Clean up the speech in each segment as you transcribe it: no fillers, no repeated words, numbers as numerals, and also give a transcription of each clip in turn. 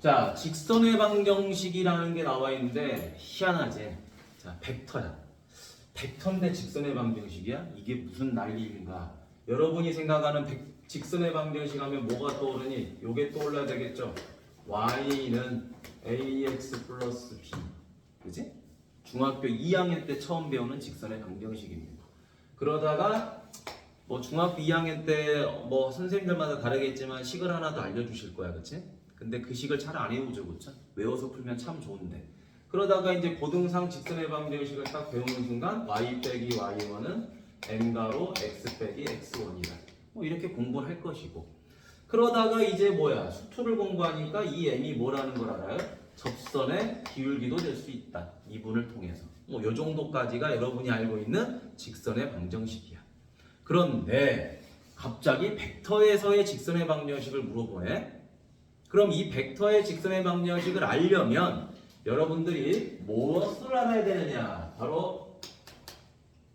자, 직선의 방정식이라는 게 나와 있는데 희한하지. 자, 벡터야. 벡터인데 직선의 방정식이야? 이게 무슨 난리인가? 여러분이 생각하는 직선의 방정식 하면 뭐가 떠오르니? 요게 떠올라야 되겠죠? y는 ax 플러스 b. 그지? 중학교 2학년 때 처음 배우는 직선의 방정식입니다. 그러다가 뭐 중학교 2학년 때 뭐 선생님들마다 다르겠지만 식을 하나 더 알려주실 거야, 그치? 근데 그 식을 잘 안 외우죠, 그쵸? 외워서 풀면 참 좋은데. 그러다가 이제 고등상 직선의 방정식을 딱 배우는 순간 y 빼기 y1은 m가로 x 빼기 x1이다. 뭐 이렇게 공부를 할 것이고. 그러다가 이제 뭐야? 수투를 공부하니까 이 m이 뭐라는 걸 알아요? 접선의 기울기도 될 수 있다. 미분을 통해서. 뭐 요 정도까지가 여러분이 알고 있는 직선의 방정식이야. 그런데 갑자기 벡터에서의 직선의 방정식을 물어보네. 그럼 이 벡터의 직선의 방정식을 알려면 여러분들이 무엇을 알아야 되느냐? 바로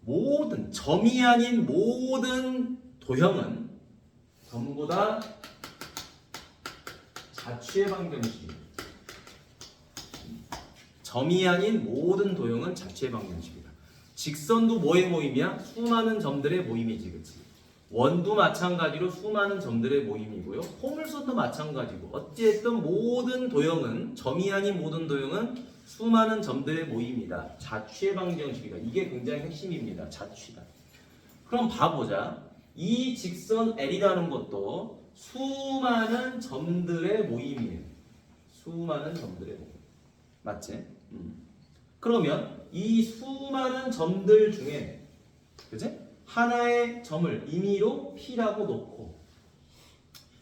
모든 점이 아닌 모든 도형은 전부 다 자취의 방정식이에요. 점이 아닌 모든 도형은 자취의 방정식이다. 직선도 뭐의 모임이야? 수많은 점들의 모임이지, 그치? 원도 마찬가지로 수많은 점들의 모임이고요. 포물선도 마찬가지고. 어쨌든 모든 도형은, 점이 아닌 모든 도형은 수많은 점들의 모임이다. 자취의 방정식이다. 이게 굉장히 핵심입니다. 자취다. 그럼 봐보자. 이 직선 L이라는 것도 수많은 점들의 모임이에요. 수많은 점들의 모임. 맞지? 그러면 이 수많은 점들 중에, 그치? 하나의 점을 임의로 P라고 놓고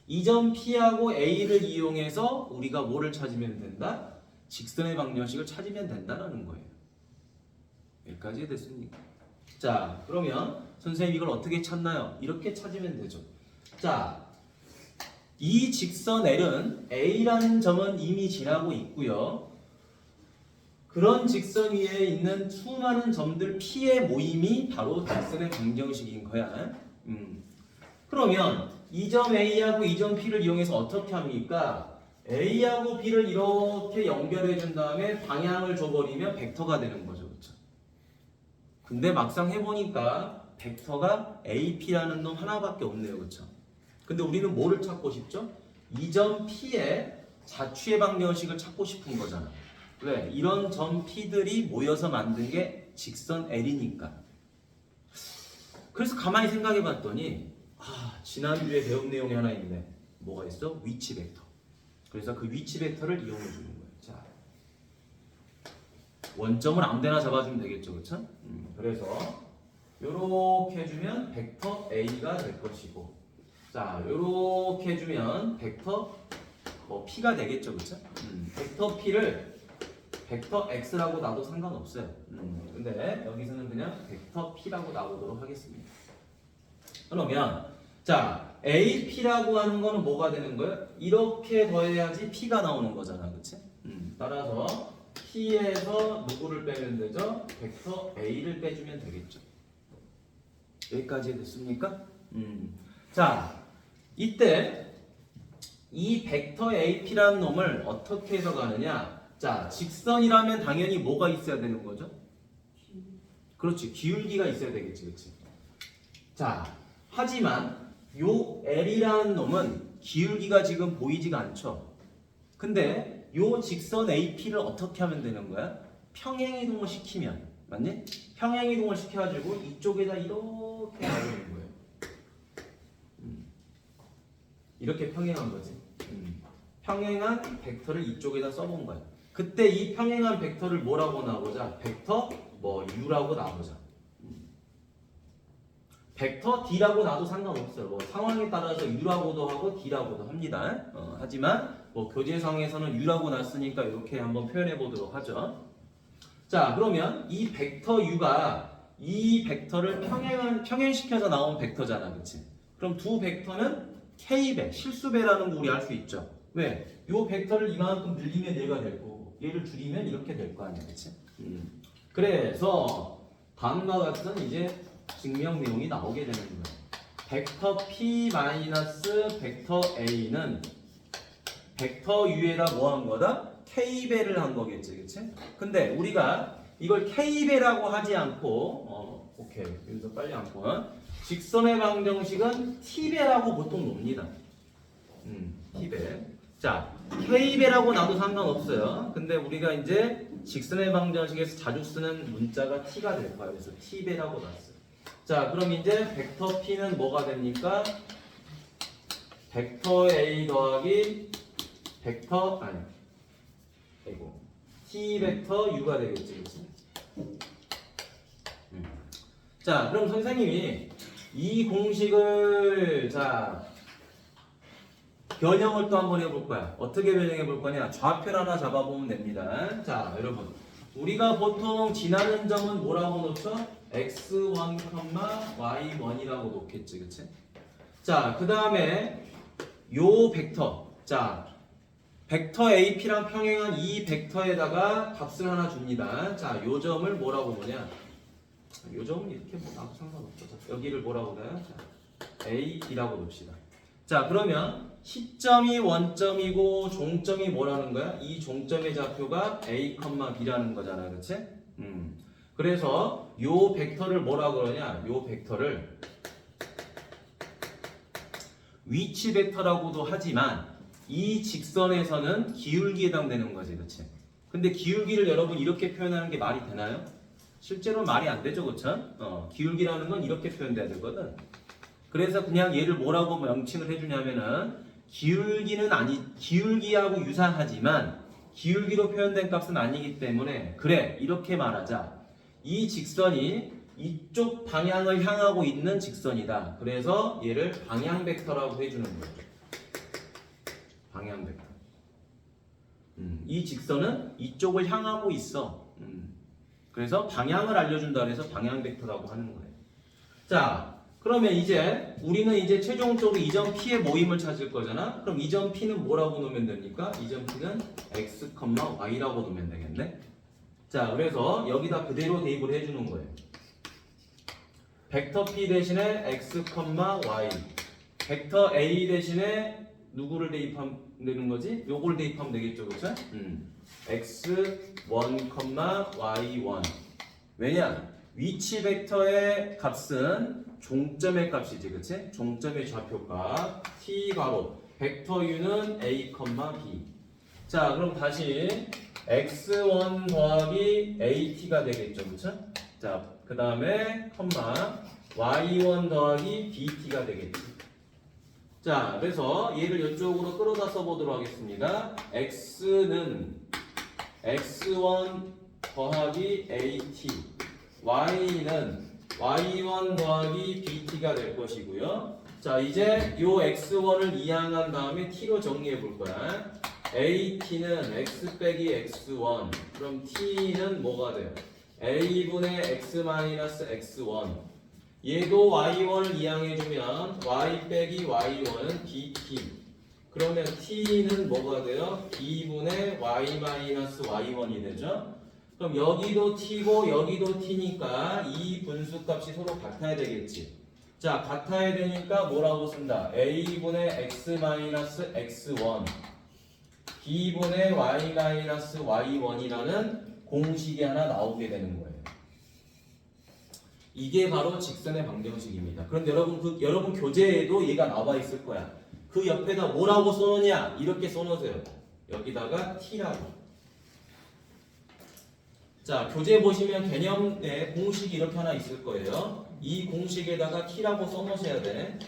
이 점 P하고 A를 이용해서 우리가 뭐를 찾으면 된다? 직선의 방정식을 찾으면 된다는 거예요. 여기까지 됐습니까? 자, 그러면 선생님 이걸 어떻게 찾나요? 이렇게 찾으면 되죠. 자, 이 직선 L은 A라는 점은 이미 지나고 있고요. 그런 직선 위에 있는 수많은 점들 P의 모임이 바로 직선의 방정식인 거야. 그러면 이 점 A하고 이 점 P를 이용해서 어떻게 합니까? A하고 B를 이렇게 연결해 준 다음에 방향을 줘버리면 벡터가 되는 거죠. 그렇죠? 근데 막상 해보니까 벡터가 AP라는 놈 하나밖에 없네요. 그렇죠? 근데 우리는 뭐를 찾고 싶죠? 이 점 P의 자취의 방정식을 찾고 싶은 거잖아. 왜? 이런 점 P들이 모여서 만든 게 직선 L이니까. 그래서 가만히 생각해 봤더니 지난주에 배운 내용이 하나 있네. 뭐가 있어? 위치 벡터. 그래서 그 위치 벡터를 이용해 주는 거예요. 자, 원점을 아무데나 잡아주면 되겠죠, 그렇죠? 그래서 요렇게 해주면 벡터 A가 될 것이고, 자, 요렇게 해주면 벡터 P가 되겠죠, 그렇죠? 벡터 P를 벡터 X라고 놔도 상관없어요. 근데 여기서는 그냥 벡터 P라고 놔보도록 하겠습니다. 그러면 자, AP라고 하는 거는 뭐가 되는 거예요? 이렇게 더해야지 P가 나오는 거잖아, 그치? 따라서 P에서 누구를 빼면 되죠? 벡터 A를 빼주면 되겠죠. 여기까지 됐습니까? 자, 이때 이 벡터 AP라는 놈을 어떻게 해석하느냐? 자, 직선이라면 당연히 뭐가 있어야 되는 거죠? 그렇지, 기울기가 있어야 되겠지, 그렇지? 자, 하지만 요 L이라는 놈은 기울기가 지금 보이지가 않죠? 근데 요 직선 AP를 어떻게 하면 되는 거야? 평행이동을 시키면, 맞니? 평행이동을 시켜가지고 이쪽에다 이렇게 놔두는 거예요. 이렇게 평행한 거지. 평행한 벡터를 이쪽에다 써본 거야. 그때 이 평행한 벡터를 뭐라고 나오자? 벡터 U라고 나오자. 벡터 D라고 놔도 상관없어요. 뭐 상황에 따라서 U라고도 하고 D라고도 합니다. 하지만 뭐 교재상에서는 U라고 놨으니까 이렇게 한번 표현해 보도록 하죠. 자, 그러면 이 벡터 U가 이 벡터를 평행시켜서 나온 벡터잖아, 그렇지? 그럼 두 벡터는 K배, 실수배라는 거 우리 알 수 있죠. 왜? 요 벡터를 이만큼 늘리면 얘가 되고 얘를 줄이면 이렇게 될 거 아니야, 그렇지? 그래서 다음과 같은 이제 증명 내용이 나오게 되는 거예요. 벡터 P 마이너스 벡터 A는 벡터 u에다 뭐 한 거다? k배를 한 거겠지, 그치? 근데 우리가 이걸 k배라고 하지 않고 오케이, 여기서 빨리 않고 직선의 방정식은 t배라고 보통 놉니다. t배. 자, k배라고 나도 상관없어요. 근데 우리가 이제 직선의 방정식에서 자주 쓰는 문자가 t가 될 거야. 그래서 t배라고 놨어요. 자, 그럼 이제 벡터 p는 뭐가 됩니까? 벡터 a 더하기 벡터 아이고 t 벡터 u가 되겠지, 그렇지? 자, 그럼 선생님이 이 공식을 변형을 또 한번 해볼 거야. 어떻게 변형해 볼 거냐? 좌표를 하나 잡아보면 됩니다. 자, 여러분, 우리가 보통 지나는 점은 뭐라고 놓죠? x1, y1이라고 놓겠지, 그치? 자, 그 다음에 요 벡터, 자, 벡터 AP랑 평행한 이 벡터에다가 값을 하나 줍니다. 자, 요 점을 뭐라고 보냐? 요 점은 이렇게 뭐 나도 상관없죠. 자, 여기를 뭐라고 그래요? 자, AB라고 봅시다. 자, 그러면 시점이 원점이고 종점이 뭐라는 거야? 이 종점의 좌표가 A, B라는 거잖아, 그렇지? 그래서 요 벡터를 뭐라고 그러냐? 요 벡터를 위치 벡터라고도 하지만 이 직선에서는 기울기에 해당되는 거지, 그렇지? 근데 기울기를 여러분 이렇게 표현하는 게 말이 되나요? 실제로 말이 안 되죠, 그렇죠? 기울기라는 건 이렇게 표현돼야 되거든. 그래서 그냥 얘를 뭐라고 명칭을 해주냐면은 기울기하고 유사하지만 기울기로 표현된 값은 아니기 때문에 그래, 이렇게 말하자. 이 직선이 이쪽 방향을 향하고 있는 직선이다. 그래서 얘를 방향 벡터라고 해주는 거예요. 방향 벡터. 이 직선은 이쪽을 향하고 있어. 그래서 방향을 알려준다 그래서 방향 벡터라고 하는 거예요. 자, 그러면 이제 우리는 이제 최종적으로 이 점 P의 모임을 찾을 거잖아. 그럼 이 점 P는 뭐라고 놓으면 됩니까? 이 점 P는 x, y라고 놓으면 되겠네. 자, 그래서 여기다 그대로 대입을 해주는 거예요. 벡터 P 대신에 x, y. 벡터 A 대신에 누구를 대입하면 되는 거지? 요걸 대입하면 되겠죠, 그렇죠? x1, y1. 왜냐? 위치 벡터의 값은 종점의 값이지, 그치? 종점의 좌표값 t 가로 벡터 u는 a, b. 자, 그럼 다시 x1 더하기 at가 되겠죠, 그쵸? 자, 그 다음에 y1 더하기 bt가 되겠지. 자, 그래서 얘를 이쪽으로 끌어다 써보도록 하겠습니다. x는 x1 더하기 at, y는 y1 더하기 bt가 될 것이고요. 자, 이제 요 x1을 이항한 다음에 t로 정리해 볼 거야. at는 x 빼기 x1. 그럼 t는 뭐가 돼요? a분의 x 마이너스 x1. 얘도 y1을 이항해주면 y 빼기 y1은 bt. 그러면 t는 뭐가 돼요? b분의 y 마이너스 y1이 되죠? 그럼 여기도 t고 여기도 t니까 이 분수값이 서로 같아야 되겠지. 자, 같아야 되니까 뭐라고 쓴다? a분의 x 마이너스 x1 b분의 y 마이너스 y1이라는 공식이 하나 나오게 되는 거예요. 이게 바로 직선의 방정식입니다. 그런데 여러분 교재에도 얘가 나와 있을 거야. 그 옆에다 뭐라고 써놓냐? 이렇게 써놓으세요. 여기다가 t라고. 자, 교재 보시면 개념의 공식이 이렇게 하나 있을 거예요. 이 공식에다가 t라고 써놓으셔야 돼.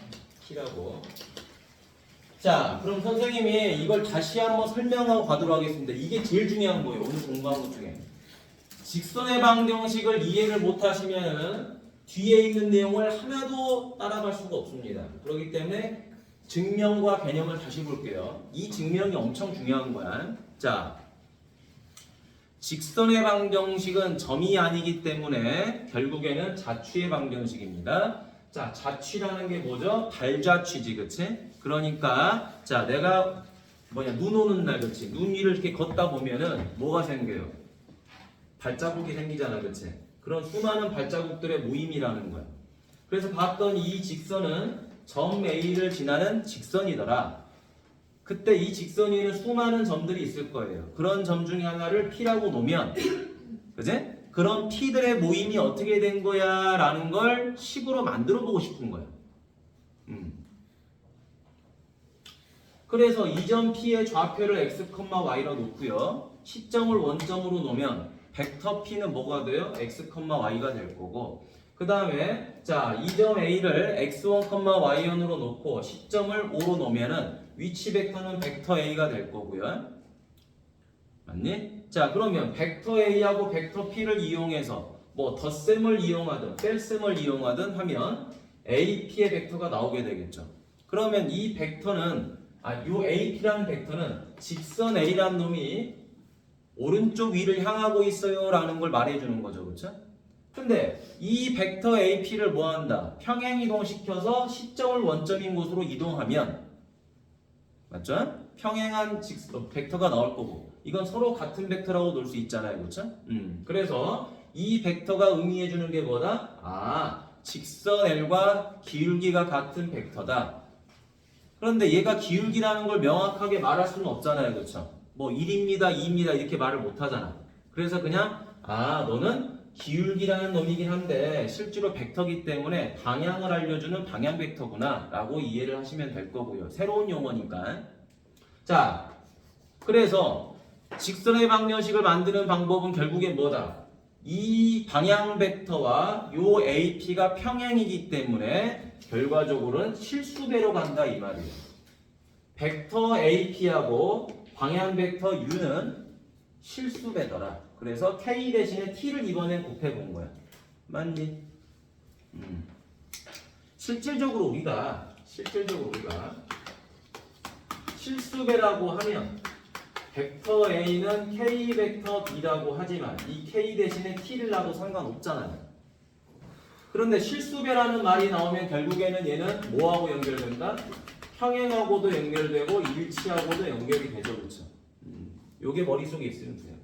t라고. 자, 그럼 선생님이 이걸 다시 한번 설명하고 가도록 하겠습니다. 이게 제일 중요한 거예요. 오늘 공부한 것 중에. 직선의 방정식을 이해를 못하시면 뒤에 있는 내용을 하나도 따라갈 수가 없습니다. 그렇기 때문에 증명과 개념을 다시 볼게요. 이 증명이 엄청 중요한 거야. 자, 직선의 방정식은 점이 아니기 때문에 결국에는 자취의 방정식입니다. 자, 자취라는 게 뭐죠? 발자취지, 그치? 그러니까 자, 내가 눈 오는 날, 그치? 눈 위를 이렇게 걷다 보면은 뭐가 생겨요? 발자국이 생기잖아, 그치? 그런 수많은 발자국들의 모임이라는 거야. 그래서 봤던 이 직선은 점 A를 지나는 직선이더라. 그때 이 직선 위에는 수많은 점들이 있을 거예요. 그런 점 중에 하나를 P라고 놓으면, 그지? 그런 P들의 모임이 어떻게 된 거야? 라는 걸 식으로 만들어 보고 싶은 거야. 그래서 이 점 P의 좌표를 x, y로 놓고요. 시점을 원점으로 놓으면 벡터 P는 뭐가 돼요? x, y가 될 거고, 그 다음에 자, 이 점 A를 x1, y1으로 놓고 시점을 5로 놓으면은 위치 벡터는 벡터 A가 될 거고요. 맞니? 자, 그러면 벡터 A하고 벡터 P를 이용해서 뭐 덧셈을 이용하든 뺄셈을 이용하든 하면 AP의 벡터가 나오게 되겠죠. 그러면 이 벡터는 요 AP라는 벡터는 직선 A라는 놈이 오른쪽 위를 향하고 있어요 라는 걸 말해주는 거죠. 그렇죠? 근데 이 벡터 AP를 뭐 한다? 평행 이동시켜서 시점을 원점인 곳으로 이동하면, 맞죠? 평행한 벡터가 나올 거고, 이건 서로 같은 벡터라고 놓을 수 있잖아요. 그렇죠? 그래서 이 벡터가 의미해주는 게 뭐다? 직선 L과 기울기가 같은 벡터다. 그런데 얘가 기울기라는 걸 명확하게 말할 수는 없잖아요. 그렇죠? 뭐 1입니다, 2입니다 이렇게 말을 못 하잖아. 그래서 그냥 너는 기울기라는 놈이긴 한데 실제로 벡터기 때문에 방향을 알려주는 방향 벡터구나 라고 이해를 하시면 될 거고요. 새로운 용어니까. 자, 그래서 직선의 방정식을 만드는 방법은 결국엔 뭐다? 이 방향 벡터와 요 AP가 평행이기 때문에 결과적으로는 실수배로 간다 이 말이에요. 벡터 AP하고 방향 벡터 U는 실수배더라. 그래서 K 대신에 T를 이번엔 곱해본 거야. 맞니? 실질적으로 우리가 실수배라고 하면 벡터 A는 K 벡터 B라고 하지만 이 K 대신에 T를 놔도 상관없잖아요. 그런데 실수배라는 말이 나오면 결국에는 얘는 뭐하고 연결된다? 평행하고도 연결되고 일치하고도 연결이 되죠. 그렇죠? 요게 머릿속에 있으면 돼요.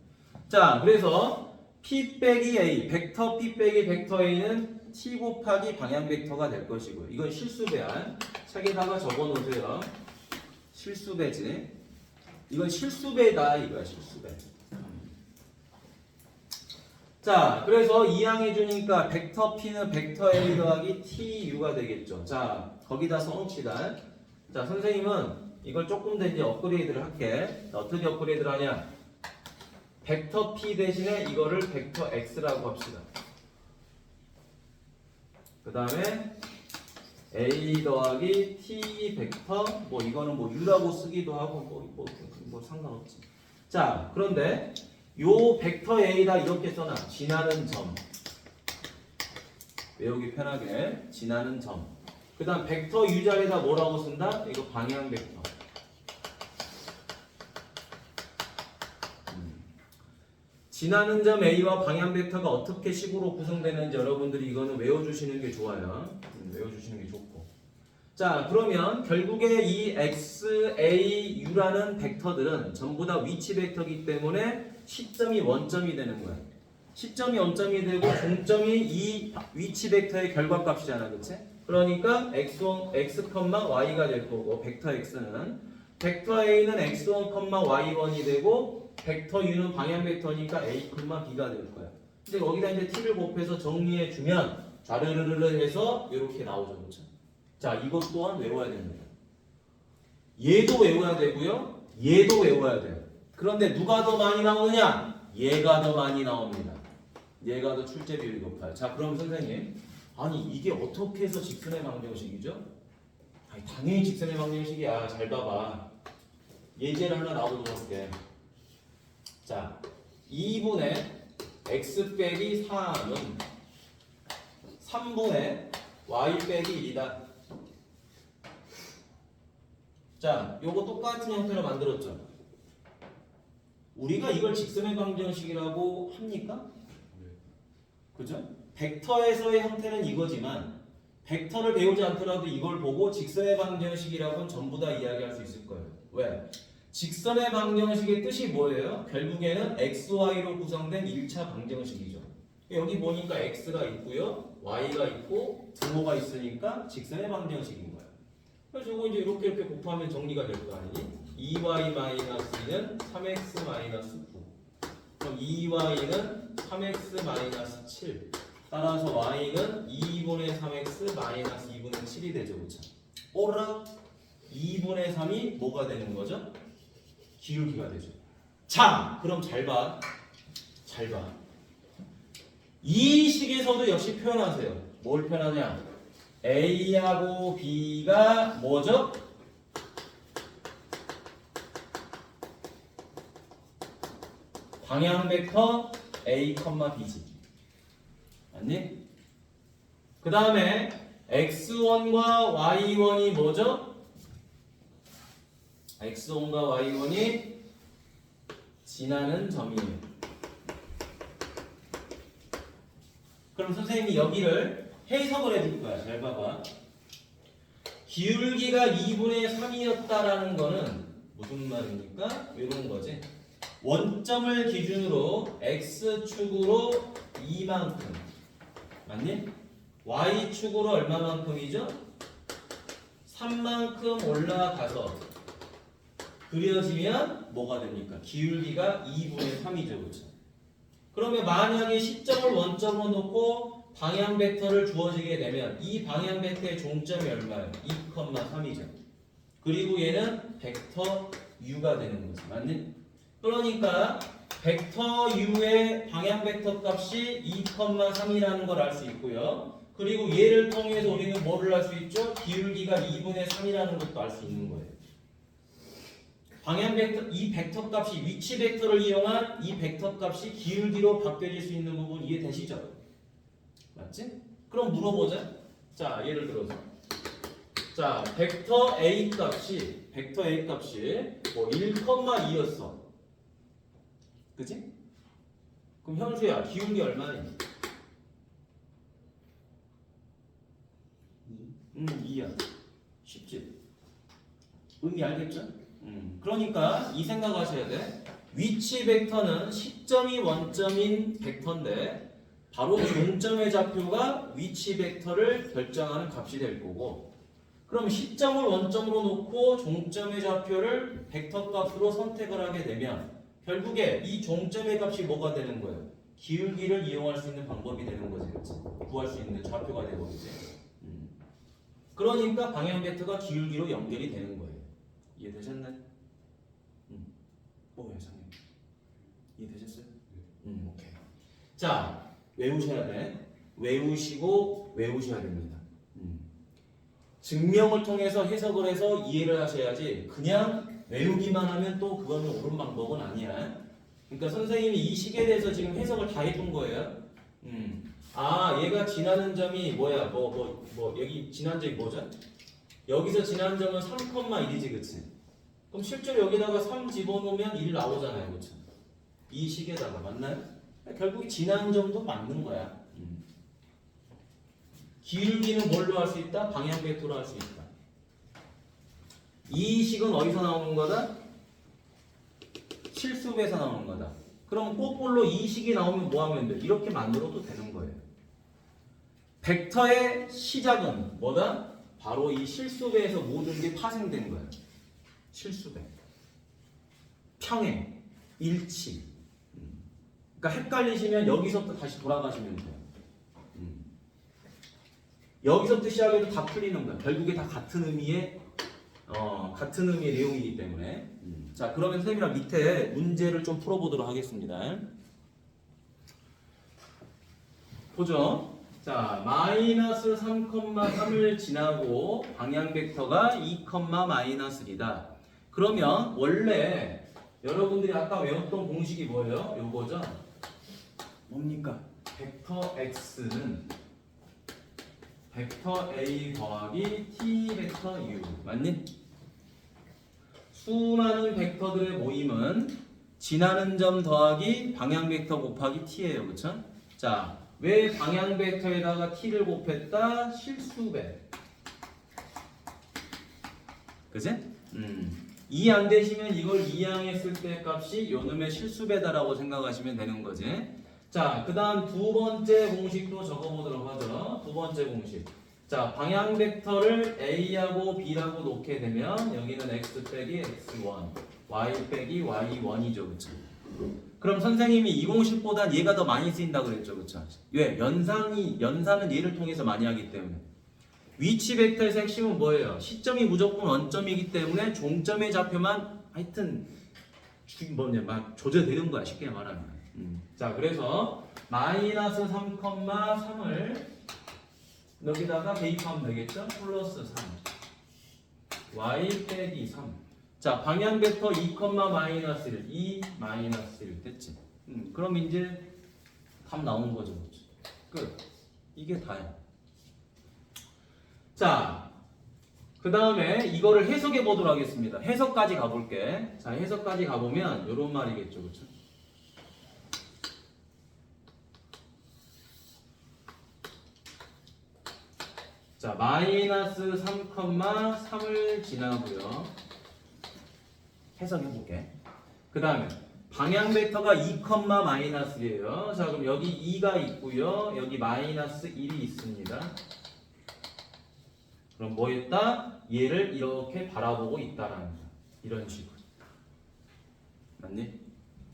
자, 그래서 P 빼기 A, 벡터 P 빼기 벡터 A는 T 곱하기 방향 벡터가 될 것이고요. 이건 실수배야. 책에다가 적어놓으세요. 실수배지. 이건 실수배다 이거야. 실수배. 자, 그래서 이항해주니까 벡터 P는 벡터 A 더하기 TU가 되겠죠. 자, 거기다 써놓읍시다. 자, 선생님은 이걸 조금 더 이제 업그레이드를 할게. 어떻게 업그레이드를 하냐? 벡터 P 대신에 이거를 벡터 X라고 합시다. 그 다음에 A 더하기 T 벡터, 뭐 이거는 뭐 U라고 쓰기도 하고 뭐 상관없지. 자, 그런데 요 벡터 A다 이렇게 써놔. 지나는 점. 외우기 편하게 지나는 점. 그 다음 벡터 U 자리에다 뭐라고 쓴다? 이거 방향 벡터. 지나는 점 A와 방향 벡터가 어떻게 식으로 구성되는지 여러분들이 이거는 외워주시는 게 좋아요. 외워주시는 게 좋고. 자, 그러면 결국에 이 X, A, U라는 벡터들은 전부 다 위치 벡터이기 때문에 시점이 원점이 되는 거야. 시점이 원점이 되고 종점이 이 위치 벡터의 결과값이잖아. 그치? 그러니까 x1, x, y가 될 거고 벡터 x는 벡터 a는 x1, y1이 되고 벡터 u는 방향 벡터니까 a, b가 될 거야. 근데 거기다 이제 t를 곱해서 정리해 주면 자르르르 해서 이렇게 나오죠. 그렇죠? 자, 이것 또한 외워야 됩니다. 얘도 외워야 되고요. 얘도 외워야 돼요. 그런데 누가 더 많이 나오느냐? 얘가 더 많이 나옵니다. 얘가 더 출제 비율이 높아요. 자, 그럼 선생님, 아니 이게 어떻게 해서 직선의 방정식이죠? 아니, 당연히 직선의 방정식이야. 잘 봐봐. 예제를 하나 놔두도록 할게. 자, 2분의 x 빼기 3은 3분의 y 빼기 1이다. 자, 요거 똑같은 형태로 만들었죠. 우리가 이걸 직선의 방정식이라고 합니까? 그죠? 벡터에서의 형태는 이거지만 벡터를 배우지 않더라도 이걸 보고 직선의 방정식이라고는 전부 다 이야기할 수 있을 거예요. 왜? 직선의 방정식의 뜻이 뭐예요? 결국에는 XY로 구성된 1차 방정식이죠. 여기 보니까 X가 있고요, Y가 있고 등호가 있으니까 직선의 방정식인 거예요. 그래서 이거 이제 이렇게 곱하면 정리가 될 거 아니니? 2y-2는 3x-9. 그럼 2y는 3x 7. 따라서 y는 2분의 3x 마이너스 2분의 7이 되죠. 그쵸? 오라 2분의 3이 뭐가 되는 거죠? 기울기가 되죠. 자, 그럼 잘 봐. 잘 봐. 이 식에서도 역시 표현하세요. 뭘 표현하냐? A하고 B가 뭐죠? 방향 벡터 A, B지. 맞니? 그 다음에 X1과 Y1이 뭐죠? X1과 Y1이 지나는 점이에요. 그럼 선생님이 여기를 해석을 해줄 거야. 잘 봐봐. 기울기가 2분의 3이었다라는 거는 무슨 말입니까? 이런 거지. 원점을 기준으로 X축으로 2만큼. 맞니? Y축으로 얼마만큼이죠? 3만큼 올라가서 그려지면 뭐가 됩니까? 기울기가 2분의 3이죠. 그렇죠? 그러면 만약에 시점을 원점으로 놓고 방향 벡터를 주어지게 되면 이 방향 벡터의 종점이 얼마예요? 2,3이죠. 그리고 얘는 벡터 u가 되는 거지. 맞니? 그러니까 벡터 u의 방향 벡터 값이 2,3이라는 걸 알 수 있고요. 그리고 얘를 통해서 우리는 뭐를 알 수 있죠? 기울기가 2분의 3이라는 것도 알 수 있는 거예요. 방향 벡터, 이 벡터 값이 위치 벡터를 이용한 이 벡터 값이 기울기로 바뀌어질 수 있는 부분 이해되시죠? 맞지? 그럼 물어보자. 자, 예를 들어서 자, 벡터 A 값이 뭐 1,2였어. 그치? 그럼 현수야, 기울기 얼마니? 2야. 쉽지? 의미 알겠죠? 그러니까 이 생각하셔야 돼. 위치 벡터는 시점이 원점인 벡터인데 바로 종점의 좌표가 위치 벡터를 결정하는 값이 될 거고, 그럼 시점을 원점으로 놓고 종점의 좌표를 벡터 값으로 선택을 하게 되면 결국에 이 종점의 값이 뭐가 되는 거예요? 기울기를 이용할 수 있는 방법이 되는 거지. 그렇지? 구할 수 있는 좌표가 되버리지. 그러니까 방향 벡터가 기울기로 연결이 되는 거예요. 이해되셨나요? 뭐예요, 장님? 이해되셨어요? 오케이. 자, 외우셔야 돼. 외우셔야 됩니다. 증명을 통해서 해석을 해서 이해를 하셔야지 그냥 외우기만 하면 또 그거는 옳은 방법은 아니야. 그러니까 선생님이 이 식에 대해서 지금 해석을 다 해준 거예요. 아, 얘가 지나는 점이 뭐야? 여기 지난 점이 뭐죠? 여기서 지난 점은 3,1이지, 그치? 그럼 실제로 여기다가 3 집어넣으면 1 나오잖아요, 그쵸? 이 식에다가 맞나요? 결국 지난 점도 맞는 거야. 기울기는 뭘로 할 수 있다? 방향 벡터로 할 수 있다. 이 식은 어디서 나오는 거다? 실수배에서 나오는 거다. 그럼 거꾸로 이 식이 나오면 뭐 하면 돼? 이렇게 만들어도 되는 거예요. 벡터의 시작은 뭐다? 바로 이 실수배에서 모든 게 파생된 거예요. 실수배. 평행, 일치. 그러니까 헷갈리시면 여기서부터 다시 돌아가시면 돼요. 여기서부터 시작해도 다 풀리는 거야. 결국에 다 같은 의미의 내용이기 때문에. 자, 그러면 선생님이랑 밑에 문제를 좀 풀어보도록 하겠습니다. 보죠. 자, 마이너스 3,3을 지나고 방향 벡터가 2,-1이다. 그러면 원래 여러분들이 아까 외웠던 공식이 뭐예요? 요거죠? 뭡니까? 벡터 x는 벡터 a 더하기 t 벡터 u. 맞니? 수많은 벡터들의 모임은 지나는 점 더하기 방향 벡터 곱하기 t예요. 그쵸? 자, 왜 방향 벡터에다가 t를 곱했다? 실수배. 그치? 이해 안 되시면 이걸 이항했을 때 값이 요놈의 실수배다라고 생각하시면 되는 거지. 자, 그 다음 두 번째 공식도 적어보도록 하죠. 두 번째 공식. 자, 방향 벡터를 A하고 B라고 놓게 되면 여기는 X 빼기 X1, Y 빼기 Y1이죠. 그쵸? 그럼 선생님이 이 공식보단 얘가 더 많이 쓰인다 그랬죠. 그쵸? 왜? 연산은 얘를 통해서 많이 하기 때문에. 위치 벡터에서 핵심은 뭐예요? 시점이 무조건 원점이기 때문에 종점의 좌표만 하여튼 막 조절되는 거야. 쉽게 말하면. 자, 그래서 마이너스 3,3을 여기다가 대입하면 되겠죠? 플러스 3 y 빼기 3. 자, 방향 벡터 2, 마이너스 1 2 마이너스 1 됐지? 그럼 이제 답 나온 거죠. 끝. 이게 다야. 자, 그 다음에 이거를 해석해 보도록 하겠습니다. 해석까지 가볼게. 자, 해석까지 가보면 이런 말이겠죠. 그쵸? 자, 마이너스 3,3을 지나고요. 해석해볼게. 그 다음에 방향 벡터가 2, 마이너스 1이에요. 자, 그럼 여기 2가 있고요. 여기 마이너스 1이 있습니다. 그럼 뭐 했다? 얘를 이렇게 바라보고 있다라는 거야. 이런 식으로. 맞니?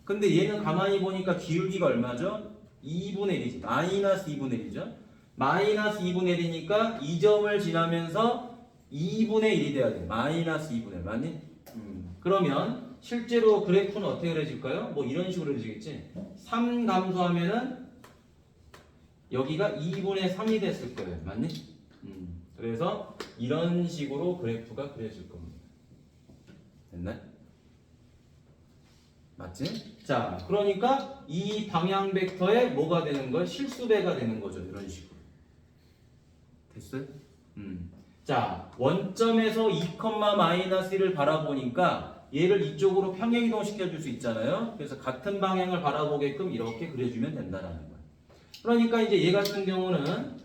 근데 얘는 가만히 보니까 기울기가 얼마죠? 2분의 1이지. 마이너스 2분의 1이죠. 마이너스 2분의 1이니까 이 점을 지나면서 2분의 1이 돼야 돼. 마이너스 2분의 1. 맞니? 그러면 실제로 그래프는 어떻게 그려질까요? 뭐 이런 식으로 그려지겠지? 3 감소하면은 여기가 2분의 3이 됐을 거예요. 맞니? 그래서 이런 식으로 그래프가 그려질 겁니다. 됐나? 맞지? 자, 그러니까 이 방향 벡터에 뭐가 되는 거예요? 실수배가 되는 거죠. 이런 식으로. 됐어요? 자, 원점에서 2, 마이너스 1을 바라보니까 얘를 이쪽으로 평행이동 시켜줄 수 있잖아요. 그래서 같은 방향을 바라보게끔 이렇게 그려주면 된다라는 거예요. 그러니까 이제 얘 같은 경우는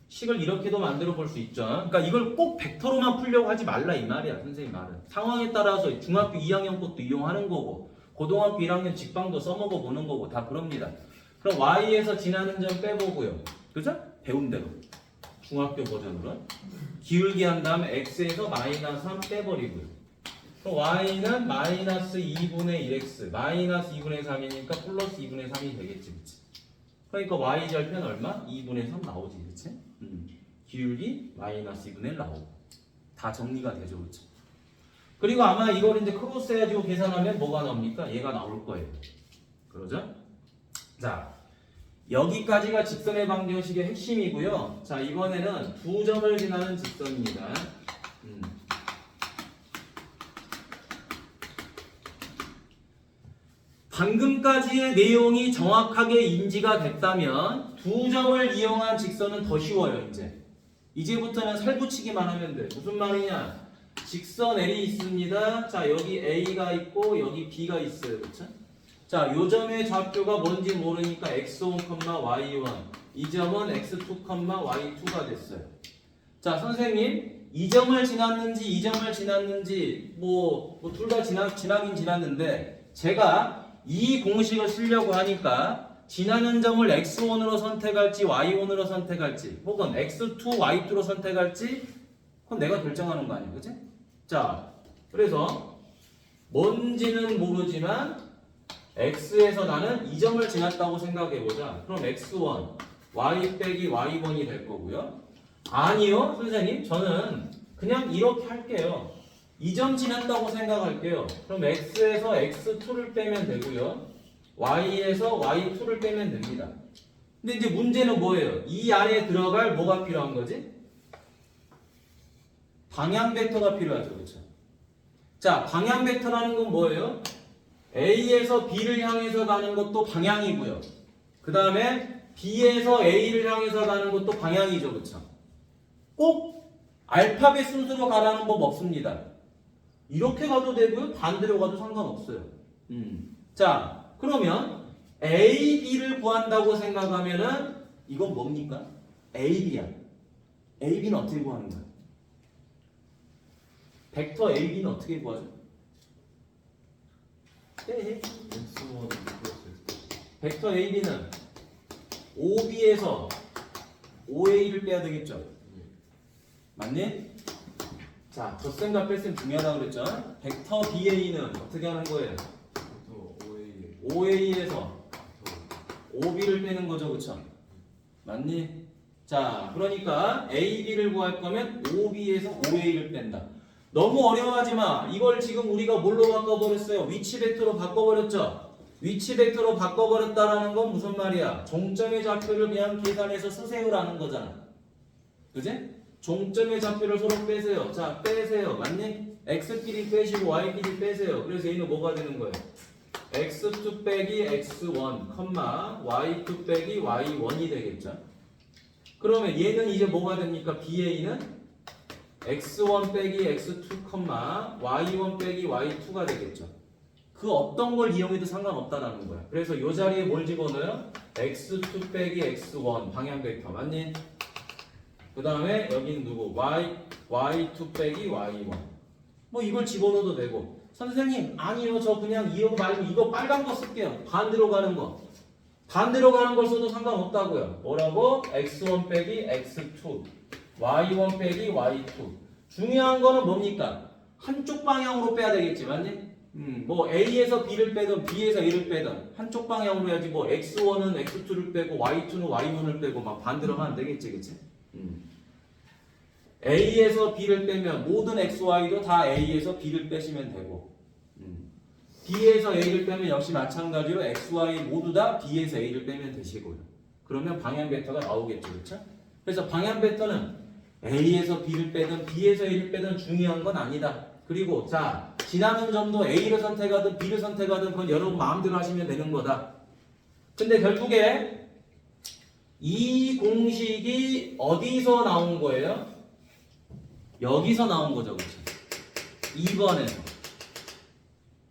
식을 이렇게도 만들어 볼 수 있죠. 그러니까 이걸 꼭 벡터로만 풀려고 하지 말라 이 말이야. 선생님 말은. 상황에 따라서 중학교 2학년 것도 이용하는 거고 고등학교 1학년 직방도 써먹어 보는 거고 다 그럽니다. 그럼 Y에서 지나는 점 빼보고요. 그죠? 배운 대로. 중학교 버전으로. 기울기 한 다음에 X에서 마이너스 3 빼버리고요. 그럼 Y는 마이너스 2분의 1X 마이너스 2분의 3이니까 플러스 2분의 3이 되겠지. 그치? 그러니까 Y절편 얼마? 2분의 3 나오지. 그치? 기울기 마이너스 2분의 1 나오고 다 정리가 되죠. 그치? 그리고 아마 이걸 이제 크로스 해가지고 계산하면 뭐가 나옵니까? 얘가 나올 거예요. 그러죠? 자, 여기까지가 직선의 방정식의 핵심이고요. 자, 이번에는 두 점을 지나는 직선입니다. 방금까지의 내용이 정확하게 인지가 됐다면 두 점을 이용한 직선은 더 쉬워요. 이제부터는 살붙이기만 하면 돼. 무슨 말이냐? 직선 L이 있습니다. 자, 여기 A가 있고 여기 B가 있어요. 그렇죠? 자, 요 점의 좌표가 뭔지 모르니까 x1, y1 이 점은 x2, y2가 됐어요. 자, 선생님 이 점을 지났는지 이 점을 지났는지 뭐 둘 다 지나긴 지났는데 제가 이 공식을 쓰려고 하니까 지나는 점을 x1으로 선택할지 y1으로 선택할지 혹은 x2, y2로 선택할지 그건 내가 결정하는 거 아니야. 그치? 자, 그래서 뭔지는 모르지만 x에서 나는 이 점을 지났다고 생각해보자. 그럼 x1, y 빼기 y1이 될 거고요. 아니요, 선생님. 저는 그냥 이렇게 할게요. 이 점 지났다고 생각할게요. 그럼 x에서 x2를 빼면 되고요. y에서 y2를 빼면 됩니다. 근데 이제 문제는 뭐예요? 이 안에 들어갈 뭐가 필요한 거지? 방향 벡터가 필요하죠. 그렇죠? 자, 방향 벡터라는 건 뭐예요? A에서 B를 향해서 가는 것도 방향이고요. 그 다음에 B에서 A를 향해서 가는 것도 방향이죠. 그렇죠? 꼭 알파벳 순서로 가라는 법 없습니다. 이렇게 가도 되고요. 반대로 가도 상관없어요. 자, 그러면 A, B를 구한다고 생각하면은 이건 뭡니까? A, B야. A, B는 어떻게 구하는 거야? 벡터 A, B는 어떻게 구하죠? 벡터 AB는 OB에서 OA를 빼야 되겠죠. 맞니? 자, 덧셈과 뺄셈 중요하다고 그랬죠? 벡터 BA는 어떻게 하는 거예요? 5A에서 5B를 빼는 거죠, 그쵸? 맞니? 자, 그러니까 AB를 구할 거면 5B에서 5A를 뺀다. 너무 어려워하지 마. 이걸 지금 우리가 뭘로 바꿔버렸어요? 위치 벡터로 바꿔버렸죠? 위치 벡터로 바꿔버렸다라는 건 무슨 말이야? 종점의 좌표를 그냥 계산해서 쓰세요라는 거잖아. 그지? 종점의 좌표를 서로 빼세요. 자, 빼세요. 맞니? x끼리 빼시고 y끼리 빼세요. 그래서 얘는 뭐가 되는 거예요? x2 빼기 x1, y2 빼기 y1이 되겠죠? 그러면 얘는 이제 뭐가 됩니까? BA는 x1 빼기 x2, y1 빼기 y2가 되겠죠? 그 어떤 걸 이용해도 상관없다라는 거야. 그래서 이 자리에 뭘 집어넣어요? x2 빼기 x1 방향 벡터 맞니? 그 다음에 여기는 누구? y2 빼기 y1 뭐 이걸 집어넣어도 되고 선생님 아니요 저 그냥 이거 말고 이거 빨간 거 쓸게요. 반대로 가는 거 반대로 가는 걸 써도 상관없다고요. 뭐라고? x1 빼기 x2 y1 빼기 y2 중요한 거는 뭡니까? 한쪽 방향으로 빼야 되겠지 맞니? 뭐 A에서 B를 빼든 B에서 A를 빼든 한쪽 방향으로 해야지 뭐 X1은 X2를 빼고 Y2는 Y1을 빼고 막 반대로 하면 안 되겠지 그치? A에서 B를 빼면 모든 XY도 다 A에서 B를 빼시면 되고 B에서 A를 빼면 역시 마찬가지로 XY 모두 다 B에서 A를 빼면 되시고요. 그러면 방향 벡터가 나오겠죠 그렇죠? 그래서 방향 벡터는 A에서 B를 빼든 B에서 A를 빼든 중요한 건 아니다. 그리고 자 지나는 점도 A를 선택하든 B를 선택하든 그건 여러분 마음대로 하시면 되는 거다. 근데 결국에 이 공식이 어디서 나온 거예요? 여기서 나온 거죠, 그렇죠? 2번에서.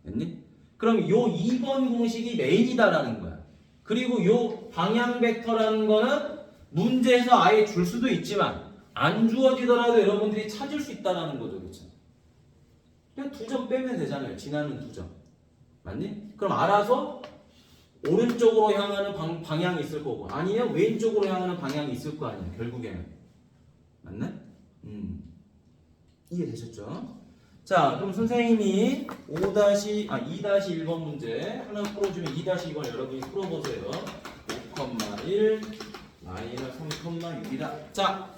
됐니? 그럼 요 2번 공식이 메인이다라는 거야. 그리고 요 방향 벡터라는 거는 문제에서 아예 줄 수도 있지만 안 주어지더라도 여러분들이 찾을 수 있다라는 거죠, 그렇죠? 그냥 2점 빼면 되잖아요. 지나는 2점. 맞니? 그럼 알아서 오른쪽으로 향하는 방향이 있을 거고 아니면 왼쪽으로 향하는 방향이 있을 거 아니야, 결국에는. 맞나? 이해되셨죠? 자, 그럼 선생님이 2-1번 문제 하나 풀어주면 2-2번 여러분이 풀어보세요. 5,1 3,6이다. 자,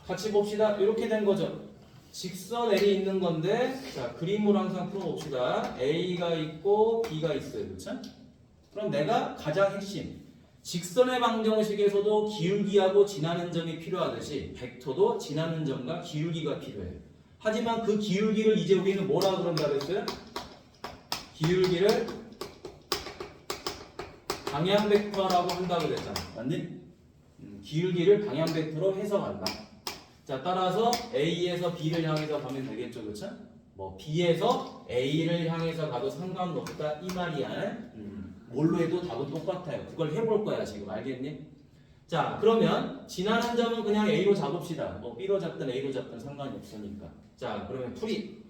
같이 봅시다. 이렇게 된 거죠. 직선 L이 있는 건데, 자, 그림으로 항상 풀어봅시다. A가 있고 B가 있어요. 그렇죠? 그럼 내가 가장 핵심 직선의 방정식에서도 기울기하고 지나는 점이 필요하듯이 벡터도 지나는 점과 기울기가 필요해요. 하지만 그 기울기를 이제 우리는 뭐라 그런다 그랬어요? 기울기를 방향 벡터라고 한다고 그랬잖아. 맞니? 기울기를 방향 벡터로 해석한다. 자, 따라서 A에서 B를 향해서 가면 되겠죠. 그렇죠? 뭐 B에서 A를 향해서 가도 상관없다 이 말이야. 뭘로 해도 답은 똑같아요. 그걸 해볼 거야 지금. 알겠니? 자, 그러면 지나는 점은 그냥 A로 잡읍시다. 뭐 B로 잡든 A로 잡든 상관이 없으니까. 자, 그러면 풀이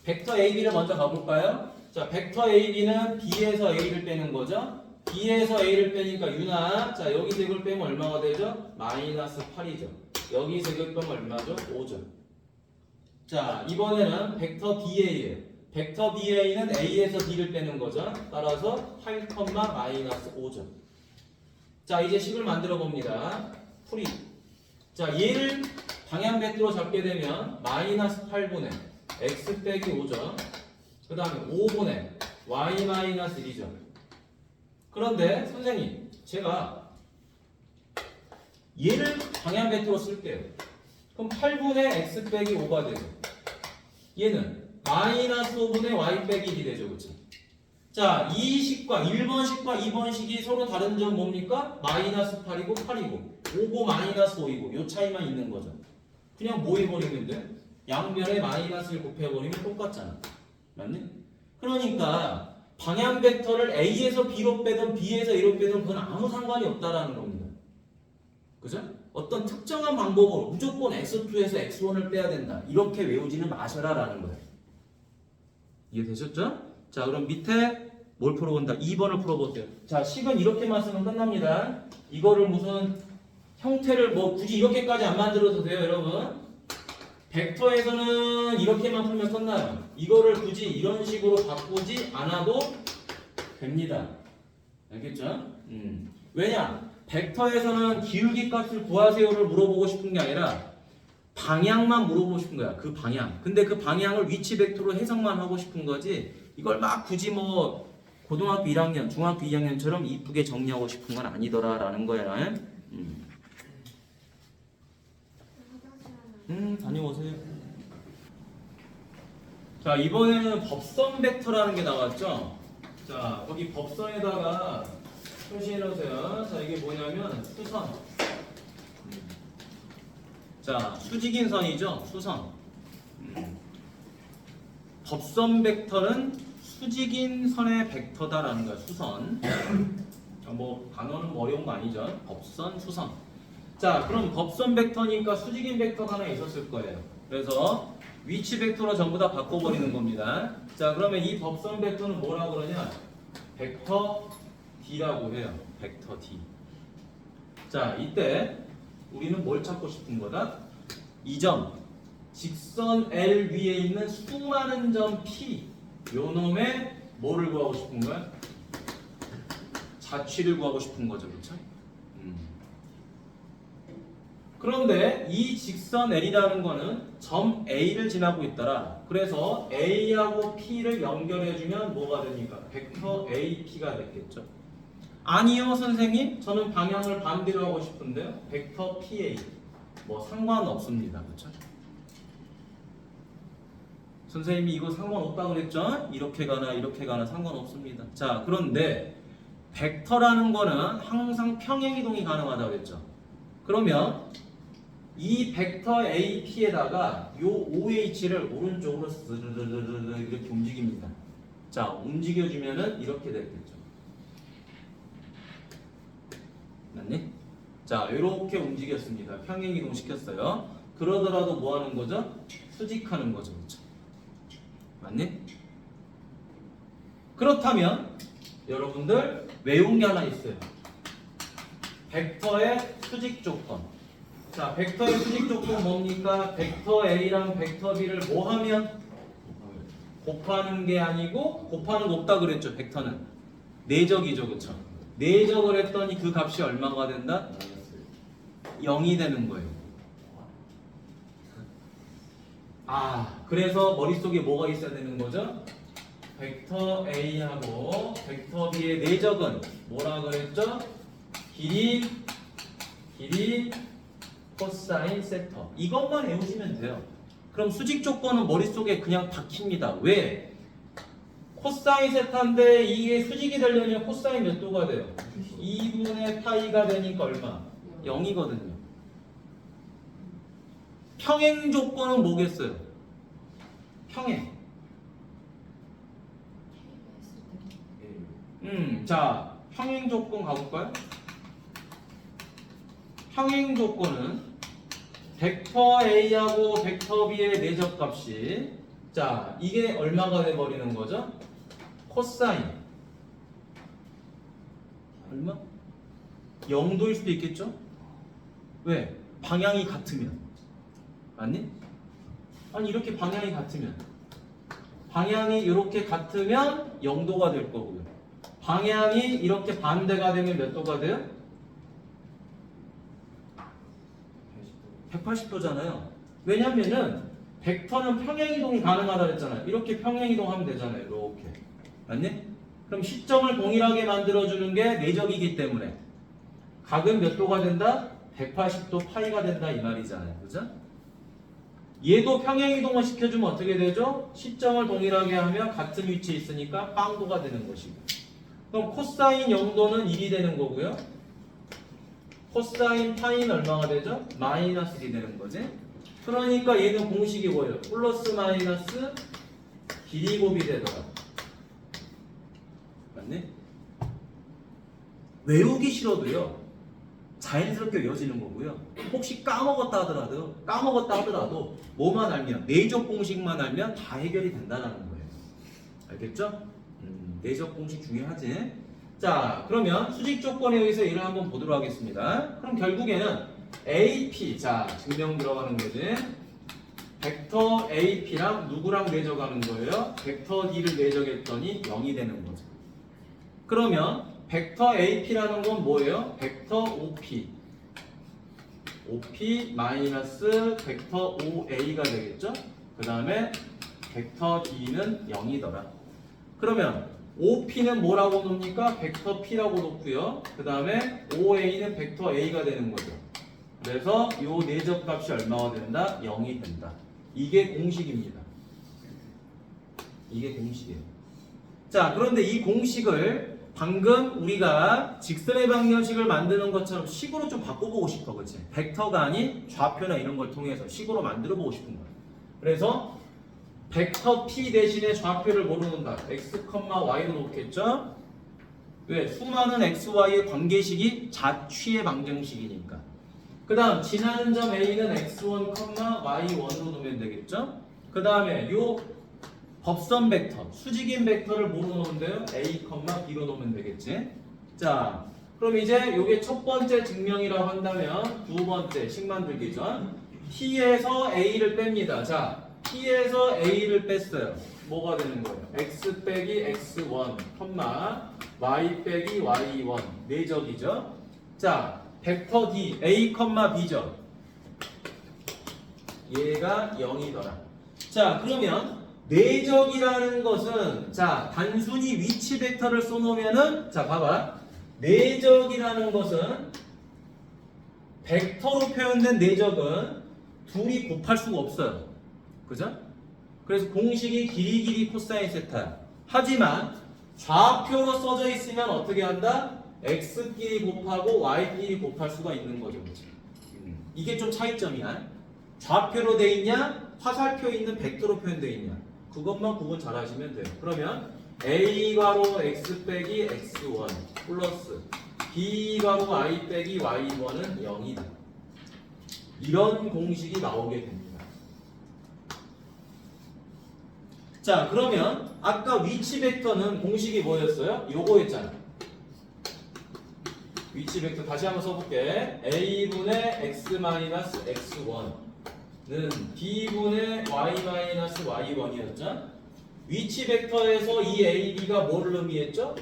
벡터 AB를 먼저 가볼까요? 자, 벡터 AB는 B에서 A를 빼는 거죠. B에서 A를 빼니까 유나. 자, 여기서 이걸 빼면 얼마가 되죠? 마이너스 8이죠. 여기서 이걸 빼면 얼마죠? 5죠. 자, 이번에는 벡터 BA예요. 벡터 BA는 A에서 B를 빼는 거죠. 따라서 8, 마이너스 5죠. 자, 이제 식을 만들어 봅니다. 풀이. 자, 얘를 방향 벡터로 잡게 되면 마이너스 8분의 x 빼기 5죠. 그 다음에 5분의 y 마이너스 1이죠. 그런데 선생님, 제가 얘를 방향 벡터로 쓸게요. 그럼 8분의 x 빼기 5가 되죠. 얘는 마이너스 5분의 y 빼기 1이 되죠. 그렇죠? 자, 이 식과 1번식과 2번식이 서로 다른 점 뭡니까? 마이너스 8이고 8이고 5고 마이너스 5이고 요 차이만 있는 거죠. 그냥 뭐 해버리면 돼? 양변에 마이너스를 곱해버리면 똑같잖아. 맞니? 그러니까 방향 벡터를 A에서 B로 빼든 B에서 A로 빼든 그건 아무 상관이 없다라는 겁니다. 그죠? 어떤 특정한 방법으로 무조건 X2에서 X1을 빼야 된다. 이렇게 외우지는 마셔라라는 거예요. 이해되셨죠? 자, 그럼 밑에 뭘 풀어본다? 2번을 풀어볼게요. 자, 식은 이렇게만 쓰면 끝납니다. 이거를 무슨 형태를 뭐 굳이 이렇게까지 안 만들어도 돼요, 여러분. 벡터에서는 이렇게만 풀면 끝나요. 이거를 굳이 이런 식으로 바꾸지 않아도 됩니다. 알겠죠? 왜냐? 벡터에서는 기울기 값을 구하세요를 물어보고 싶은 게 아니라 방향만 물어보고 싶은 거야. 그 방향. 근데 그 방향을 위치 벡터로 해석만 하고 싶은 거지. 이걸 막 굳이 뭐 고등학교 1학년, 중학교 2학년처럼 이쁘게 정리하고 싶은 건 아니더라라는 거야. 다녀오세요. 자, 이번에는 법선 벡터라는 게 나왔죠. 자, 거기 법선에다가 표시해 놓으세요. 자, 이게 뭐냐면 수선. 자, 수직인 선이죠. 수선. 법선 벡터는 수직인 선의 벡터다라는 거야. 수선. 뭐 단어는 뭐 어려운 거 아니죠. 법선, 수선. 자, 그럼 법선 벡터니까 수직인 벡터가 하나 있었을 거예요. 그래서 위치 벡터로 전부 다 바꿔버리는 겁니다. 자, 그러면 이 법선 벡터는 뭐라고 그러냐? 벡터 D라고 해요. 벡터 D. 자, 이때 우리는 뭘 찾고 싶은 거다? 이 점, 직선 L 위에 있는 수많은 점 P, 요 놈의 뭐를 구하고 싶은 거야? 자취를 구하고 싶은 거죠, 그렇죠? 그런데 이 직선 L이라는 거는 점 A를 지나고 있더라. 그래서 A하고 P를 연결해주면 뭐가 됩니까? 벡터 AP가 됐겠죠. 아니요 선생님, 저는 방향을 반대로 하고 싶은데요. 벡터 PA. 뭐 상관없습니다. 그렇죠? 선생님이 이거 상관없다고 그랬죠? 이렇게 가나 상관없습니다. 자, 그런데 벡터라는 거는 항상 평행이동이 가능하다고 그랬죠. 그러면 이 벡터 AP에다가 요 OH를 오른쪽으로 스르르르르 이렇게 움직입니다. 자, 움직여주면은 이렇게 되겠죠. 맞니? 자, 이렇게 움직였습니다. 평행이동 시켰어요. 그러더라도 뭐 하는 거죠? 수직하는 거죠. 그렇죠? 맞니? 그렇다면 여러분들 외운 게 하나 있어요. 벡터의 수직 조건. 자, 벡터의 수직 조건 뭡니까? 벡터 A랑 벡터 B를 뭐 하면? 곱하는 게 아니고 곱하는 거 없다 그랬죠. 벡터는 내적이죠. 그렇죠? 내적을 했더니 그 값이 얼마가 된다? 0이 되는 거예요. 아, 그래서 머릿속에 뭐가 있어야 되는 거죠? 벡터 A하고 벡터 B의 내적은 뭐라 그랬죠? 길이 코사인 세터. 이것만 외우시면 돼요. 그럼 수직 조건은 머릿속에 그냥 박힙니다. 왜? 코사인 세타인데 이게 수직이 되려면 코사인 몇 도가 돼요? 2분의 파이가 되니까 얼마? 0이거든요. 평행 조건은 뭐겠어요? 평행. 자, 평행 조건 가볼까요? 평행 조건은 벡터 A하고 벡터 B의 내적 값이, 자, 이게 얼마가 돼버리는 거죠? 코사인 얼마? 0도일 수도 있겠죠? 왜? 방향이 같으면. 맞니? 아니, 이렇게 방향이 같으면, 방향이 이렇게 같으면 0도가 될 거고요. 방향이 이렇게 반대가 되면 몇 도가 돼요? 180도잖아요. 왜냐면은 벡터는 평행이동이 가능하다 그랬잖아요. 이렇게 평행이동하면 되잖아요. 이렇게. 맞니? 그럼 시점을 동일하게 만들어주는 게 내적이기 때문에 각은 몇 도가 된다? 180도 파이가 된다 이 말이잖아요. 그죠? 얘도 평행이동을 시켜주면 어떻게 되죠? 시점을 동일하게 하면 같은 위치에 있으니까 빵도가 되는 것이고, 그럼 코사인 0도는 1이 되는 거고요. 코사인 파이는 얼마가 되죠? 마이너스 1이 되는 거지. 그러니까 얘는 공식이 뭐예요? 플러스 마이너스 길이 곱이 되더라. 맞네? 외우기 싫어도요, 자연스럽게 외워지는 거고요. 혹시 까먹었다 하더라도 뭐만 알면, 내적 공식만 알면 다 해결이 된다는 거예요. 알겠죠? 내적 공식 중요하지. 자, 그러면 수직 조건에 의해서 얘를 한번 보도록 하겠습니다. 그럼 결국에는 AP. 자, 증명 들어가는 거지. 벡터 AP랑 누구랑 내적하는 거예요? 벡터 D를 내적했더니 0이 되는 거죠. 그러면 벡터 AP라는 건 뭐예요? 벡터 OP. OP 마이너스 벡터 OA가 되겠죠? 그 다음에 벡터 D는 0이더라. 그러면 OP는 뭐라고 놓습니까? 벡터 P라고 놓고요. 그 다음에 OA는 벡터 A가 되는 거죠. 그래서 요 내적값이 얼마가 된다? 0이 된다. 이게 공식입니다. 이게 공식이에요. 자, 그런데 이 공식을 방금 우리가 직선의 방정식을 만드는 것처럼 식으로 좀 바꿔보고 싶어, 그렇지? 벡터가 아닌 좌표나 이런 걸 통해서 식으로 만들어보고 싶은 거야. 그래서 벡터 P 대신에 좌표를 뭐로 놓는다? x, y로 놓겠죠? 왜? 수많은 x, y의 관계식이 자취의 방정식이니까. 그 다음 지나는 점 A는 x1, y1으로 놓으면 되겠죠? 그 다음에 요 법선 벡터, 수직인 벡터를 뭐로 놓으면 돼요? A, B로 놓으면 되겠지? 자, 그럼 이제 요게 첫 번째 증명이라고 한다면 두 번째 식 만들기 전 P에서 A를 뺍니다. 자, P에서 A를 뺐어요. 뭐가 되는 거예요? x 빼기 x1, y 빼기 y1 내적이죠? 자, 벡터 D, A, B죠? 얘가 0이더라. 자, 그러면 내적이라는 것은 자, 단순히 위치 벡터를 써놓으면은 자, 봐봐. 내적이라는 것은 벡터로 표현된 내적은 둘이 곱할 수가 없어요. 그죠? 그래서 공식이 길이 코사인 세타야. 하지만 좌표로 써져 있으면 어떻게 한다? x끼리 곱하고 y끼리 곱할 수가 있는 거죠. 그치? 이게 좀 차이점이야. 좌표로 돼 있냐? 화살표 있는 벡터로 표현되어 있냐? 그것만 구분 잘 하시면 돼요. 그러면 a가로 x 빼기 x1 플러스 b가로 y 빼기 y1은 0이다. 이런 공식이 나오게 됩니다. 자, 그러면 아까 위치 벡터는 공식이 뭐였어요? 요거였잖아. 위치 벡터 다시 한번 써볼게. a분의 x-x1는 b분의 y-y1이었죠? 위치 벡터에서 이 a, b가 뭐를 의미했죠?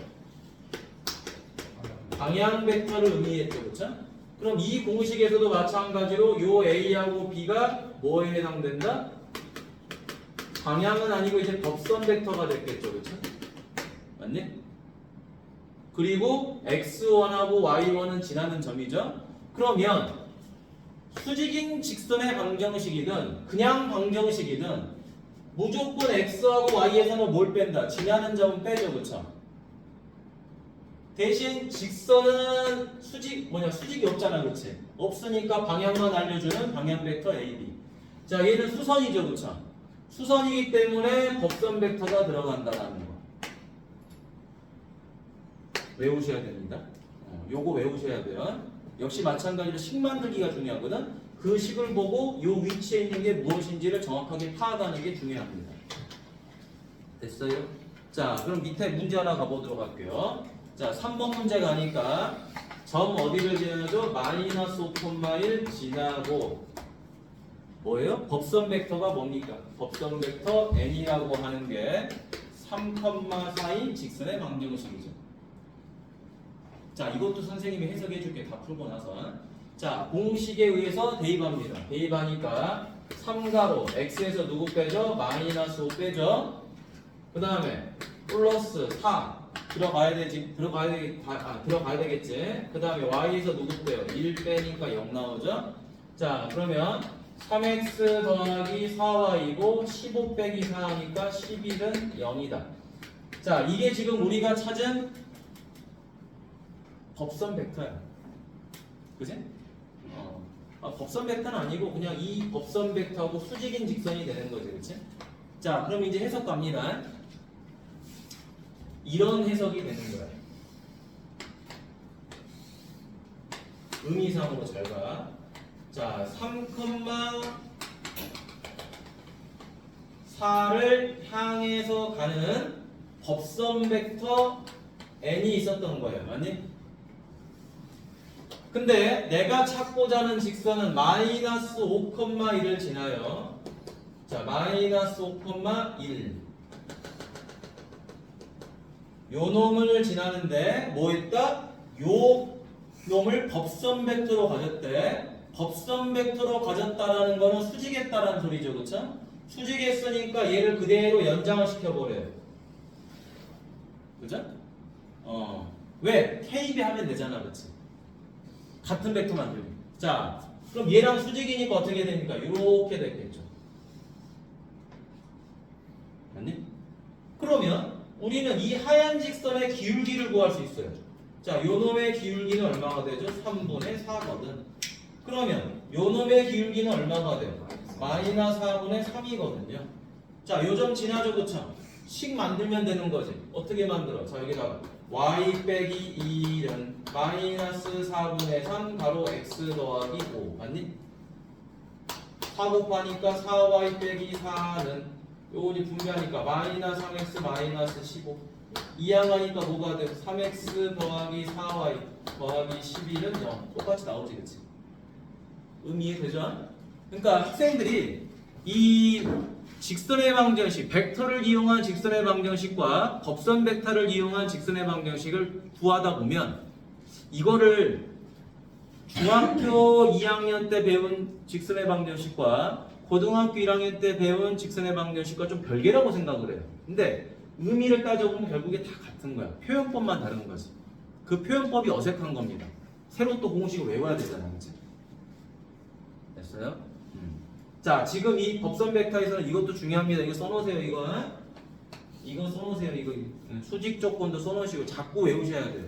방향 벡터를 의미했죠. 그렇죠? 그럼 이 공식에서도 마찬가지로 요 a하고 b가 뭐에 해당된다? 방향은 아니고 이제 법선 벡터가 됐겠죠. 그렇죠? 맞니? 그리고 x1하고 y1은 지나는 점이죠. 그러면 수직인 직선의 방정식이든 그냥 방정식이든 무조건 x하고 y에서는 뭘 뺀다? 지나는 점은 빼죠. 그렇죠? 대신 직선은 수직이 없잖아. 그렇지? 없으니까 방향만 알려주는 방향 벡터 AB. 자, 얘는 수선이죠. 그렇죠? 수선이기 때문에 법선 벡터가 들어간다라는 거 외우셔야 됩니다. 요거 외우셔야 돼요. 역시 마찬가지로 식 만들기가 중요하거든. 그 식을 보고 요 위치에 있는 게 무엇인지를 정확하게 파악하는 게 중요합니다. 됐어요? 자, 그럼 밑에 문제 하나 가보도록 할게요. 자, 3번 문제 가니까 점 어디를 지나죠? 마이너스 5,1 지나고 뭐예요? 법선 벡터가 뭡니까? 법선 벡터 n이라고 하는 게 3,4인 직선의 방정식이죠. 자, 이것도 선생님이 해석해 줄게. 다 풀고 나서. 자, 공식에 의해서 대입합니다. 대입하니까 3가로 x에서 누구 빼죠? 마이너스 5 빼죠. 그 다음에 플러스 4 들어가야 되겠지. 그 다음에 y에서 누구 빼요? 1 빼니까 0 나오죠. 자, 그러면 3x 더하기 4y이고 15 빼기 4 하니까 11은 0이다. 자, 이게 지금 우리가 찾은 법선 벡터야. 그지? 법선 벡터는 아니고 그냥 이 법선 벡터하고 수직인 직선이 되는 거지. 그치? 자, 그럼 이제 해석 갑니다. 이런 해석이 되는 거야. 의미상으로 잘 봐. 자, 3,4를 향해서 가는 법선 벡터 n이 있었던 거예요. 맞니? 근데 내가 찾고자 하는 직선은 마이너스 5,1을 지나요. 자, 마이너스 5,1 요 놈을 지나는데 뭐 했다? 요 놈을 법선 벡터로 가졌대. 법선 벡터로 가졌다라는 거는 수직했다라는 소리죠. 그쵸? 수직했으니까 얘를 그대로 연장을 시켜버려요. 그죠? 왜? K배 하면 되잖아. 그치? 같은 벡터만 되면. 자, 그럼 얘랑 수직이니까 어떻게 됩니까? 이렇게 됐겠죠. 맞니? 그러면 우리는 이 하얀 직선의 기울기를 구할 수 있어요. 자, 요 놈의 기울기는 얼마가 되죠? 3분의 4거든. 그러면 요 놈의 기울기는 얼마가 돼요? 마이너스 4분의 3이거든요. 자, 요 점 지나죠, 그쵸? 식 만들면 되는 거지. 어떻게 만들어? 자, 여기다가 y 빼기 1은 마이너스 4분의 3 가로 x 더하기 5 맞니? 4 곱하니까 4y 빼기 4는 요거니 분배하니까 마이너스 3x 마이너스 15 이항하니까 뭐가 돼? 3x 더하기 4y 더하기 11은 0 똑같이 나오지 그치? 이해되죠? 그러니까 학생들이 이 직선의 방정식, 벡터를 이용한 직선의 방정식과 법선 벡터를 이용한 직선의 방정식을 구하다 보면 이거를 중학교 2학년 때 배운 직선의 방정식과 고등학교 1학년 때 배운 직선의 방정식과 좀 별개라고 생각을 해요. 근데 의미를 따져보면 결국에 다 같은 거야. 표현법만 다른 거지. 그 표현법이 어색한 겁니다. 새로 또 공식을 외워야 되잖아. 그치? 됐어요? 자, 지금 이 법선 벡터에서는 이것도 중요합니다. 이거 써놓으세요. 이거 써놓으세요. 이거 수직 조건도 써놓으시고 자꾸 외우셔야 돼요.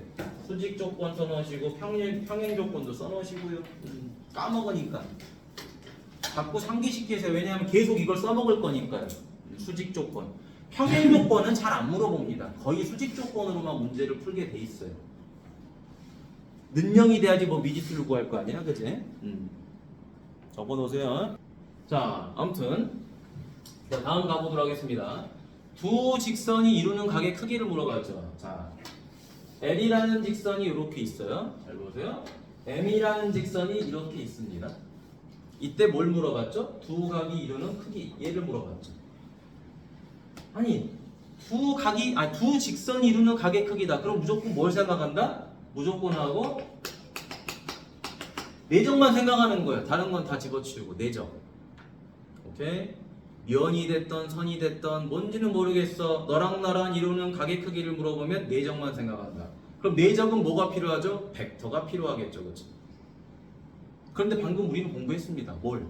수직 조건 써놓으시고 평행 조건도 써놓으시고요. 까먹으니까 자꾸 상기시키세요. 왜냐하면 계속 이걸 써먹을 거니까요. 수직 조건. 평행 조건은 잘 안 물어봅니다. 거의 수직 조건으로만 문제를 풀게 돼 있어요. 능력이 돼야지 뭐 미지수를 구할 거 아니야, 그지? 적어놓으세요. 자, 아무튼 자, 다음 가보도록 하겠습니다. 두 직선이 이루는 각의 크기를 물어봤죠. 자, L이라는 직선이 이렇게 있어요. 잘 보세요. M이라는 직선이 이렇게 있습니다. 이때 뭘 물어봤죠? 두 각이 이루는 크기, 얘를 물어봤죠. 아니, 두 직선이 이루는 각의 크기다. 그럼 무조건 뭘 생각한다? 무조건하고 내적만 생각하는 거예요. 다른 건 다 집어치우고 내적. 오케이? 면이 됐던 선이 됐던 뭔지는 모르겠어. 너랑 나랑 이루는 각의 크기를 물어보면 내적만 생각한다. 그럼 내적은 뭐가 필요하죠? 벡터가 필요하겠죠. 그렇죠? 그런데 방금 우리는 공부했습니다. 뭘?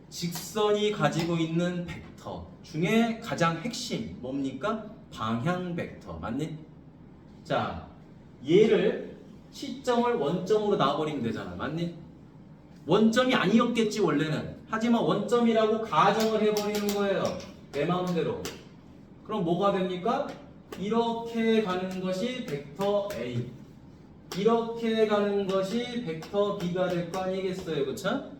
직선이 가지고 있는 벡터 중에 가장 핵심 뭡니까? 방향 벡터. 맞니? 자, 얘를 시점을 원점으로 놔버리면 되잖아. 맞니? 원점이 아니었겠지 원래는. 하지만 원점이라고 가정을 해버리는 거예요. 내 마음대로. 그럼 뭐가 됩니까? 이렇게 가는 것이 벡터 A, 이렇게 가는 것이 벡터 B가 될 거 아니겠어요. 그쵸?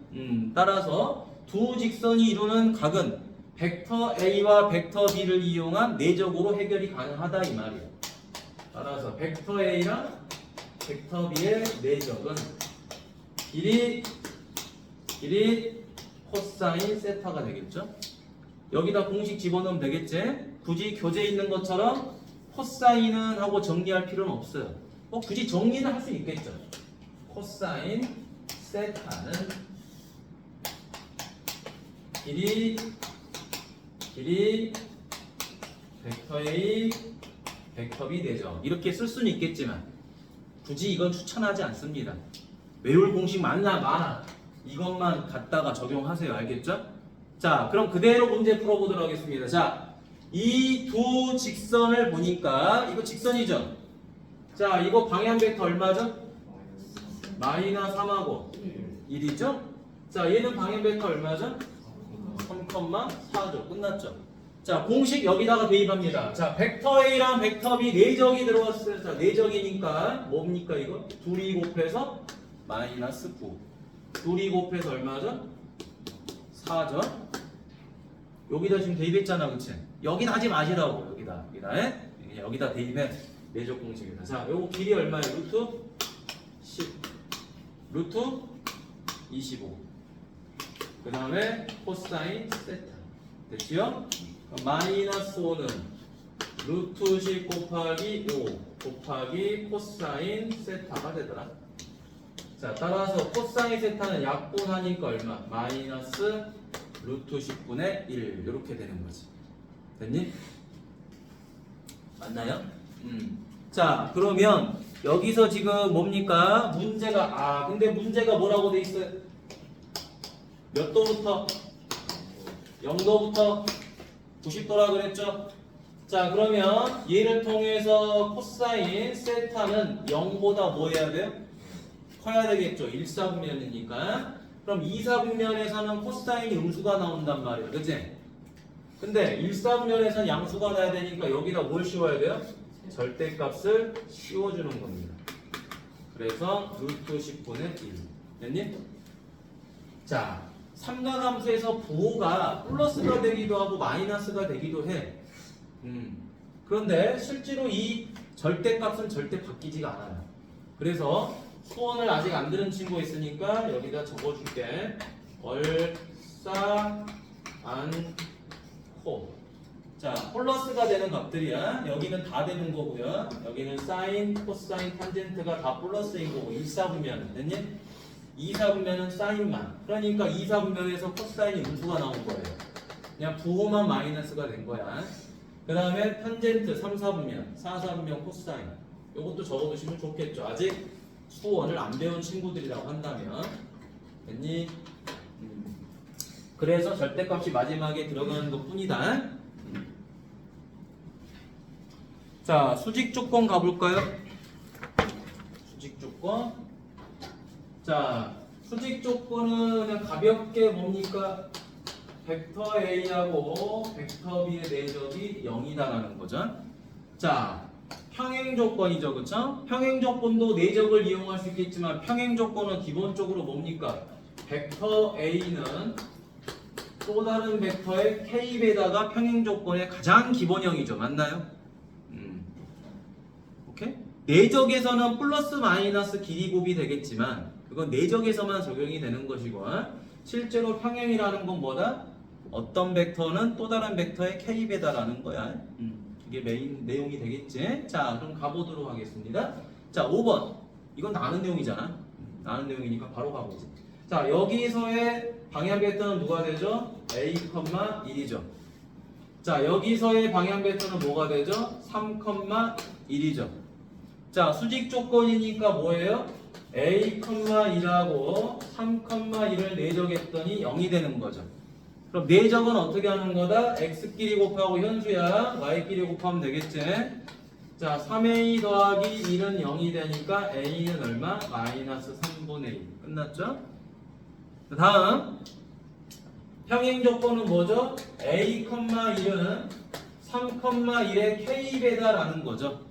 따라서 두 직선이 이루는 각은 벡터 A와 벡터 B를 이용한 내적으로 해결이 가능하다 이 말이에요. 따라서 벡터 A랑 벡터 B의 내적은 길이 코사인 세타가 되겠죠? 여기다 공식 집어넣으면 되겠지? 굳이 교재 있는 것처럼 코사인은 하고 정리할 필요는 없어요. 굳이 정리는 할 수 있겠죠? 코사인 세타는 길이 벡터 A 벡터 B 되죠. 이렇게 쓸 수는 있겠지만 굳이 이건 추천하지 않습니다. 외울 공식 많아. 이것만 갖다가 적용하세요. 알겠죠? 자, 그럼 그대로 문제 풀어보도록 하겠습니다. 자, 이 두 직선을 보니까 이거 직선이죠? 자, 이거 방향 벡터 얼마죠? 마이너스 3하고 1이죠? 자, 얘는 방향 벡터 얼마죠? 3,4죠. 끝났죠? 자, 공식 여기다가 대입합니다. 자, 벡터 A랑 벡터 B 내적이 들어왔어요. 자, 내적이니까 뭡니까 이거? 둘이 곱해서 마이너스 9. 둘이 곱해서 얼마죠? 4죠? 여기다 지금 대입했잖아, 그치? 여기다 하지 마시라고. 여기다 대입해. 내적 공식이다. 자, 요거 길이 얼마예요? 루트 10. 루트 25. 그 다음에 코사인 세타. 됐지요? 마이너스 5는 루트 10 곱하기 5 곱하기 코사인 세타가 되더라. 자, 따라서 코사인 세타는 약분하니까 얼마? 마이너스 루트 10분의 1 이렇게 되는 거지. 됐니? 맞나요? 자, 그러면 여기서 지금 뭡니까? 문제가 근데 문제가 뭐라고 돼 있어요? 몇 도부터? 0도부터 90도라 그랬죠? 자, 그러면 얘를 통해서 코사인 세타는 0보다 뭐 해야 돼요? 커야 되겠죠. 1사분면이니까. 그럼 2사분면에서는 코사인이 음수가 나온단 말이에요. 그치? 근데 1사분면에서는 양수가 나야 되니까 여기다 뭘 씌워야 돼요? 절대값을 씌워주는 겁니다. 그래서 루트 10분의 1. 됐니? 자, 삼각함수에서 부호가 플러스가 되기도 하고 마이너스가 되기도 해. 그런데 실제로 이 절대값은 절대 바뀌지가 않아요. 그래서 수원을 아직 안 들은 친구 있으니까 여기다 적어줄게. 얼싸 않고. 자, 플러스가 되는 값들이야. 여기는 다 되는 거고요. 여기는 사인, 코사인, 탄젠트가 다 플러스인 거고 1사분면 됐니? 2사분면은 사인만. 그러니까 2사분면에서 코사인이 음수가 나온 거예요. 그냥 부호만 마이너스가 된 거야. 그 다음에 탄젠트 3사분면, 4사분면 코사인. 요것도 적어두시면 좋겠죠. 아직 수원을 안 배운 친구들이라고 한다면. 됐니? 그래서 절대값이 마지막에 들어가는 것 뿐이다. 자, 수직 조건 가볼까요? 수직 조건. 자, 수직 조건은 그냥 가볍게 뭡니까? 벡터 A하고 벡터 B의 내적이 0이다라는 거죠. 자, 평행 조건이죠. 그쵸? 평행 조건도 내적을 이용할 수 있겠지만 평행 조건은 기본적으로 뭡니까? 벡터 A는 또 다른 벡터의 K에다가 평행 조건의 가장 기본형이죠. 맞나요? 오케이? 내적에서는 플러스 마이너스 길이 곱이 되겠지만 그건 내적에서만 적용이 되는 것이고 실제로 평행이라는 건 뭐다? 어떤 벡터는 또 다른 벡터의 K배다라는 거야. 이게 메인 내용이 되겠지? 자, 그럼 가보도록 하겠습니다. 자, 5번. 이건 나는 내용이잖아. 나는 내용이니까 바로 가보지. 자, 여기서의 방향 벡터는 누가 되죠? A, 1이죠. 자, 여기서의 방향 벡터는 뭐가 되죠? 3, 1이죠. 자, 수직 조건이니까 뭐예요? A, 1하고 3, 1을 내적했더니 0이 되는 거죠. 그럼 내적은 어떻게 하는 거다? x끼리 곱하고 현수야. y끼리 곱하면 되겠지? 자, 3a 더하기 1은 0이 되니까 a는 얼마? 마이너스 3분의 1. 끝났죠? 다음 평행 조건은 뭐죠? a, 1은 3, 1의 k배다라는 거죠.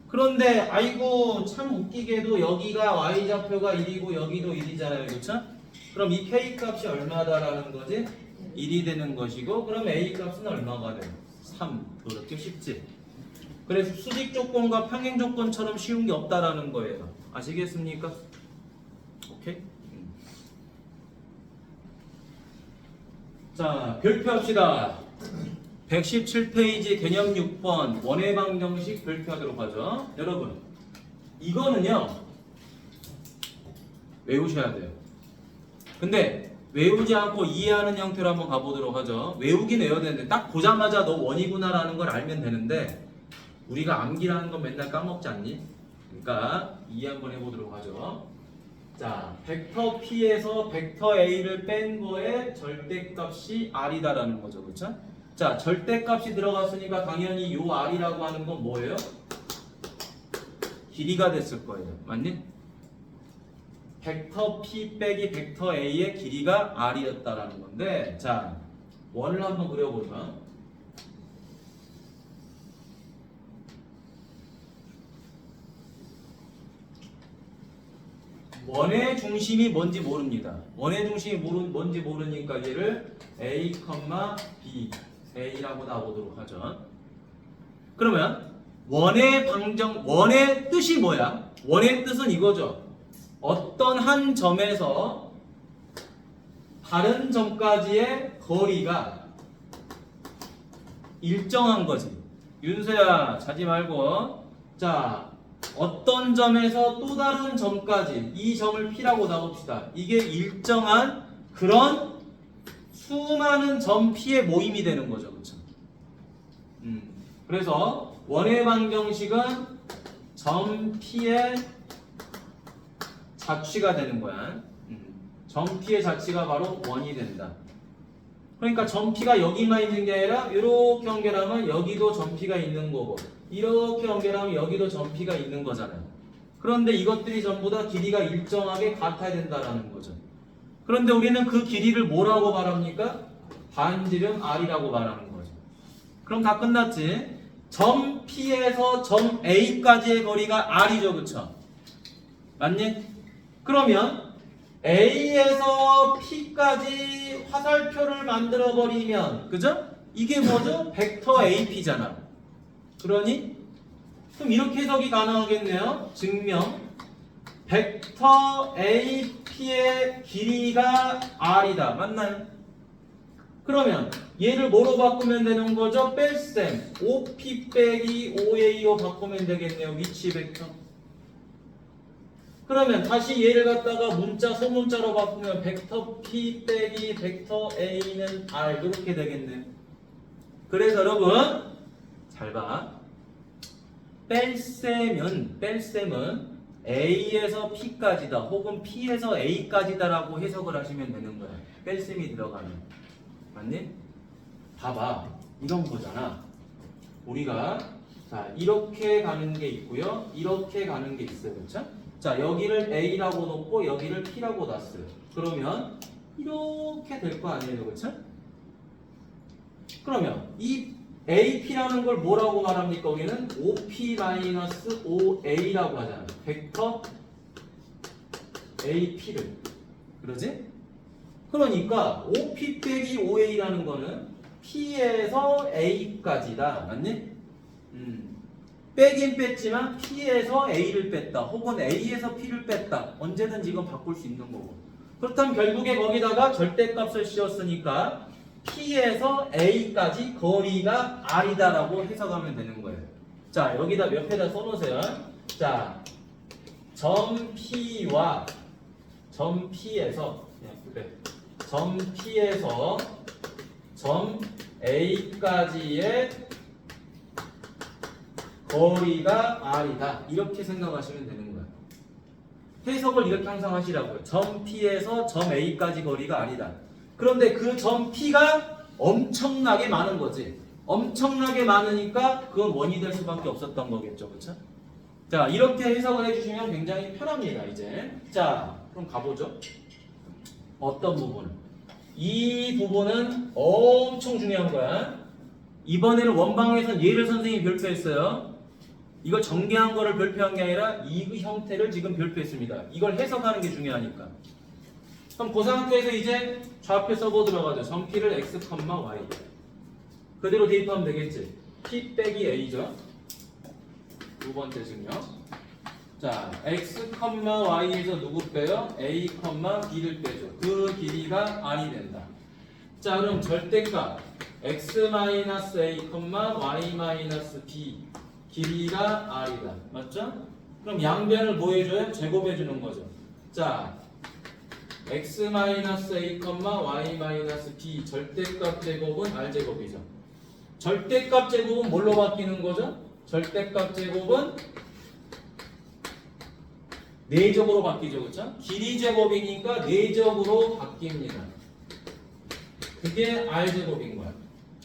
그런데 아이고 참 웃기게도 여기가 y좌표가 1이고 여기도 1이잖아요. 그렇죠? 그럼 이 k 값이 얼마다라는 거지? 1이 되는 것이고 그럼 a 값은 얼마가 돼요? 3. 그렇게 쉽지? 그래서 수직 조건과 평행 조건처럼 쉬운 게 없다라는 거예요. 아시겠습니까? 오케이? 자, 별표합시다. 117페이지 개념 6번 원의 방정식 별표하도록 하죠. 여러분, 이거는요 외우셔야 돼요. 근데 외우지 않고 이해하는 형태로 한번 가보도록 하죠. 외우긴 외워야 되는데 딱 보자마자 너 원이구나라는 걸 알면 되는데 우리가 암기라는 건 맨날 까먹지 않니? 그러니까 이해 한번 해보도록 하죠. 자, 벡터 P에서 벡터 A를 뺀 거에 절대값이 R이다라는 거죠. 그렇죠? 자, 절대값이 들어갔으니까 당연히 요 R이라고 하는 건 뭐예요? 길이가 됐을 거예요. 맞니? 벡터 P 빼기 벡터 A의 길이가 R이었다라는 건데, 자, 원을 한번 그려보자. 원의 중심이 뭔지 모릅니다. 원의 중심이 뭔지 모르니까 얘를 A, B, A라고 나오도록 하죠. 그러면 원의 뜻이 뭐야? 원의 뜻은 이거죠. 어떤 한 점에서 다른 점까지의 거리가 일정한 거지. 윤서야 자지 말고. 자, 어떤 점에서 또 다른 점까지 이 점을 P라고 놔봅시다. 이게 일정한 그런 수많은 점 P의 모임이 되는 거죠. 그렇죠? 그래서 원의 방정식은 점 P의 자취가 되는 거야. 점 P의 자취가 바로 원이 된다. 그러니까 점 P가 여기만 있는 게 아니라 이렇게 연결하면 여기도 점 P가 있는 거고 이렇게 연결하면 여기도 점 P가 있는 거잖아요. 그런데 이것들이 전부 다 길이가 일정하게 같아야 된다라는 거죠. 그런데 우리는 그 길이를 뭐라고 말합니까? 반지름 R이라고 말하는 거죠. 그럼 다 끝났지? 점 P에서 점 A까지의 거리가 R이죠. 그쵸? 맞니? 그러면 A에서 P까지 화살표를 만들어 버리면 그죠? 이게 뭐죠? 벡터 AP잖아. 그러니 그럼 이렇게 해석이 가능하겠네요. 증명 벡터 AP의 길이가 R이다. 맞나요? 그러면 얘를 뭐로 바꾸면 되는 거죠? 뺄셈 OP 빼기 OA로 바꾸면 되겠네요. 위치 벡터. 그러면 다시 얘를 갖다가 문자 소문자로 바꾸면 벡터 P 빼기 벡터 A는 R 이렇게 되겠네요. 그래서 여러분 잘 봐. 뺄셈은 A에서 P까지다 혹은 P에서 A까지다라고 해석을 하시면 되는 거야. 뺄셈이 들어가면. 맞니? 봐봐. 이런 거잖아. 우리가 자 이렇게 가는 게 있고요. 이렇게 가는 게 있어요. 그렇죠? 자 여기를 A라고 놓고 여기를 P라고 놨어요. 그러면 이렇게 될 거 아니에요. 그렇죠? 그러면 이 AP라는 걸 뭐라고 말합니까? 여기는 OP-OA라고 하잖아요. 벡터 AP를. 그러지? 그러니까 OP 빼기 OA라는 거는 P에서 A까지다. 맞니? 빼긴 뺐지만 P에서 A를 뺐다. 혹은 A에서 P를 뺐다. 언제든지 이건 바꿀 수 있는 거고. 그렇다면 결국에 거기다가 절대값을 씌웠으니까 P에서 A까지 거리가 R이다라고 해석하면 되는 거예요. 자, 여기다 옆에다 써놓으세요. 자, 점 P와 점 P에서 점 P에서 점 A까지의 거리가 R이다. 이렇게 생각하시면 되는 거예요. 해석을 이렇게 항상 하시라고요. 점 P에서 점 A까지 거리가 R이다. 그런데 그 점 P가 엄청나게 많은 거지. 엄청나게 많으니까 그건 원이 될 수밖에 없었던 거겠죠. 그렇죠? 자, 이렇게 해석을 해주시면 굉장히 편합니다. 이제 자, 그럼 가보죠. 어떤 부분? 이 부분은 엄청 중요한 거야. 이번에는 원방에선 얘를 선생님이 별표했어요. 이걸 전개한 거를 별표한 게 아니라 이 형태를 지금 별표했습니다. 이걸 해석하는 게 중요하니까. 그럼 그 상태에서 이제 좌표 써보도록 하죠. 점 P를 X, Y. 그대로 대입하면 되겠지. P 빼기 A죠. 두 번째 증명. 자, X, Y에서 누구 빼요? A, B를 빼죠. 그 길이가 R이 된다. 자, 그럼 절대값 X-A, Y-B 길이가 R이다. 맞죠? 그럼 양변을 뭐 해줘요? 제곱해주는 거죠. 자, X-A, Y-B 절대값 제곱은 R제곱이죠. 절대값 제곱은 뭘로 바뀌는 거죠? 절대값 제곱은 내적으로 바뀌죠. 그렇죠? 길이 제곱이니까 내적으로 바뀝니다. 그게 R제곱인 거야.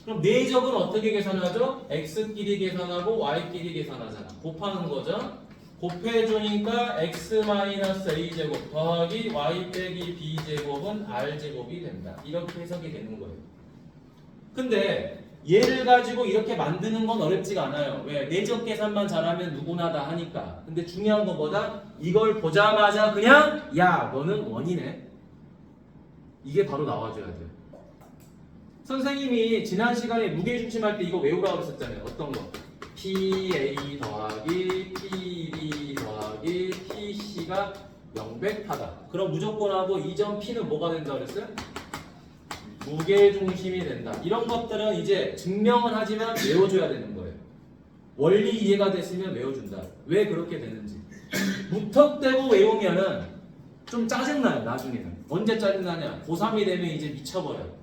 그럼 내적은 어떻게 계산하죠? X끼리 계산하고 Y끼리 계산하잖아. 곱하는 거죠. 곱해주니까 X-A제곱 더하기 Y 빼기 B제곱은 R제곱이 된다. 이렇게 해석이 되는 거예요. 근데 얘를 가지고 이렇게 만드는 건 어렵지가 않아요. 왜? 내적 계산만 잘하면 누구나 다 하니까. 근데 중요한 것보다 이걸 보자마자 그냥 야 너는 원이네. 이게 바로 나와줘야 돼요. 선생님이 지난 시간에 무게중심 할 때 이거 외우라고 했었잖아요. 어떤 거? PA 더하기 PB 더하기 PC가 0 백타다. 그럼 무조건 하고 이 점 P는 뭐가 된다 그랬어요? 무게중심이 된다. 이런 것들은 이제 증명은 하지만 외워줘야 되는 거예요. 원리 이해가 됐으면 외워준다. 왜 그렇게 되는지. 무턱대고 외우면은 좀 짜증나요. 나중에는. 언제 짜증나냐? 고3이 되면 이제 미쳐버려요.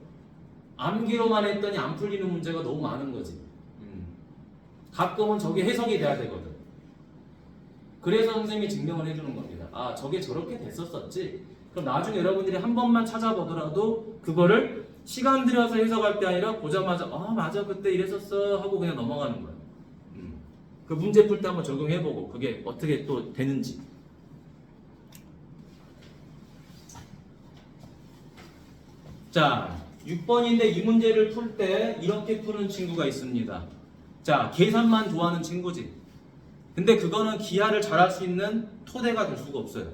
암기로만 했더니 안 풀리는 문제가 너무 많은 거지. 가끔은 저게 해석이 돼야 되거든. 그래서 선생님이 증명을 해주는 겁니다. 아, 저게 저렇게 됐었었지. 그럼 나중에 여러분들이 한 번만 찾아보더라도 그거를 시간 들여서 해석할 게 아니라 보자마자 아 맞아 그때 이랬었어 하고 그냥 넘어가는 거야. 그 문제 풀 때 한번 적용해보고 그게 어떻게 또 되는지. 자, 6번인데 이 문제를 풀 때 이렇게 푸는 친구가 있습니다. 자, 계산만 좋아하는 친구지. 근데 그거는 기하를 잘할 수 있는 토대가 될 수가 없어요.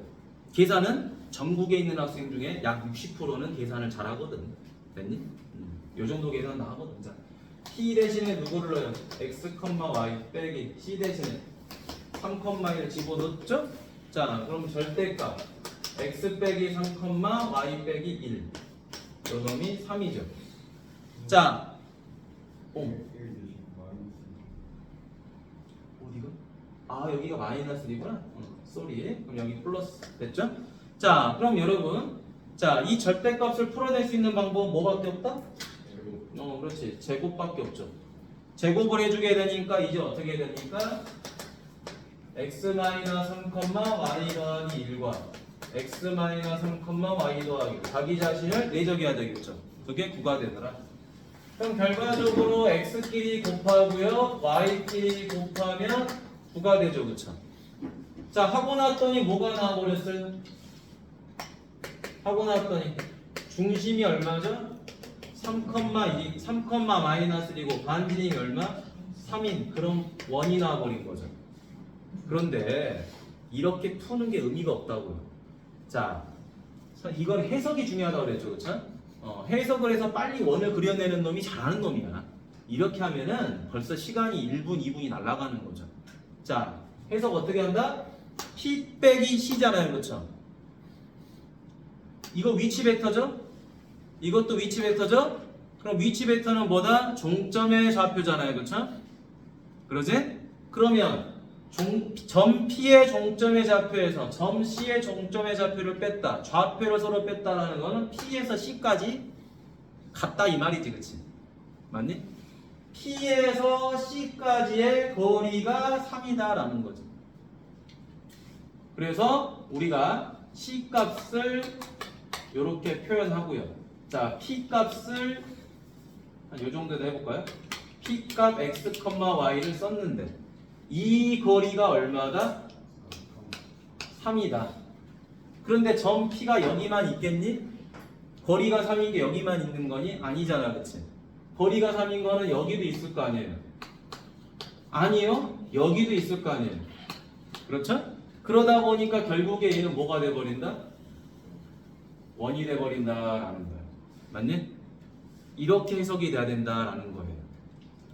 계산은 전국에 있는 학생 중에 약 60%는 계산을 잘하거든. 됐니? 요 정도 계산 다 하거든. 자, P 대신에 누구를 넣어요? X, Y 빼기 C 대신에 3,1을 집어넣었죠? 자, 그럼 절대값 X 빼기 3, Y 빼기 1. 요 놈이 3이죠. 자, 어디가? 아, 여기가 마이너스 1이구나. 쏘리. 그럼 여기 플러스 됐죠? 자, 그럼 여러분, 자, 이 절대값을 풀어낼 수 있는 방법은 뭐밖에 없다? 그렇지. 제곱밖에 없죠. 제곱을 해주게 되니까 이제 어떻게 되니까 x-3, y 더하기 1과 x-3, y 더하기 자기 자신을 내적해야 되겠죠. 그게 9가 되더라. 그럼 결과적으로 x끼리 곱하고요, y끼리 곱하면 9가 되죠, 그쵸? 자, 하고 났더니 뭐가 나와버렸어요? 하고 났더니 중심이 얼마죠? 3, 마이너스 1이고 반지름이 얼마? 3인. 그럼 1이 나와버린 거죠. 그런데 이렇게 푸는 게 의미가 없다고요. 자, 이건 해석이 중요하다고 그랬죠, 그렇죠? 해석을 해서 빨리 원을 그려내는 놈이 잘하는 놈이야. 이렇게 하면은 벌써 시간이 1분, 2분이 날아가는 거죠. 자, 해석 어떻게 한다? P 빼기 C잖아요, 그렇죠? 이거 위치 벡터죠? 이것도 위치 벡터죠? 그럼 위치 벡터는 뭐다? 종점의 좌표잖아요, 그렇죠? 그러지? 그러면 점 P의 종점의 좌표에서 점 C의 종점의 좌표를 뺐다. 좌표를 서로 뺐다라는 거는 P에서 C까지 같다 이 말이지, 그치? 맞니? P에서 C까지의 거리가 3이다라는 거지. 그래서 우리가 C 값을 이렇게 표현하고요. 자, P 값을 한 요 정도 해볼까요? P 값 x, y를 썼는데 이 거리가 얼마다? 3이다. 그런데 점 P가 여기만 있겠니? 거리가 3인 게 여기만 있는 거니? 아니잖아, 그치? 거리가 3인 거는 여기도 있을 거 아니에요? 아니요? 여기도 있을 거 아니에요? 그렇죠? 그러다 보니까 결국에 얘는 뭐가 돼버린다? 1이 돼버린다라는 거예요. 맞니? 이렇게 해석이 돼야 된다라는 거예요.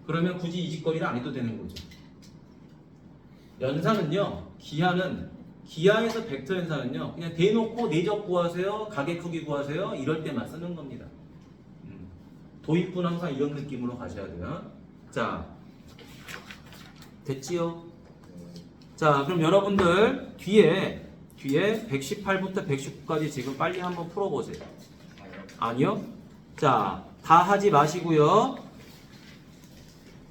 그러면 굳이 이 짓거리를 안 해도 되는 거죠. 연산은요, 기하에서 벡터 연산은요, 그냥 대놓고 내적 구하세요, 가계 크기 구하세요, 이럴 때만 쓰는 겁니다. 도입부는 항상 이런 느낌으로 가셔야 돼요. 자, 됐지요? 자, 그럼 여러분들 뒤에 118부터 119까지 지금 빨리 한번 풀어보세요. 아니요? 자, 다 하지 마시고요.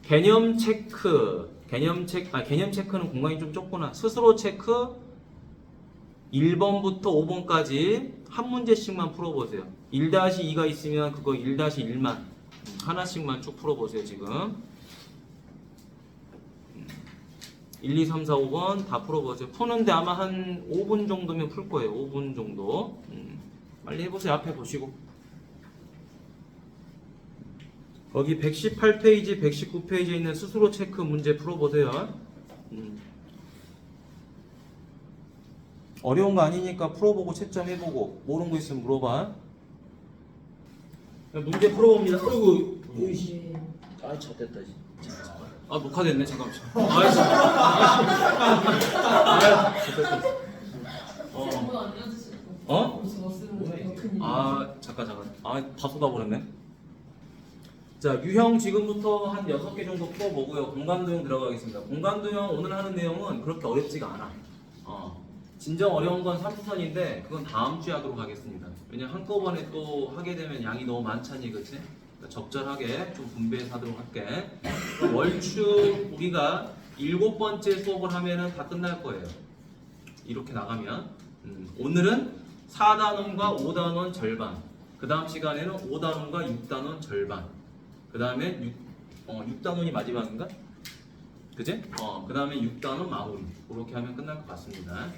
개념 체크는 공간이 좀 좁구나. 스스로 체크 1번부터 5번까지 한 문제씩만 풀어보세요. 1-2가 있으면 그거 1-1만 하나씩만 쭉 풀어보세요. 지금 1, 2, 3, 4, 5번 다 풀어보세요. 푸는데 아마 한 5분 정도면 풀 거예요. 5분 정도. 빨리 해보세요. 앞에 보시고. 거기 118페이지, 119페이지에 있는 스스로 체크 문제 풀어보세요. 어려운 거 아니니까 풀어보고 채점해보고 모르는 거 있으면 물어봐. 문제 풀어봅니다. 어이구, 으이씨. 아이, 젖됐다. 아, 녹화됐네. 잠깐만. 아이씨. 다 쏟아버렸네. 자, 유형 지금부터 한 6개 정도 풀어보고요. 공간도형 들어가겠습니다. 공간도형 오늘 하는 내용은 그렇게 어렵지가 않아. 진정 어려운 건 3수선인데 그건 다음 주에 하도록 하겠습니다. 왜냐면 한꺼번에 또 하게 되면 양이 너무 많잖니, 그치? 그러니까 적절하게 좀 분배해서 하도록 할게. 월추 우리가 7번째 수업을 하면은 다 끝날 거예요. 이렇게 나가면. 오늘은 4단원과 5단원 절반. 그 다음 시간에는 5단원과 6단원 절반. 그 다음에 6단원이 마지막인가? 그지? 그 다음에 6단원 마무리. 그렇게 하면 끝날 것 같습니다.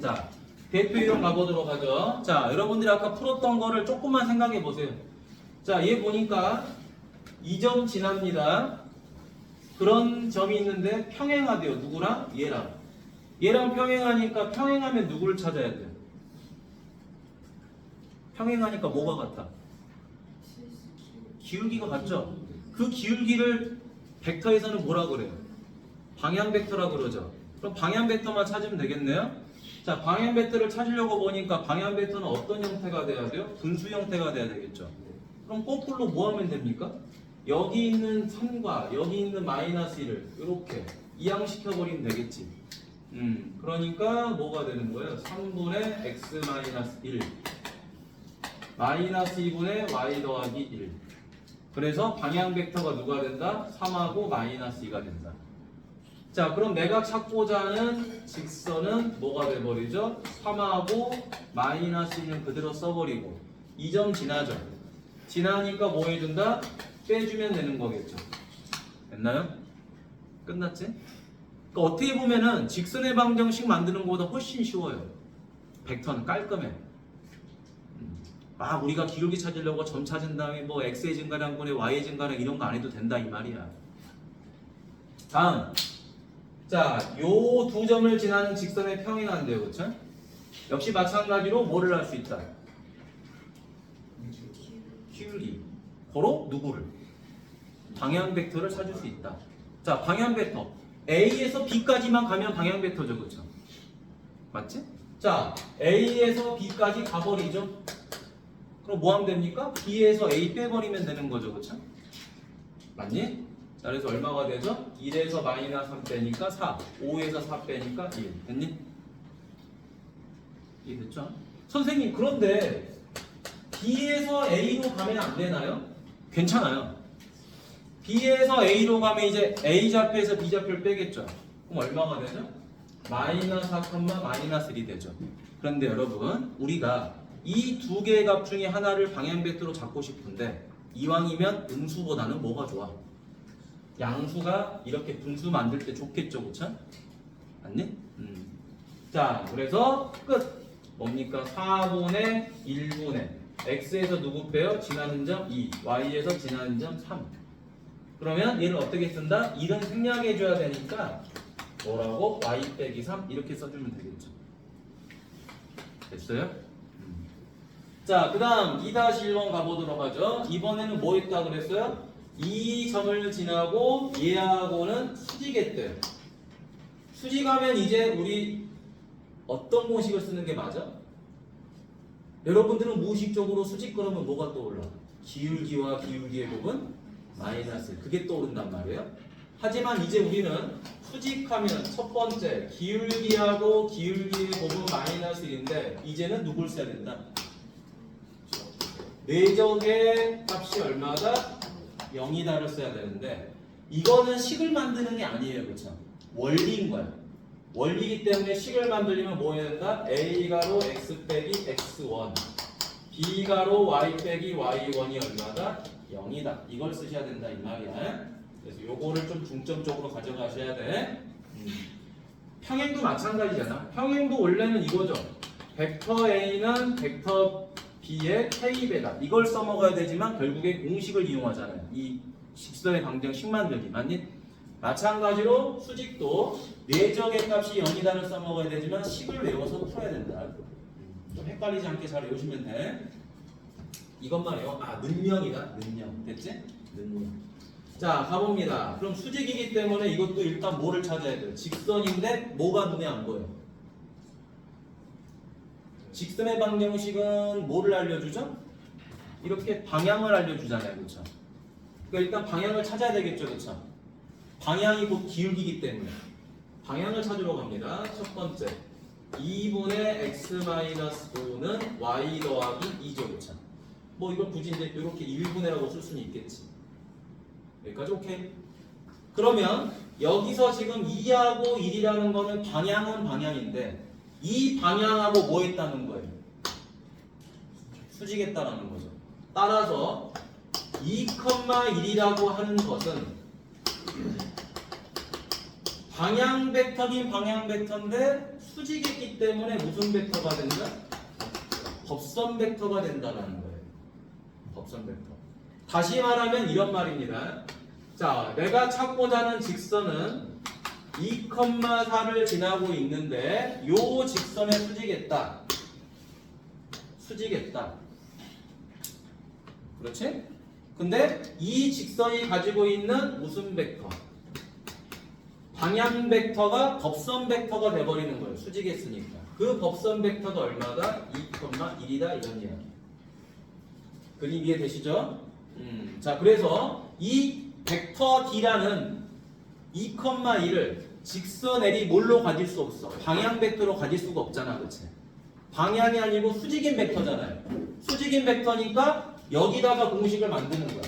자, 대표 이론 가보도록 하죠. 자, 여러분들이 아까 풀었던 거를 조금만 생각해 보세요. 자, 얘 보니까 2점 지납니다. 그런 점이 있는데 평행하대요. 누구랑? 얘랑. 얘랑 평행하니까 평행하면 누구를 찾아야 돼요? 평행하니까 뭐가 같다? 기울기가 같죠? 그 기울기를 벡터에서는 뭐라 그래요? 방향 벡터라 그러죠. 그럼 방향 벡터만 찾으면 되겠네요. 자, 방향 벡터를 찾으려고 보니까 방향 벡터는 어떤 형태가 돼야 돼요? 분수 형태가 돼야 되겠죠. 그럼 거꾸로 뭐 하면 됩니까? 여기 있는 3과 여기 있는 마이너스 1을 이렇게 이항시켜 버리면 되겠지. 그러니까 뭐가 되는 거예요? 3분의 x 마이너스 1 마이너스 2분의 y 더하기 1. 그래서 방향 벡터가 누가 된다? 3하고 마이너스 2가 된다. 자, 그럼 내가 찾고자 하는 직선은 뭐가 돼버리죠? 3하고 마이너스 2는 그대로 써버리고 2점 지나죠. 지나니까 뭐 해준다? 빼주면 되는 거겠죠. 됐나요? 끝났지? 그러니까 어떻게 보면은 직선의 방정식 만드는 것보다 훨씬 쉬워요. 벡터는 깔끔해. 우리가 기울기 찾으려고 점 찾은 다음에 뭐 x의 증가량분의 y의 증가량 이런 거 안 해도 된다 이 말이야. 다음. 자, 요 두 점을 지나는 직선의 평행한데요, 그쵸? 역시 마찬가지로 뭐를 할 수 있다? 기울기. 고로 누구를? 방향 벡터를 찾을 수 있다. 자, 방향 벡터. A에서 B까지만 가면 방향 벡터죠, 그쵸? 맞지? 자, A에서 B까지 가버리죠? 그럼 뭐 하면 됩니까? B에서 A 빼버리면 되는 거죠, 그쵸? 맞니? 자, 그래서 얼마가 되죠? 1에서 마이너스 3 빼니까 4, 5에서 4 빼니까 1. 됐니? 이해됐죠? 선생님, 그런데 B에서 A로 가면 안 되나요? 괜찮아요. B에서 A로 가면 이제 A 좌표에서 B 좌표를 빼겠죠. 그럼 얼마가 되죠? 마이너스 4, 마이너스 1이 되죠. 그런데 여러분, 우리가 이 두 개의 값 중에 하나를 방향 벡터로 잡고 싶은데 이왕이면 음수보다는 뭐가 좋아? 양수가 이렇게 분수 만들 때 좋겠죠, 그쵸? 맞니? 자, 그래서 끝! 뭡니까? 4분의 1분의 x에서 누구 빼요? 지나는 점 2, y에서 지나는 점 3. 그러면 얘를 어떻게 쓴다? 1은 생략해줘야 되니까 뭐라고? y 빼기 3 이렇게 써주면 되겠죠. 됐어요? 자, 그 다음 2-1번 가보도록 하죠. 이번에는 뭐 했다 그랬어요? 이 점을 지나고 얘하고는 수직했대요. 수직하면 이제 우리 어떤 공식을 쓰는 게 맞아? 여러분들은 무의식적으로 수직 그러면 뭐가 떠올라? 기울기와 기울기의 곱은 마이너스. 그게 떠오른단 말이에요. 하지만 이제 우리는 수직하면 첫 번째 기울기하고 기울기의 곱은 마이너스 1인데 이제는 누굴 써야 된다? 내적의 값이 얼마다? 0이다를 써야 되는데 이거는 식을 만드는 게 아니에요, 그렇죠? 원리인 거야. 원리이기 때문에 식을 만들려면 뭐 해야 된다? A가로 x 빼기 x1 B가로 y 빼기 y1이 얼마다? 0이다. 이걸 쓰셔야 된다 이 말이야. 그래서 요거를 좀 중점적으로 가져가셔야 돼. 평행도 마찬가지잖아. 평행도 원래는 이거죠. 벡터 A는 벡터 B의 K배다. 이걸 써먹어야 되지만 결국에 공식을 이용하잖아요. 이 직선의 방정식 만들기. 맞니? 마찬가지로 수직도 내적의 값이 0이다를 써먹어야 되지만 식을 외워서 풀어야 된다. 좀 헷갈리지 않게 잘 외우시면 돼. 이것만 외워. 능력이다. 능력. 됐지? 능력. 자, 가봅니다. 그럼 수직이기 때문에 이것도 일단 뭐를 찾아야 돼요? 직선인데 뭐가 눈에 안 보여? 직선의 방정식은 뭐를 알려주죠? 이렇게 방향을 알려주잖아요, 그렇죠? 그러니까 일단 방향을 찾아야 되겠죠, 그렇죠? 방향이 곧 기울기이기 때문에 방향을 찾으러 갑니다. 첫 번째, 2분의 x-5는 y 더하기 2죠, 그렇죠? 뭐 이걸 굳이 이제 이렇게 1분의라고 쓸 수는 있겠지. 여기까지 오케이? 그러면 여기서 지금 2하고 1이라는 거는 방향은 방향인데 이 방향하고 뭐 했다는 거예요? 수직했다라는 거죠. 따라서 2,1이라고 하는 것은 방향 벡터긴 방향 벡터인데 수직했기 때문에 무슨 벡터가 된다? 법선 벡터가 된다는 거예요. 법선 벡터. 다시 말하면 이런 말입니다. 자, 내가 찾고자 하는 직선은 2,4를 지나고 있는데 요 직선에 수직했다. 수직했다. 그렇지? 근데 이 직선이 가지고 있는 무슨 벡터? 방향 벡터가 법선 벡터가 돼버리는 거예요. 수직했으니까. 그 법선 벡터가 얼마다? 2,1이다 이런 이야기. 그림 이해되시죠? 자, 그래서 이 벡터 D라는 2,1을 직선 L이 뭘로 가질 수 없어? 방향 벡터로 가질 수가 없잖아, 그렇지? 방향이 아니고 수직인 벡터잖아요. 수직인 벡터니까 여기다가 공식을 만드는 거야.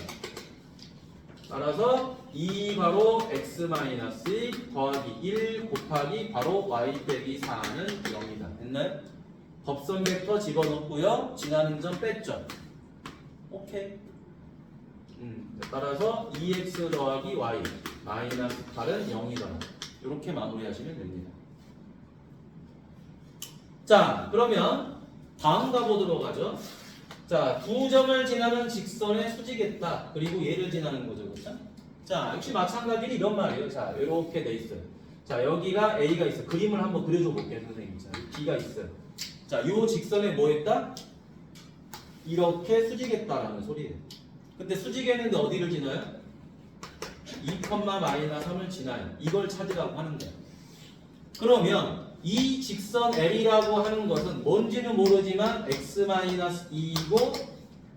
따라서 2 바로 x-2 더하기 1 곱하기 바로 y 빼기 4는 0이다. 됐나요? 법선 벡터 집어넣고요. 지나는 점 뺐죠. 오케이. 따라서 2x 더하기 y 마이너스 8은 0이다. 이렇게 마무리하시면 됩니다. 자, 그러면 다음 가보도록 하죠. 자, 두 점을 지나는 직선에 수직했다. 그리고 얘를 지나는 거죠, 그렇죠? 자, 역시 마찬가지로 이런 말이에요. 자, 이렇게 돼 있어요. 자, 여기가 A가 있어. 그림을 한번 그려줘 볼게요, 선생님. 자, B가 있어요. 자, 요 직선에 뭐 했다? 이렇게 수직했다라는 소리예요. 근데 수직했는데 어디를 지나요? 2,-3을 지나요. 이걸 찾으라고 하는 거예요. 그러면 이 직선 L이라고 하는 것은 뭔지는 모르지만 x-2이고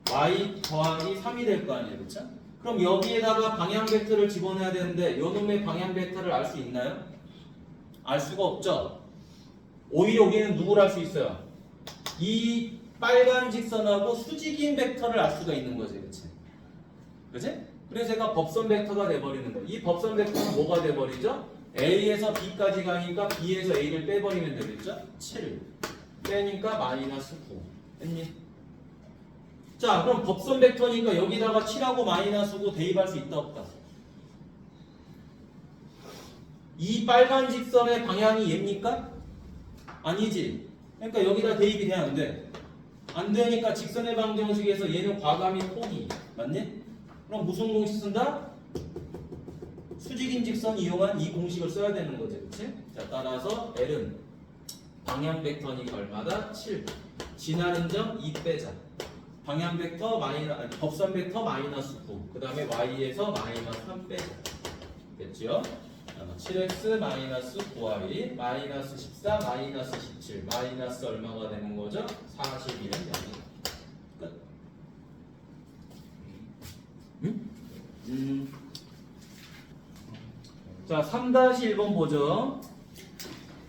y 더하기 3이 될 거 아니에요, 그렇죠? 그럼 여기에다가 방향 벡터를 집어넣어야 되는데 요 놈의 방향 벡터를 알 수 있나요? 알 수가 없죠. 오히려 우리는 누구를 알 수 있어요? 이 빨간 직선하고 수직인 벡터를 알 수가 있는 거지, 그렇지? 그렇지? 그래서 제가 법선 벡터가 돼버리는 거예요. 이 법선 벡터는 뭐가 돼버리죠? A에서 B까지 가니까 B에서 A를 빼버리면 되겠죠? 7 빼니까 마이너스 9 했니? 자, 그럼 법선 벡터니까 여기다가 7하고 마이너스 9 대입할 수 있다 없다? 이 빨간 직선의 방향이 얘입니까? 아니지. 그러니까 여기다 대입이 돼야 안 돼. 안 되니까 직선의 방정식에서 얘는 과감히 포기. 맞니? 그럼 무슨 공식 쓴다? 수직인 직선 이용한 이 공식을 써야 되는 거지, 그렇지? 자, 따라서 L은 방향 벡터니까 얼마다? 7. 지나는 점 2 빼자. 방향 벡터 법선 벡터 마이너스 9. 그 다음에 y에서 마이너스 3 빼자. 됐죠? 7x 마이너스 9y 마이너스 14 마이너스 17 마이너스 얼마가 되는 거죠? 41은 0이 끝. 자, 3-1번 보죠.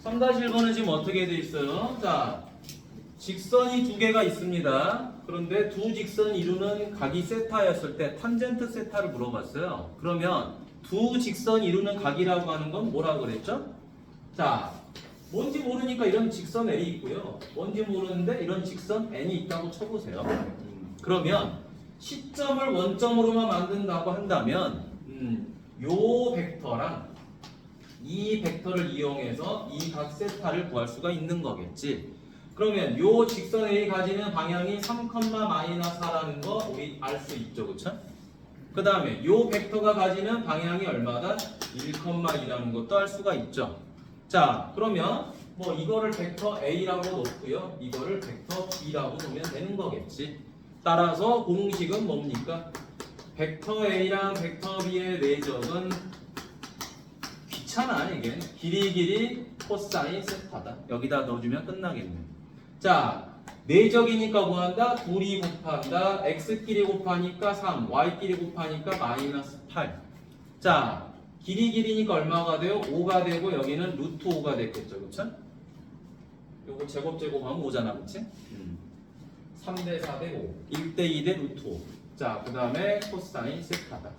3-1번은 지금 어떻게 돼 있어요? 자, 직선이 두 개가 있습니다. 그런데 두 직선을 이루는 각이 세타였을 때 탄젠트 세타를 물어봤어요. 그러면 두 직선이 이루는 각이라고 하는 건 뭐라고 그랬죠? 자, 뭔지 모르니까 이런 직선 L이 있고요. 뭔지 모르는데 이런 직선 N이 있다고 쳐보세요. 그러면 시점을 원점으로만 만든다고 한다면 요 벡터랑 이 벡터를 이용해서 이 각 세타를 구할 수가 있는 거겠지. 그러면 요 직선 A이 가지는 방향이 3,-4라는 거 우리 알 수 있죠, 그쵸? 그 다음에 요 벡터가 가지는 방향이 얼마다? 1,2라는 것도 알 수가 있죠. 자, 그러면 뭐 이거를 벡터 A라고 놓고요, 이거를 벡터 B라고 놓으면 되는 거겠지. 따라서 공식은 뭡니까? 벡터 A랑 벡터 B의 내적은 귀찮아, 이게 길이 코사인 세타다. 여기다 넣어주면 끝나겠네. 자, 내적이니까 뭐한다? 둘이 곱한다. x끼리 곱하니까 3, y끼리 곱하니까 마이너스 8. 자, 길이니까 얼마가 돼요? 5가 되고 여기는 루트 5가 됐겠죠. 그쵸? 요거 제곱하면 5잖아. 그치? 3대 4대 5. 1대 2대 루트 5. 자, 그 다음에 코사인 세타다.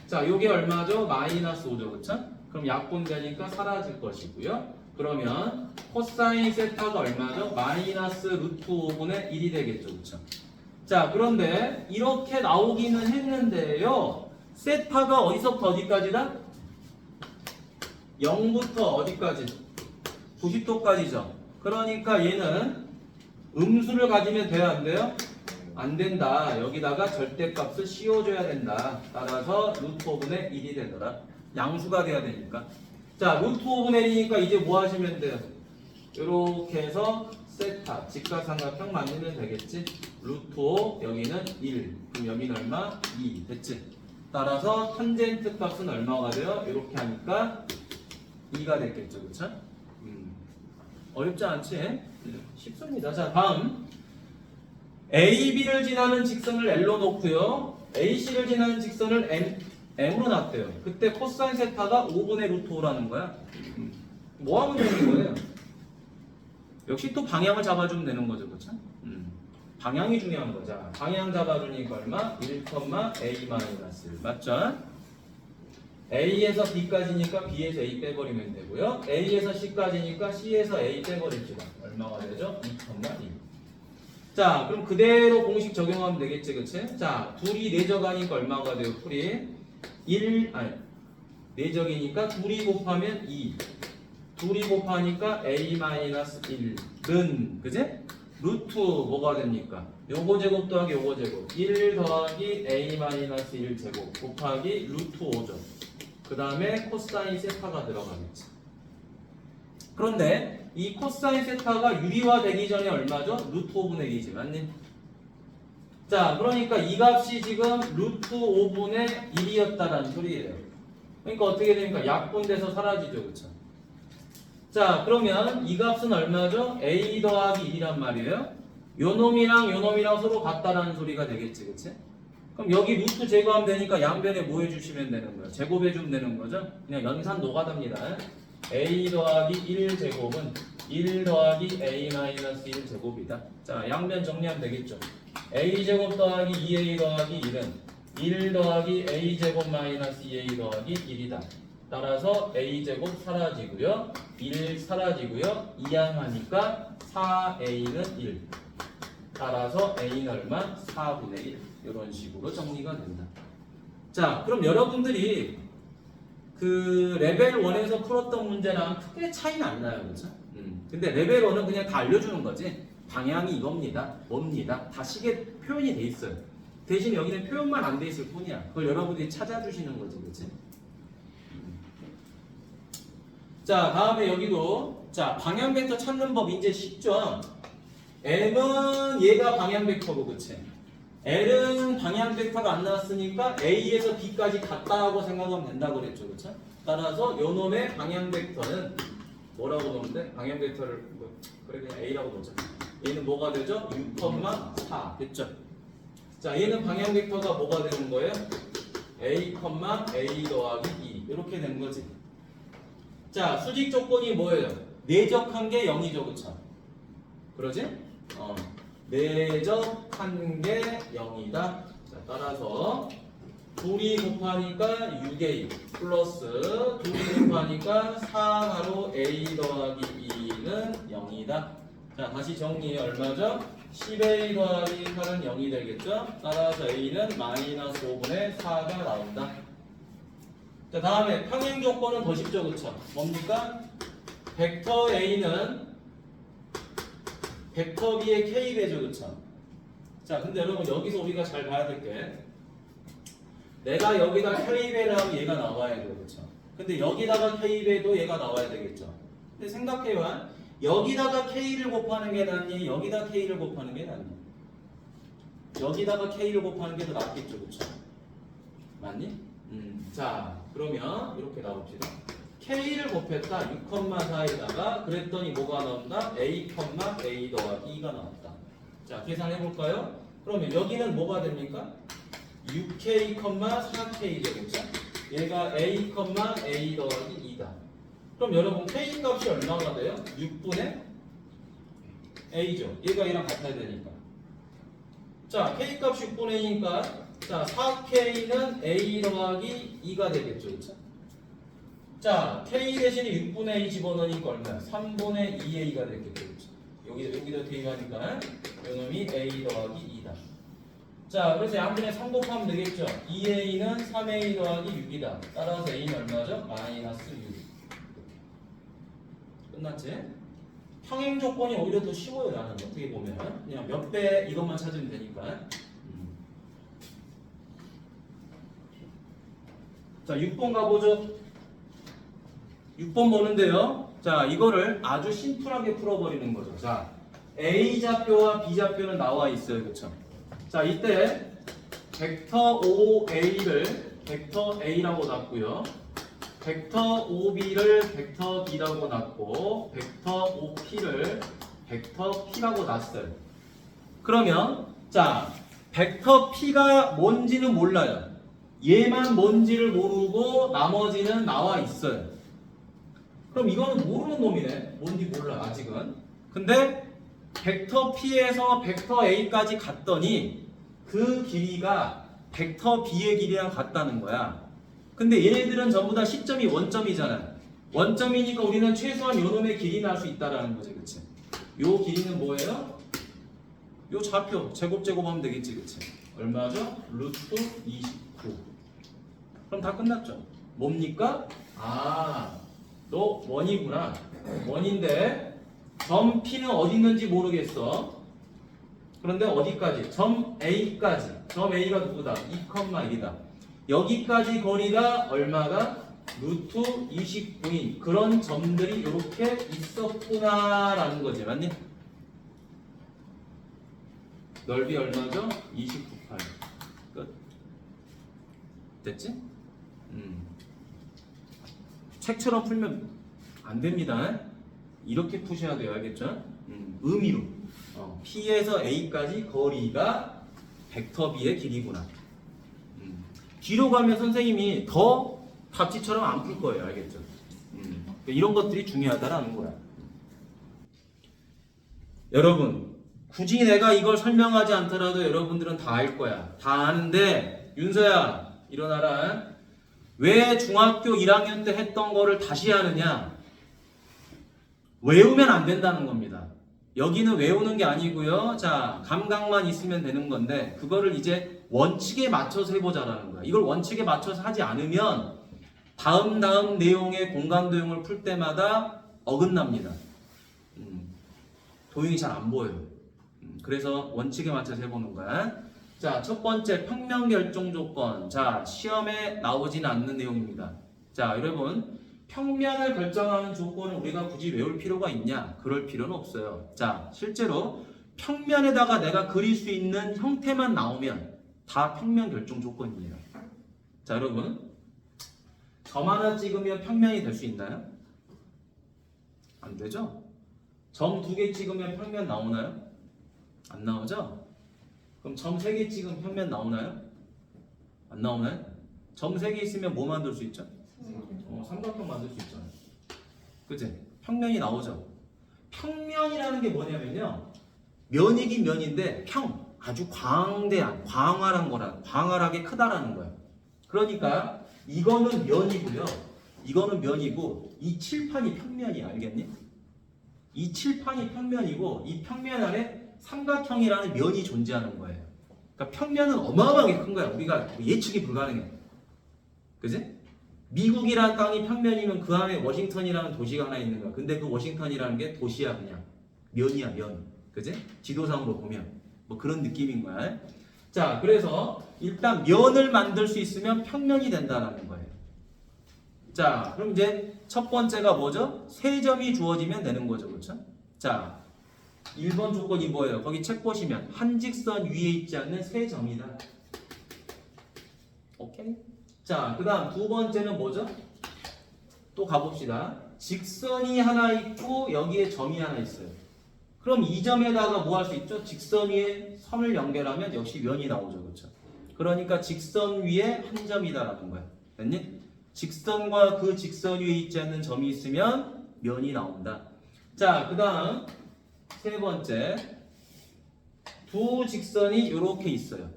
자, 요게 얼마죠? 마이너스 5죠. 그쵸? 그럼 약분되니까 사라질 것이고요. 그러면 코사인 세타가 얼마죠? 마이너스 루트 5분의 1이 되겠죠. 그쵸? 자, 그런데 이렇게 나오기는 했는데요. 세타가 어디서부터 어디까지다? 0부터 어디까지? 90도까지죠. 그러니까 얘는 음수를 가지면 돼요? 안 돼요? 안 된다. 여기다가 절대값을 씌워줘야 된다. 따라서 루트 5분의 1이 되더라. 양수가 돼야 되니까. 자, 루트 5분의 1이니까 이제 뭐 하시면 돼요? 이렇게 해서 세타, 직각삼각형 만들면 되겠지? 루트 5, 여기는 1. 그럼 여기는 얼마? 2. 됐지? 따라서 탄젠트 값은 얼마가 돼요? 이렇게 하니까 2가 됐겠죠. 그쵸? 어렵지 않지? 쉽습니다. 자, 다음. AB를 지나는 직선을 L로 놓고요. AC를 지나는 직선을 M으로 놨대요. 그때 코사인 세타가 5분의 루트 5라는 거야. 뭐 하면 되는 거예요? 역시 또 방향을 잡아주면 되는 거죠. 그쵸? 방향이 중요한 거죠. 방향 잡아주니까 얼마? 1,A-1. 맞죠? A에서 B까지니까 B에서 A 빼버리면 되고요. A에서 C까지니까 C에서 A 빼버립시다. 얼마가 되죠? 2,2. 자, 그럼 그대로 공식 적용하면 되겠지, 그치? 자, 둘이 내적하니까 얼마가 돼요, 풀이? 내적이니까 둘이 곱하면 2. 둘이 곱하니까 A-1은, 그치? 루트 뭐가 됩니까? 요거 제곱 더하기 요거 제곱. 1 더하기 A-1 제곱 곱하기 루트 5죠. 그 다음에 코사인 세타가 들어가겠지. 그런데 이 코사인 세타가 유리화 되기 전에 얼마죠? 루트 5분의 1이지, 맞니? 자, 그러니까 이 값이 지금 루트 5분의 1이었다라는 소리예요. 그러니까 어떻게 됩니까? 약분돼서 사라지죠, 그쵸? 자, 그러면 이 값은 얼마죠? A 더하기 1이란 말이에요. 요 놈이랑 서로 같다라는 소리가 되겠지, 그치? 그럼 여기 루트 제거하면 되니까 양변에 뭐 해주시면 되는 거예요? 제곱해주면 되는 거죠? 그냥 연산 노가다입니다. A 더하기 1 제곱은 1 더하기 A-1 제곱이다. 자, 양변 정리하면 되겠죠? A 제곱 더하기 2A 더하기 1은 1 더하기 A 제곱 마이너스 2A 더하기 1이다. 따라서 A 제곱 사라지고요. 1 사라지고요. 이항하니까 4A는 1. 따라서 A는 얼마? 4분의 1. 이런 식으로 정리가 된다. 자, 그럼 여러분들이 그 레벨 1에서 풀었던 문제랑 크게 차이는 안 나요. 그렇죠? 근데 레벨 1은 그냥 다 알려주는 거지. 방향이 이겁니다. 뭡니다. 다 식에 표현이 돼 있어요. 대신 여기는 표현만 안 돼 있을 뿐이야. 그걸 여러분들이 찾아주시는 거지. 그렇지? 자, 다음에 여기도 자, 방향 벡터 찾는 법 이제 쉽죠? M은 얘가 방향 벡터고, 그치? L은 방향 벡터가 안 나왔으니까 A에서 B까지 같다고 생각하면 된다고 그랬죠, 그쵸? 따라서 요 놈의 방향 벡터는 뭐라고 놓으면 돼? 방향 벡터를 그래 그냥 A라고 놓자. 얘는 뭐가 되죠? 6,4 됐죠? 자, 얘는 방향 벡터가 뭐가 되는 거예요? A, A 더하기 2 이렇게 된 거지. 자, 수직 조건이 뭐예요? 내적한 게 0이죠, 그쵸? 그러지? 내적한 게 0이다. 자, 따라서 둘이 곱하니까 6A 플러스 둘이 곱하니까 4가로 A 더하기 2는 0이다. 자, 다시 정리해. 얼마죠? 10A 더하기 8은 0이 되겠죠? 따라서 A는 마이너스 5분의 4가 나온다. 자, 다음에 평행 조건은 더 쉽죠, 그쵸? 뭡니까? 벡터 A는 벡터 B의 K배죠, 그쵸? 자, 근데 여러분 여기서 우리가 잘 봐야 될 게 내가 여기다 K배를 하면 얘가 나와야 돼요, 그쵸? 근데 여기다가 K배도 얘가 나와야 되겠죠? 근데 생각해봐. 여기다가 K를 곱하는 게 낫니? 여기다 K를 곱하는 게 낫니? 여기다가 K를 곱하는 게 더 낫겠죠, 그쵸? 맞니? 자, 그러면 이렇게 나옵시다. K를 곱했다. 6,4에다가 그랬더니 뭐가 나온다? A, A 더하기 2가 나왔다. 자, 계산해 볼까요? 그러면 여기는 뭐가 됩니까? 6k, 4k 되겠죠? 얘가 a, a 더하기 2다. 그럼 여러분 k 값이 얼마가 돼요? 6분의 a죠. 얘가 얘랑 같아야 되니까. 자, k 값이 6분의 a니까 자, 4k는 a 더하기 2가 되겠죠. 그렇죠? 자, k 대신에 6분의 a 집어넣으니까 얼마야? 3분의 2a가 되겠죠. 그렇죠? 여기다 대입하니까 요놈이 a 더하기 2다. 자, 그래서 양분의 3 곱하면 되겠죠. 2a는 3a 더하기 6이다. 따라서 a는 얼마죠? 마이너스 6. 끝났지? 평행 조건이 오히려 더 쉬워요. 나는 어떻게 보면 그냥 몇 배 이것만 찾으면 되니까. 자, 6번 가보죠. 6번 보는데요. 자, 이거를 아주 심플하게 풀어버리는 거죠. 자, A 좌표와 B 좌표는 나와 있어요. 그렇죠? 자, 이때 벡터 OA를 벡터 A라고 놨고요. 벡터 OB를 벡터 B라고 놨고 벡터 OP를 벡터 P라고 놨어요. 그러면 자, 벡터 P가 뭔지는 몰라요. 얘만 뭔지를 모르고 나머지는 나와 있어요. 그럼 이거는 모르는 놈이네. 뭔지 몰라 아직은. 근데 벡터 P에서 벡터 A까지 갔더니 그 길이가 벡터 B의 길이랑 같다는 거야. 근데 얘네들은 전부 다 시점이 원점이잖아. 원점이니까 우리는 최소한 요 놈의 길이 날 수 있다라는 거지. 그치? 요 길이는 뭐예요? 요 좌표 제곱하면 되겠지. 그치? 얼마죠? 루트 29. 그럼 다 끝났죠? 뭡니까? 아, 너 원이구나. 원인데 점 P는 어디 있는지 모르겠어. 그런데 어디까지? 점 A까지. 점 A가 누구다? 2,1이다. 여기까지 거리가 얼마가? 루트 29인 그런 점들이 이렇게 있었구나라는 거지. 맞니? 넓이 얼마죠? 29,8. 끝. 됐지? 책처럼 풀면 안 됩니다. 이렇게 푸셔야 돼요. 알겠죠? 의미로. P에서 A까지 거리가 벡터 B의 길이구나. 뒤로 가면 선생님이 더 답지처럼 안 풀 거예요. 알겠죠? 이런 것들이 중요하다라는 거야. 여러분, 굳이 내가 이걸 설명하지 않더라도 여러분들은 다 알 거야. 다 아는데 윤서야 일어나라. 왜 중학교 1학년 때 했던 거를 다시 하느냐? 외우면 안 된다는 겁니다. 여기는 외우는 게 아니고요. 자, 감각만 있으면 되는 건데 그거를 이제 원칙에 맞춰서 해보자라는 거야. 이걸 원칙에 맞춰서 하지 않으면 다음 내용의 공간 도형을 풀 때마다 어긋납니다. 도형이 잘 안 보여요. 그래서 원칙에 맞춰서 해보는 거야. 자, 첫 번째 평면 결정 조건. 자, 시험에 나오지는 않는 내용입니다. 자, 여러분 평면을 결정하는 조건을 우리가 굳이 외울 필요가 있냐? 그럴 필요는 없어요. 자, 실제로 평면에다가 내가 그릴 수 있는 형태만 나오면 다 평면 결정 조건이에요. 자, 여러분 점 하나 찍으면 평면이 될 수 있나요? 안 되죠? 점 2개 찍으면 평면 나오나요? 안 나오죠? 그럼 점 3개 찍으면 평면 나오나요? 안 나오나요? 점 3개 있으면 뭐 만들 수 있죠? 삼각형 만들 수 있잖아요. 그치? 평면이 나오죠? 평면이라는 게 뭐냐면요. 면이긴 면인데 아주 광대한, 광활하게 크다라는 거예요. 그러니까 이거는 면이고요. 이거는 면이고 이 칠판이 평면이야. 알겠니? 이 칠판이 평면이고 이 평면 안에 삼각형이라는 면이 존재하는 거예요. 그러니까 평면은 어마어마하게 큰 거야. 우리가 예측이 불가능해. 그지? 미국이라는 땅이 평면이면 그 안에 워싱턴이라는 도시가 하나 있는 거야. 근데 그 워싱턴이라는 게 도시야. 그냥 면이야. 면. 그지? 지도상으로 보면 뭐 그런 느낌인 거야. 자, 그래서 일단 면을 만들 수 있으면 평면이 된다는 거예요. 자, 그럼 이제 첫 번째가 뭐죠? 세 점이 주어지면 되는 거죠. 그렇죠? 자, 1번 조건이 뭐예요? 거기 책 보시면 한 직선 위에 있지 않는 세 점이다. 오케이? 자, 그 다음 두 번째는 뭐죠? 또 가봅시다. 직선이 하나 있고 여기에 점이 하나 있어요. 그럼 이 점에다가 뭐 할 수 있죠? 직선 위에 선을 연결하면 역시 면이 나오죠. 그렇죠? 그러니까 직선 위에 한 점이다라는 거야. 됐니? 직선과 그 직선 위에 있지 않는 점이 있으면 면이 나온다. 자, 그 다음 세 번째, 두 직선이 이렇게 있어요.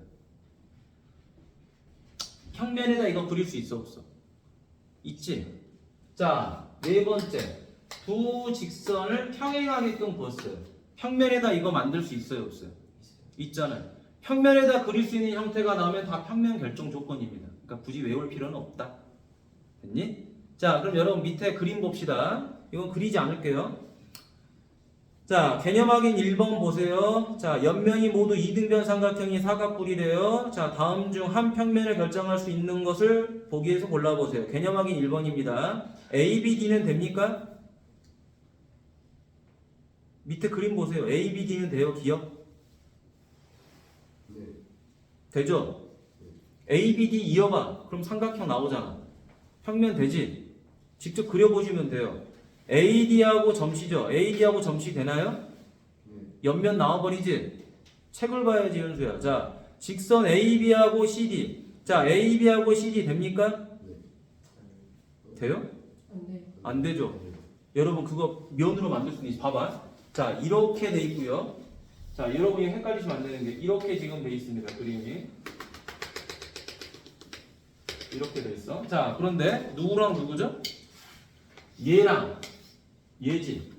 평면에다 이거 그릴 수 있어 없어? 있지? 자, 네 번째, 두 직선을 평행하게끔 그었어요. 평면에다 이거 만들 수 있어요 없어요? 있잖아요. 평면에다 그릴 수 있는 형태가 나오면 다 평면 결정 조건입니다. 그러니까 굳이 외울 필요는 없다. 됐니? 자, 그럼 여러분 밑에 그림 봅시다. 이건 그리지 않을게요. 자, 개념 확인 1번 보세요. 자, 옆면이 모두 이등변 삼각형이 사각뿔이래요. 자, 다음 중 한 평면을 결정할 수 있는 것을 보기에서 골라보세요. 개념 확인 1번입니다. ABD는 됩니까? 밑에 그림 보세요. ABD는 돼요? 기억? 네. 되죠? ABD 이어봐. 그럼 삼각형 나오잖아. 평면 되지? 직접 그려보시면 돼요. AD하고 점씨죠? AD하고 점씨 되나요? 네. 옆면 나와버리지? 책을 봐야지 현수야. 자, 직선 AB하고 CD. 자, AB하고 CD 됩니까? 네. 돼요? 네. 안 되죠? 여러분 그거 면으로 만들 수 있지? 봐봐. 자, 이렇게 돼 있고요. 자, 여러분이 헷갈리시면 안 되는 게 이렇게 지금 돼 있습니다. 그림이 이렇게 돼 있어. 자, 그런데 누구랑 누구죠? 얘랑 얘지.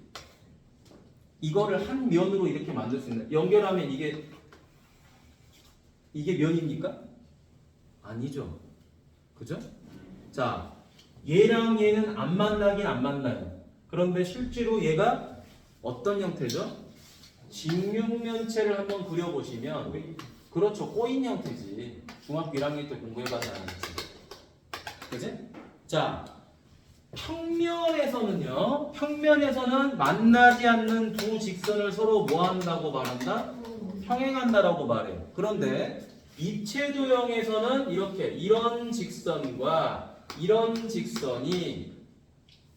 이거를 한 면으로 이렇게 만들 수 있는. 연결하면 이게 면입니까? 아니죠. 그죠? 자, 얘랑 얘는 안 만나긴 안 만나요. 그런데 실제로 얘가 어떤 형태죠? 직육면체를 한번 그려보시면, 그렇죠, 꼬인 형태지. 중학교 1학년 때 공부해봐서 아는지. 그지? 자, 평면에서는 만나지 않는 두 직선을 서로 뭐 한다고 말한다? 평행한다라고 말해요. 그런데 입체도형에서는 이렇게 이런 직선과 이런 직선이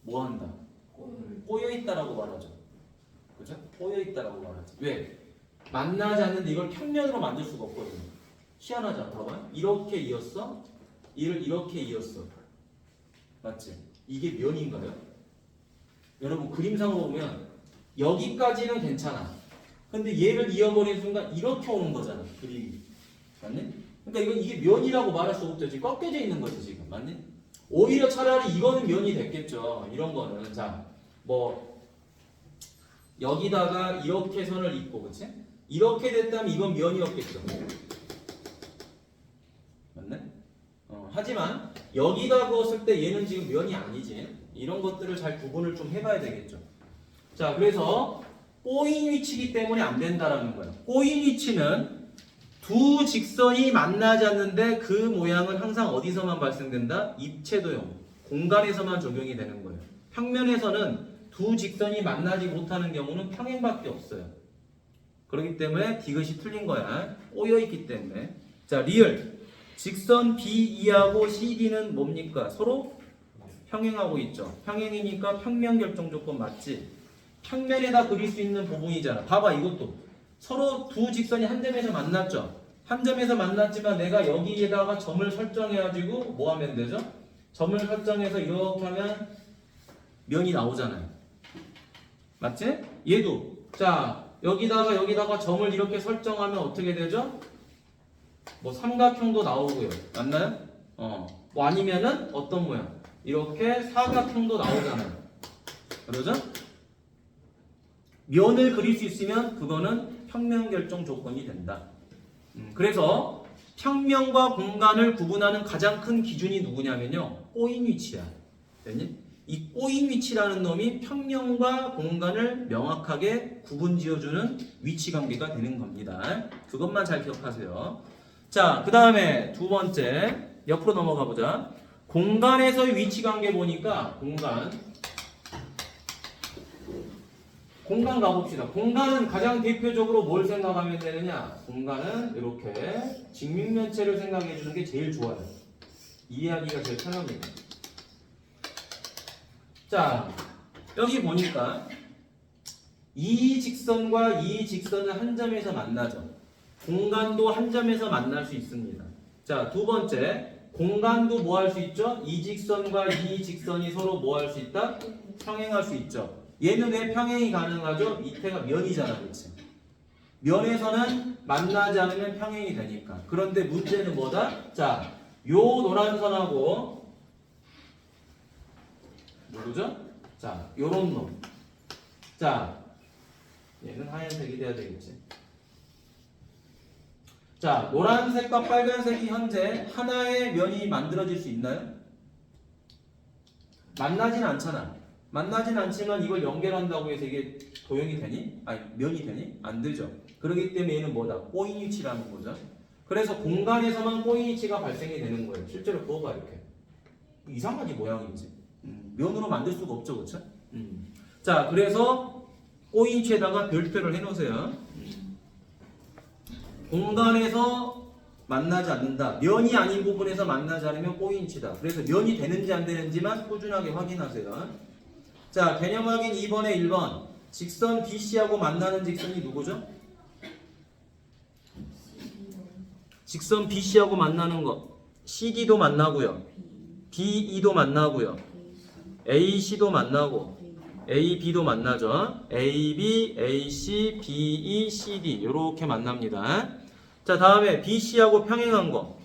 뭐 한다? 꼬여 있다라고 말하죠. 그죠? 꼬여 있다라고 말하지. 왜? 만나지 않는데 이걸 평면으로 만들 수가 없거든요. 희한하잖아. 봐봐. 이렇게 이었어. 이를 이렇게 이었어. 맞지? 이게 면인가요? 여러분 그림상으로 보면 여기까지는 괜찮아. 근데 얘를 이어버린 순간 이렇게 오는 거잖아. 그림이. 맞니? 그러니까 이게 면이라고 말할 수 없죠. 지금 꺾여져 있는 거지 지금. 맞니? 오히려 차라리 이거는 면이 됐겠죠. 이런 거는. 자, 뭐 여기다가 이렇게 선을 잇고, 그치? 이렇게 됐다면 이건 면이었겠죠. 맞네? 하지만 여기다 그었을 때 얘는 지금 면이 아니지. 이런 것들을 잘 구분을 좀 해봐야 되겠죠. 자, 그래서 꼬인 위치이기 때문에 안 된다라는 거예요. 꼬인 위치는 두 직선이 만나지 않는데 그 모양은 항상 어디서만 발생된다? 입체도형, 공간에서만 적용이 되는 거예요. 평면에서는 두 직선이 만나지 못하는 경우는 평행밖에 없어요. 그렇기 때문에 디귿이 틀린 거야. 꼬여있기 때문에. 자, 리을. 직선 BE하고 CD는 뭡니까? 서로 평행하고 있죠. 평행이니까 평면 결정 조건 맞지? 평면에다 그릴 수 있는 부분이잖아. 봐봐, 이것도. 서로 두 직선이 한 점에서 만났죠. 한 점에서 만났지만 내가 여기에다가 점을 설정해가지고 뭐 하면 되죠? 점을 설정해서 이렇게 하면 면이 나오잖아요. 맞지? 얘도. 자, 여기다가 점을 이렇게 설정하면 어떻게 되죠? 뭐 삼각형도 나오고요. 맞나요? 뭐 아니면은 어떤 모양? 이렇게 사각형도 나오잖아요. 그러죠? 면을 그릴 수 있으면 그거는 평면 결정 조건이 된다. 그래서 평면과 공간을 구분하는 가장 큰 기준이 누구냐면요. 꼬인 위치야. 됐니? 이 꼬인 위치라는 놈이 평면과 공간을 명확하게 구분 지어주는 위치 관계가 되는 겁니다. 그것만 잘 기억하세요. 자, 그 다음에 두 번째 옆으로 넘어가 보자. 공간에서의 위치 관계 보니까 공간 가봅시다. 공간은 가장 대표적으로 뭘 생각하면 되느냐? 공간은 이렇게 직육면체를 생각해 주는 게 제일 좋아요. 이해하기가 제일 편합니다. 자, 여기 보니까 이 직선과 이 직선은 한 점에서 만나죠. 공간도 한 점에서 만날 수 있습니다. 자, 두 번째, 공간도 뭐 할 수 있죠? 이 직선과 이 직선이 서로 뭐 할 수 있다? 평행할 수 있죠. 얘는 왜 평행이 가능하죠? 밑에가 면이잖아, 그렇지? 면에서는 만나지 않으면 평행이 되니까. 그런데 문제는 뭐다? 자, 요 노란 선하고 누구죠? 자, 요런 놈. 자, 얘는 하얀색이 돼야 되겠지. 자, 노란색과 빨간색이 현재 하나의 면이 만들어질 수 있나요? 만나진 않잖아. 만나진 않지만 이걸 연결한다고 해서 이게 도형이 되니? 아니, 면이 되니? 안 되죠. 그렇기 때문에 얘는 뭐다? 꼬인 위치라는 거죠. 그래서 공간에서만 꼬인 위치가 발생이 되는 거예요. 실제로 그거 봐, 이렇게. 이상하지, 모양인지. 면으로 만들 수가 없죠, 그쵸? 자, 그래서 꼬인 위치에다가 별표를 해놓으세요. 공간에서 만나지 않는다. 면이 아닌 부분에서 만나지 않으면 꼬인 위치다. 그래서 면이 되는지 안 되는지만 꾸준하게 확인하세요. 자, 개념 확인 2번에 1번. 직선 BC하고 만나는 직선이 누구죠? 직선 BC하고 만나는 거. CD도 만나고요. BE도 만나고요. AC도 만나고 AB도 만나죠. AB, AC, BE, CD 이렇게 만납니다. 자, 다음에 BC하고 평행한 거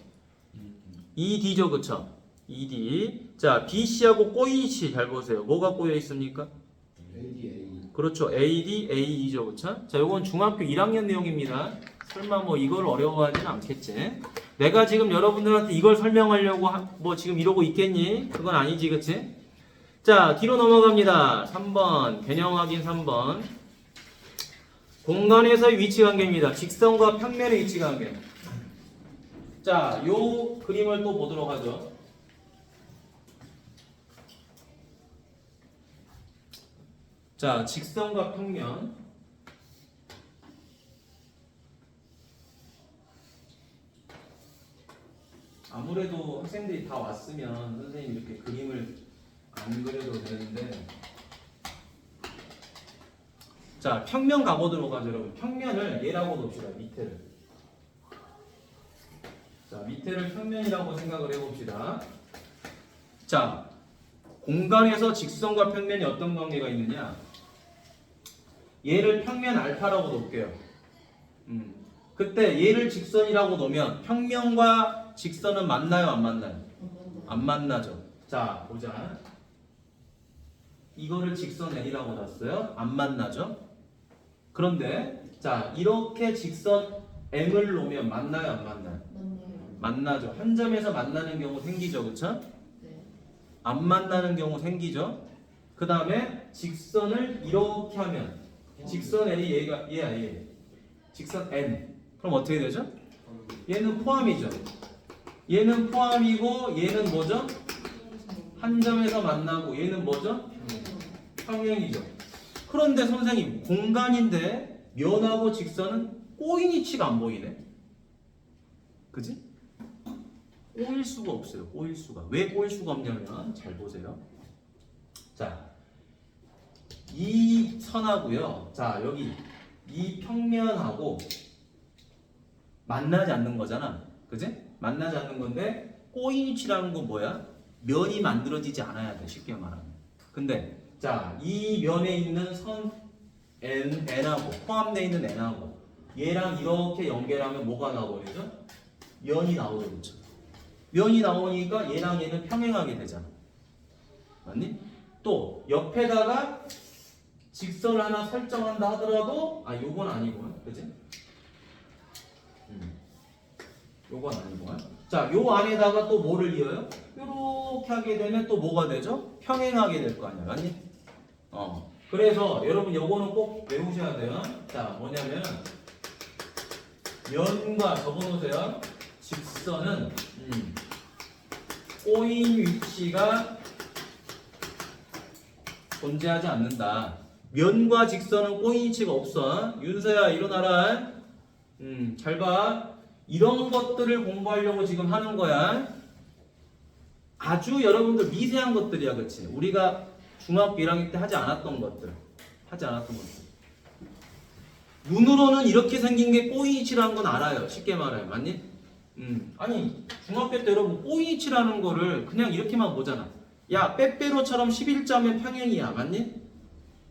ED죠, 그쵸? ED. 자, BC하고 꼬인 위치 잘 보세요. 뭐가 꼬여 있습니까? ADA. 그렇죠. AD, AE죠, 그쵸? 자, 요건 중학교 1학년 내용입니다. 설마 뭐 이걸 어려워하지는 않겠지? 내가 지금 여러분들한테 이걸 설명하려고 뭐 지금 이러고 있겠니? 그건 아니지, 그치? 자, 뒤로 넘어갑니다. 3번, 개념 확인 3번. 공간에서의 위치 관계입니다. 직선과 평면의 위치 관계. 자, 요 그림을 또 보도록 하죠. 자, 직선과 평면. 아무래도 학생들이 다 왔으면 선생님 이렇게 그림을 안 그려도 되는데. 자, 평면 가보도록 하죠, 여러분. 평면을 얘라고 봅시다, 밑에를. 자, 밑에를 평면이라고 생각을 해봅시다. 자, 공간에서 직선과 평면이 어떤 관계가 있느냐? 얘를 평면 알파라고 놓을게요. 그때 얘를 직선이라고 놓으면 평면과 직선은 만나요, 안 만나요? 안 만나죠. 자, 보자. 이거를 직선 N이라고 놨어요. 안 만나죠? 그런데 자, 이렇게 직선 M을 놓으면 만나요, 안 만나요? 만나죠. 한 점에서 만나는 경우 생기죠, 그쵸? 안 만나는 경우 생기죠. 그 다음에 직선을 이렇게 하면 직선 N이 얘가 얘야, 얘. 직선 N. 그럼 어떻게 되죠? 얘는 포함이죠. 얘는 포함이고 얘는 뭐죠? 한 점에서 만나고 얘는 뭐죠? 평행이죠. 그런데 선생님, 공간인데 면하고 직선은 꼬인 위치가 안 보이네. 그지? 꼬일 수가 없어요. 꼬일 수가. 왜 꼬일 수가 없냐면 잘 보세요. 자, 이 선하고요. 자, 여기 이 평면하고 만나지 않는 거잖아. 그지? 만나지 않는 건데 꼬인 위치라는 건 뭐야? 면이 만들어지지 않아야 돼. 쉽게 말하면. 근데 자, 이 면에 있는 선 N하고 포함되어 있는 N하고 얘랑 이렇게 연결하면 뭐가 나오죠? 면이 나오죠. 그렇죠? 면이 나오니까 얘랑 얘는 평행하게 되잖아. 맞니? 또 옆에다가 직선을 하나 설정한다 하더라도 요건 아니고, 그치? 요건 아니고. 자, 요 안에다가 또 뭐를 이어요? 요렇게 하게 되면 또 뭐가 되죠? 평행하게 될 거 아니야, 맞니? 그래서 여러분 요거는 꼭 외우셔야 돼요. 자, 뭐냐면 면과 적어놓으세요. 직선은 꼬인 위치가 존재하지 않는다. 면과 직선은 꼬인 위치가 없어. 윤서야, 일어나라. 잘 봐. 이런 것들을 공부하려고 지금 하는 거야. 아주 여러분들 미세한 것들이야, 그렇지? 우리가 중학교 1학년 때 하지 않았던 것들. 눈으로는 이렇게 생긴 게 꼬이치라는 건 알아요. 쉽게 말해요. 맞니? 아니 중학교 때 여러분 꼬이치라는 거를 그냥 이렇게만 보잖아. 야 빼빼로처럼 11자면 평행이야. 맞니?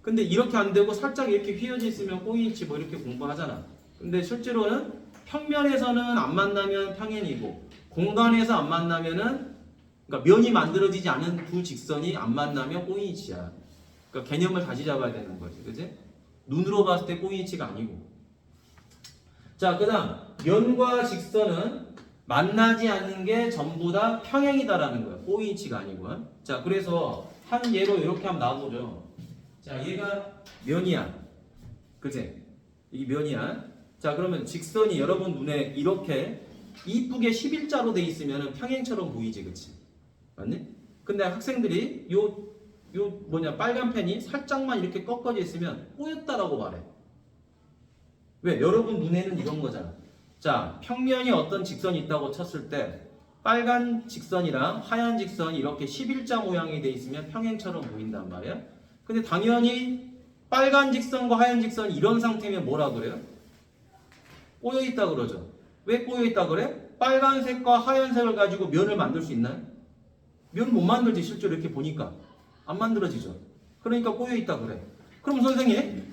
근데 이렇게 안 되고 살짝 이렇게 휘어져 있으면 꼬이치 뭐 이렇게 공부하잖아. 근데 실제로는 평면에서는 안 만나면 평행이고 공간에서 안 만나면은 그러니까 면이 만들어지지 않은 두 직선이 안 만나면 꼬이치야. 그러니까 개념을 다시 잡아야 되는 거지. 그지? 눈으로 봤을 때 꼬이치가 아니고. 자, 그다음 면과 직선은 만나지 않는 게 전부 다 평행이다라는 거야. 꼬이치가 아니고. 자, 그래서 한 예로 이렇게 한번 나와보죠. 자, 얘가 면이야. 그치? 이 면이야. 자, 그러면 직선이 여러분 눈에 이렇게 이쁘게 11자로 돼 있으면 평행처럼 보이지, 그치? 맞니? 근데 학생들이 요 빨간 펜이 살짝만 이렇게 꺾어져 있으면 꼬였다라고 말해. 왜? 여러분 눈에는 이런 거잖아. 자, 평면이 어떤 직선이 있다고 쳤을 때 빨간 직선이랑 하얀 직선이 이렇게 11자 모양이 돼 있으면 평행처럼 보인단 말이야. 근데 당연히 빨간 직선과 하얀 직선이 이런 상태면 뭐라 그래요? 꼬여 있다 그러죠. 왜 꼬여 있다 그래? 빨간색과 하얀색을 가지고 면을 만들 수 있나요? 면 못 만들지 실제로 이렇게 보니까 안 만들어지죠. 그러니까 꼬여 있다 그래. 그럼 선생님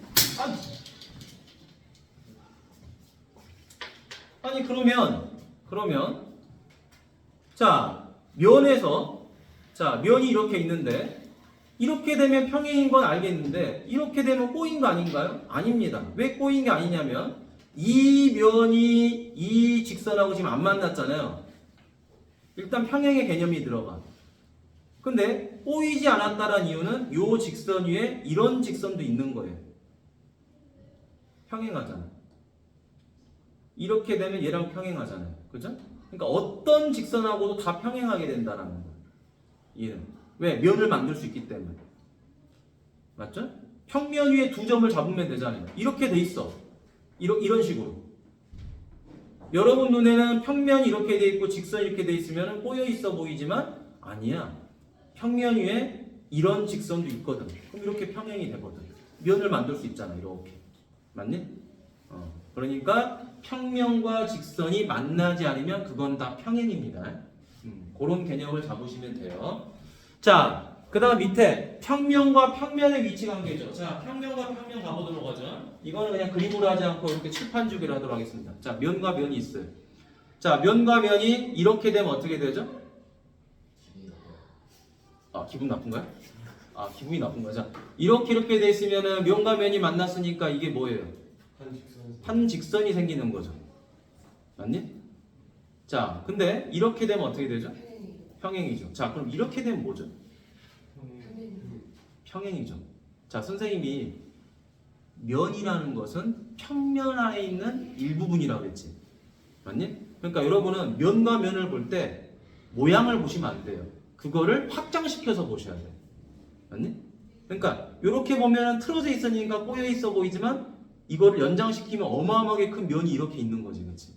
아니 그러면 자 면에서 자 면이 이렇게 있는데 이렇게 되면 평행인 건 알겠는데 이렇게 되면 꼬인 거 아닌가요? 아닙니다. 왜 꼬인 게 아니냐면 이 면이 이 직선하고 지금 안 만났잖아요. 일단 평행의 개념이 들어가. 근데 꼬이지 않았다는 이유는 요 직선 위에 이런 직선도 있는 거예요. 평행하잖아. 이렇게 되면 얘랑 평행하잖아요. 그죠? 그러니까 어떤 직선하고도 다 평행하게 된다는 거예요. 얘는. 왜? 면을 만들 수 있기 때문에. 맞죠? 평면 위에 두 점을 잡으면 되잖아요. 이렇게 돼 있어. 이런 식으로. 여러분 눈에는 평면이 이렇게 돼 있고 직선이 이렇게 돼 있으면 꼬여 있어 보이지만 아니야. 평면 위에 이런 직선도 있거든. 그럼 이렇게 평행이 되거든. 면을 만들 수 있잖아. 이렇게. 맞니? 그러니까 평면과 직선이 만나지 않으면 그건 다 평행입니다. 그런 개념을 잡으시면 돼요. 자, 그 다음 밑에 평면과 평면의 위치 관계죠. 자, 평면과 평면 가보도록 하죠. 이거는 그냥 그림으로 하지 않고 이렇게 칠판주기로 하도록 하겠습니다. 자, 면과 면이 있어요. 자, 면과 면이 이렇게 되면 어떻게 되죠? 아, 기분 나쁜 거야? 아, 기분이 나쁜 거야. 자, 이렇게 돼 있으면은 면과 면이 만났으니까 이게 뭐예요? 한 직선이 생기는 거죠. 맞니? 자, 근데 이렇게 되면 어떻게 되죠? 평행이죠. 자, 그럼 이렇게 되면 뭐죠? 평행이죠. 자, 선생님이 면이라는 것은 평면 안에 있는 일부분이라고 했지. 맞니? 그러니까 여러분은 면과 면을 볼 때 모양을 보시면 안 돼요. 그거를 확장시켜서 보셔야 돼요. 맞니? 그러니까 이렇게 보면 틀어져 있으니까 꼬여 있어 보이지만 이거를 연장시키면 어마어마하게 큰 면이 이렇게 있는 거지. 그렇지?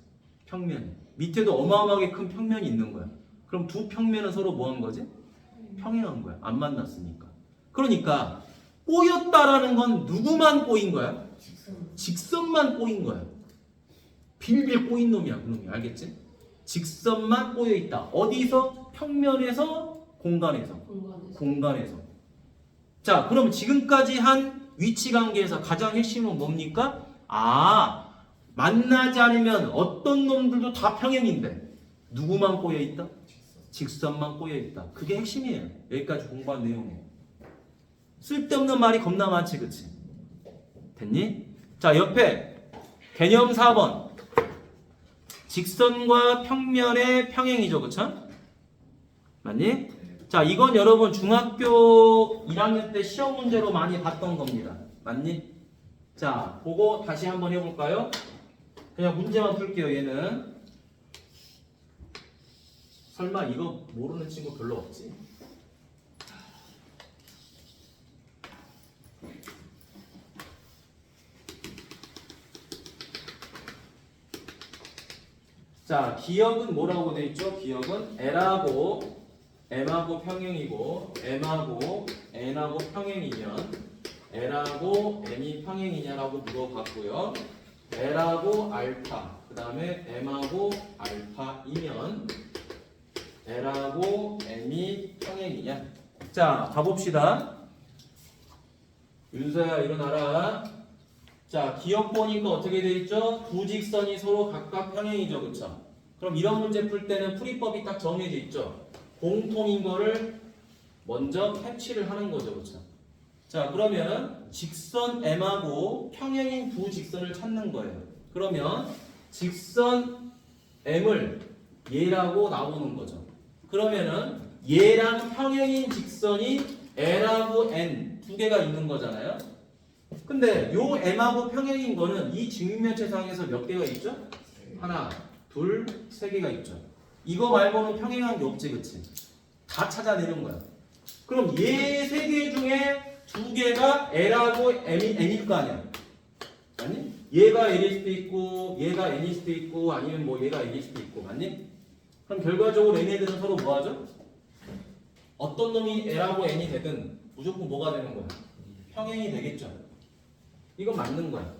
평면. 밑에도 어마어마하게 큰 평면이 있는 거야. 그럼 두 평면은 서로 뭐 한 거지? 평행한 거야. 안 만났으니까. 그러니까 꼬였다라는 건 누구만 꼬인 거야? 직선만 꼬인 거야. 빌빌 꼬인 놈이야. 그놈이. 알겠지? 직선만 꼬여 있다. 어디서? 평면에서 공간에서. 자, 그럼 지금까지 한 위치 관계에서 가장 핵심은 뭡니까? 아, 만나지 않으면 어떤 놈들도 다 평행인데 누구만 꼬여 있다? 직선만 꼬여 있다. 그게 핵심이에요. 여기까지 공부한 내용이에요. 쓸데없는 말이 겁나 많지, 그치? 됐니? 자, 옆에 개념 4번. 직선과 평면의 평행이죠, 그쵸? 맞니? 자, 이건 여러분 중학교 1학년 때 시험 문제로 많이 봤던 겁니다. 맞니? 자, 그거 다시 한번 해볼까요? 그냥 문제만 풀게요, 얘는. 설마 이거 모르는 친구 별로 없지? 자, 기억은 뭐라고 돼 있죠? 기억은 L하고 M하고 평행이고 M하고 N하고 평행이면 L하고 M이 평행이냐라고 물어봤고요. L하고 알파, 그 다음에 M하고 알파이면 L하고 M이 평행이냐. 자, 가봅시다. 윤서야 일어나라. 자, 기억 보니까 어떻게 돼 있죠? 두 직선이 서로 각각 평행이죠, 그쵸? 그럼 이런 문제 풀 때는 풀이법이 딱 정해져 있죠. 공통인 거를 먼저 캐치를 하는 거죠, 그쵸? 자, 그러면 직선 M하고 평행인 두 직선을 찾는 거예요. 그러면 직선 M을 얘라고 나오는 거죠. 그러면은 얘랑 평행인 직선이 L하고 N 두 개가 있는 거잖아요. 근데 요 M하고 평행인 거는 이 직면체상에서 몇 개가 있죠? 하나, 둘, 세 개가 있죠. 이거 말고는 평행한 게 없지, 그치? 다 찾아내는 거야. 그럼 얘 세 개 중에 두 개가 L하고 N일 거 아니야? 아니? 얘가 L일 수도 있고, 얘가 N일 수도 있고, 아니면 뭐 얘가 N일 수도 있고, 맞니? 그럼 결과적으로 얘네들은 서로 뭐 하죠? 어떤 놈이 L하고 N이 되든 무조건 뭐가 되는 거야? 평행이 되겠죠. 이건 맞는 거야.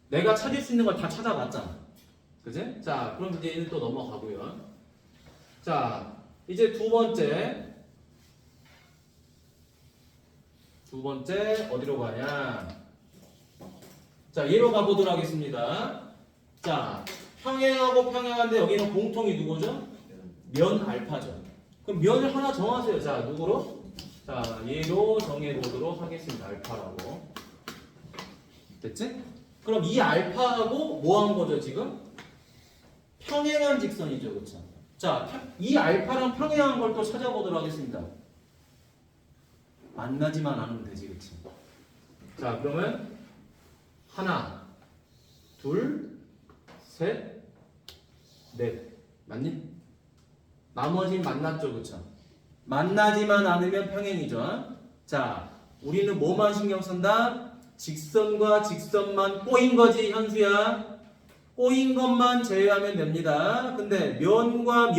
내가 찾을 수 있는 걸 다 찾아봤잖아. 그지? 자, 그럼 이제 얘는 또 넘어가고요. 자, 이제 두 번째 어디로 가냐? 자, 얘로 가보도록 하겠습니다. 자, 평행하고 평행한데 여기는 공통이 누구죠? 면 알파죠. 그럼 면을 하나 정하세요. 자, 누구로? 자, 얘로 정해보도록 하겠습니다. 알파라고. 됐지? 그럼 이 알파하고 뭐 한 거죠, 지금? 평행한 직선이죠, 그쵸? 자, 이 알파랑 평행한 걸 또 찾아보도록 하겠습니다. 만나지만 않으면 되지, 그치? 자, 그러면 하나, 둘, 셋, 넷. 맞니? 나머지는 만났죠, 그쵸? 만나지만 않으면 평행이죠. 자, 우리는 뭐만 신경 쓴다? 직선과 직선만 꼬인 거지, 현수야. 꼬인 것만 제외하면 됩니다. 근데 면과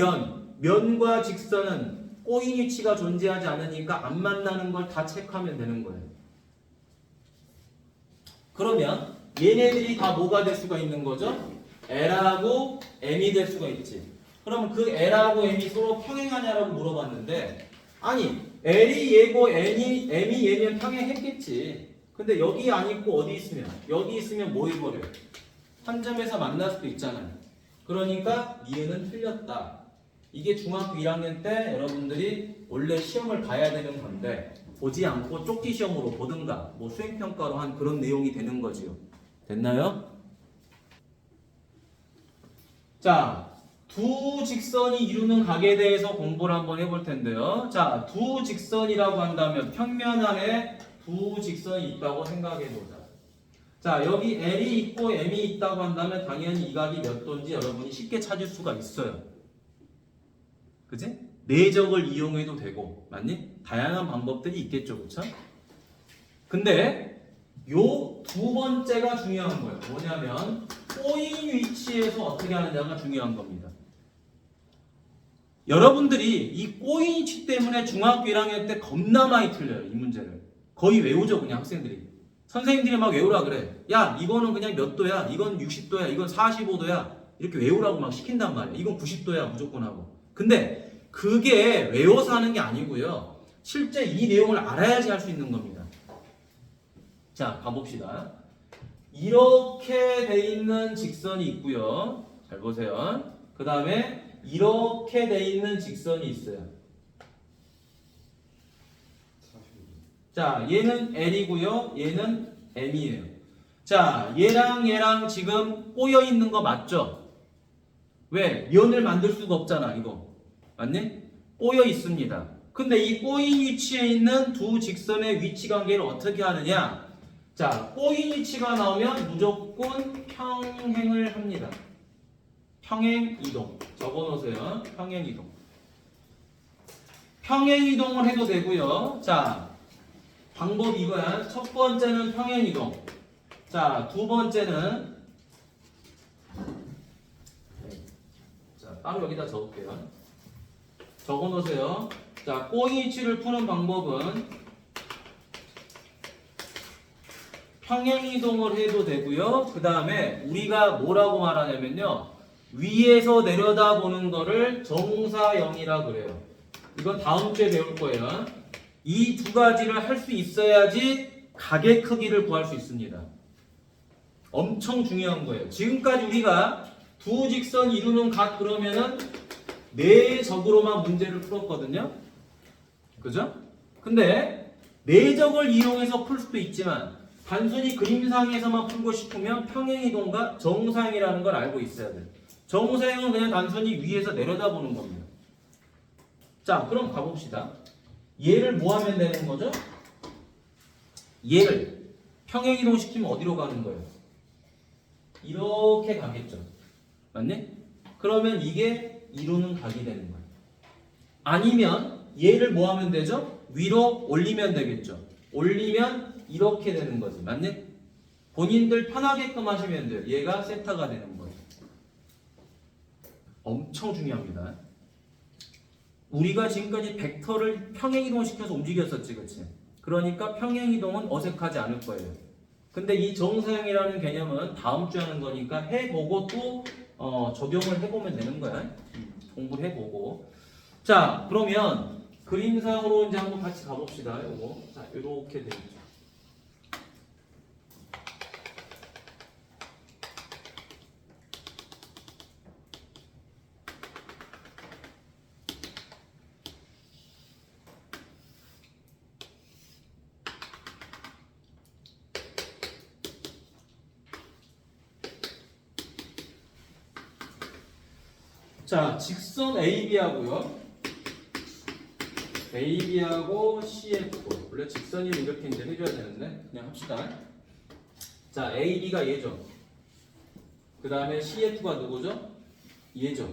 직선은 꼬인 위치가 존재하지 않으니까 안 만나는 걸 다 체크하면 되는 거예요. 그러면 얘네들이 다 뭐가 될 수가 있는 거죠? L하고 M이 될 수가 있지. 그러면 그 L하고 M이 서로 평행하냐라고 물어봤는데, 아니 L이 얘고 M이 얘면 평행했겠지. 근데 여기 안 있고 어디 있으면, 여기 있으면 뭐 해버려요? 한 점에서 만날 수도 있잖아요. 그러니까 니은은 틀렸다. 이게 중학교 1학년 때 여러분들이 원래 시험을 봐야 되는 건데 보지 않고 쪽지 시험으로 보든가 뭐 수행평가로 한 그런 내용이 되는 거지요. 됐나요? 자, 두 직선이 이루는 각에 대해서 공부를 한번 해볼 텐데요. 자, 두 직선이라고 한다면 평면 안에 두 직선이 있다고 생각해보자. 자, 여기 L이 있고 M이 있다고 한다면 당연히 이 각이 몇 도인지 여러분이 쉽게 찾을 수가 있어요. 그치? 내적을 이용해도 되고, 맞니? 다양한 방법들이 있겠죠, 그쵸? 근데 요 두 번째가 중요한 거예요. 뭐냐면 꼬인 위치에서 어떻게 하느냐가 중요한 겁니다. 여러분들이 이 꼬인 위치 때문에 중학교 1학년 때 겁나 많이 틀려요, 이 문제를. 거의 외우죠, 그냥 학생들이. 선생님들이 막 외우라 그래. 야, 이거는 그냥 몇 도야? 이건 60도야? 이건 45도야? 이렇게 외우라고 막 시킨단 말이야. 이건 90도야, 무조건 하고. 근데 그게 외워서 하는 게 아니고요. 실제 이 내용을 알아야지 할 수 있는 겁니다. 자, 가봅시다. 이렇게 돼 있는 직선이 있고요. 잘 보세요. 그 다음에 이렇게 돼 있는 직선이 있어요. 자, 얘는 L이고요. 얘는 M이에요. 자, 얘랑 지금 꼬여 있는 거 맞죠? 왜? 면을 만들 수가 없잖아, 이거. 맞니? 꼬여 있습니다. 근데 이 꼬인 위치에 있는 두 직선의 위치 관계를 어떻게 하느냐? 자, 꼬인 위치가 나오면 무조건 평행을 합니다. 평행 이동. 적어놓으세요. 평행 이동. 평행 이동을 해도 되고요. 자, 방법이 이거야. 첫 번째는 평행 이동. 자, 두 번째는 자, 따로 여기다 적을게요. 적어놓으세요. 자, 꼬인 위치를 푸는 방법은 평행이동을 해도 되고요. 그 다음에 우리가 뭐라고 말하냐면요. 위에서 내려다보는 거를 정사형이라 그래요. 이건 다음 주에 배울 거예요. 이 두 가지를 할 수 있어야지 각의 크기를 구할 수 있습니다. 엄청 중요한 거예요. 지금까지 우리가 두 직선 이루는 각 그러면은 내적으로만 문제를 풀었거든요. 그죠? 근데 내적을 이용해서 풀 수도 있지만 단순히 그림상에서만 풀고 싶으면 평행이동과 정사형이라는 걸 알고 있어야 돼요. 정사형은 그냥 단순히 위에서 내려다보는 겁니다. 자, 그럼 가봅시다. 얘를 뭐 하면 되는 거죠? 얘를 평행이동 시키면 어디로 가는 거예요? 이렇게 가겠죠. 맞니? 그러면 이게 이루는 각이 되는 거예요. 아니면 얘를 뭐 하면 되죠? 위로 올리면 되겠죠. 올리면 이렇게 되는 거지. 맞니? 본인들 편하게끔 하시면 돼요. 얘가 세타가 되는 거예요. 엄청 중요합니다. 우리가 지금까지 벡터를 평행이동 시켜서 움직였었지, 그치? 그러니까 평행이동은 어색하지 않을 거예요. 근데 이 정사형이라는 개념은 다음 주에 하는 거니까 해보고 또 적용을 해보면 되는 거야. 공부를 해보고. 자, 그러면 그림상으로 이제 한번 같이 가봅시다. 요거. 자, 이렇게 되겠죠. 자, 직선 AB하고요. AB하고 CF. 원래 직선이면 이렇게 이제 해줘야 되는데 그냥 합시다. 자, AB가 얘죠. 그 다음에 CF가 누구죠? 얘죠.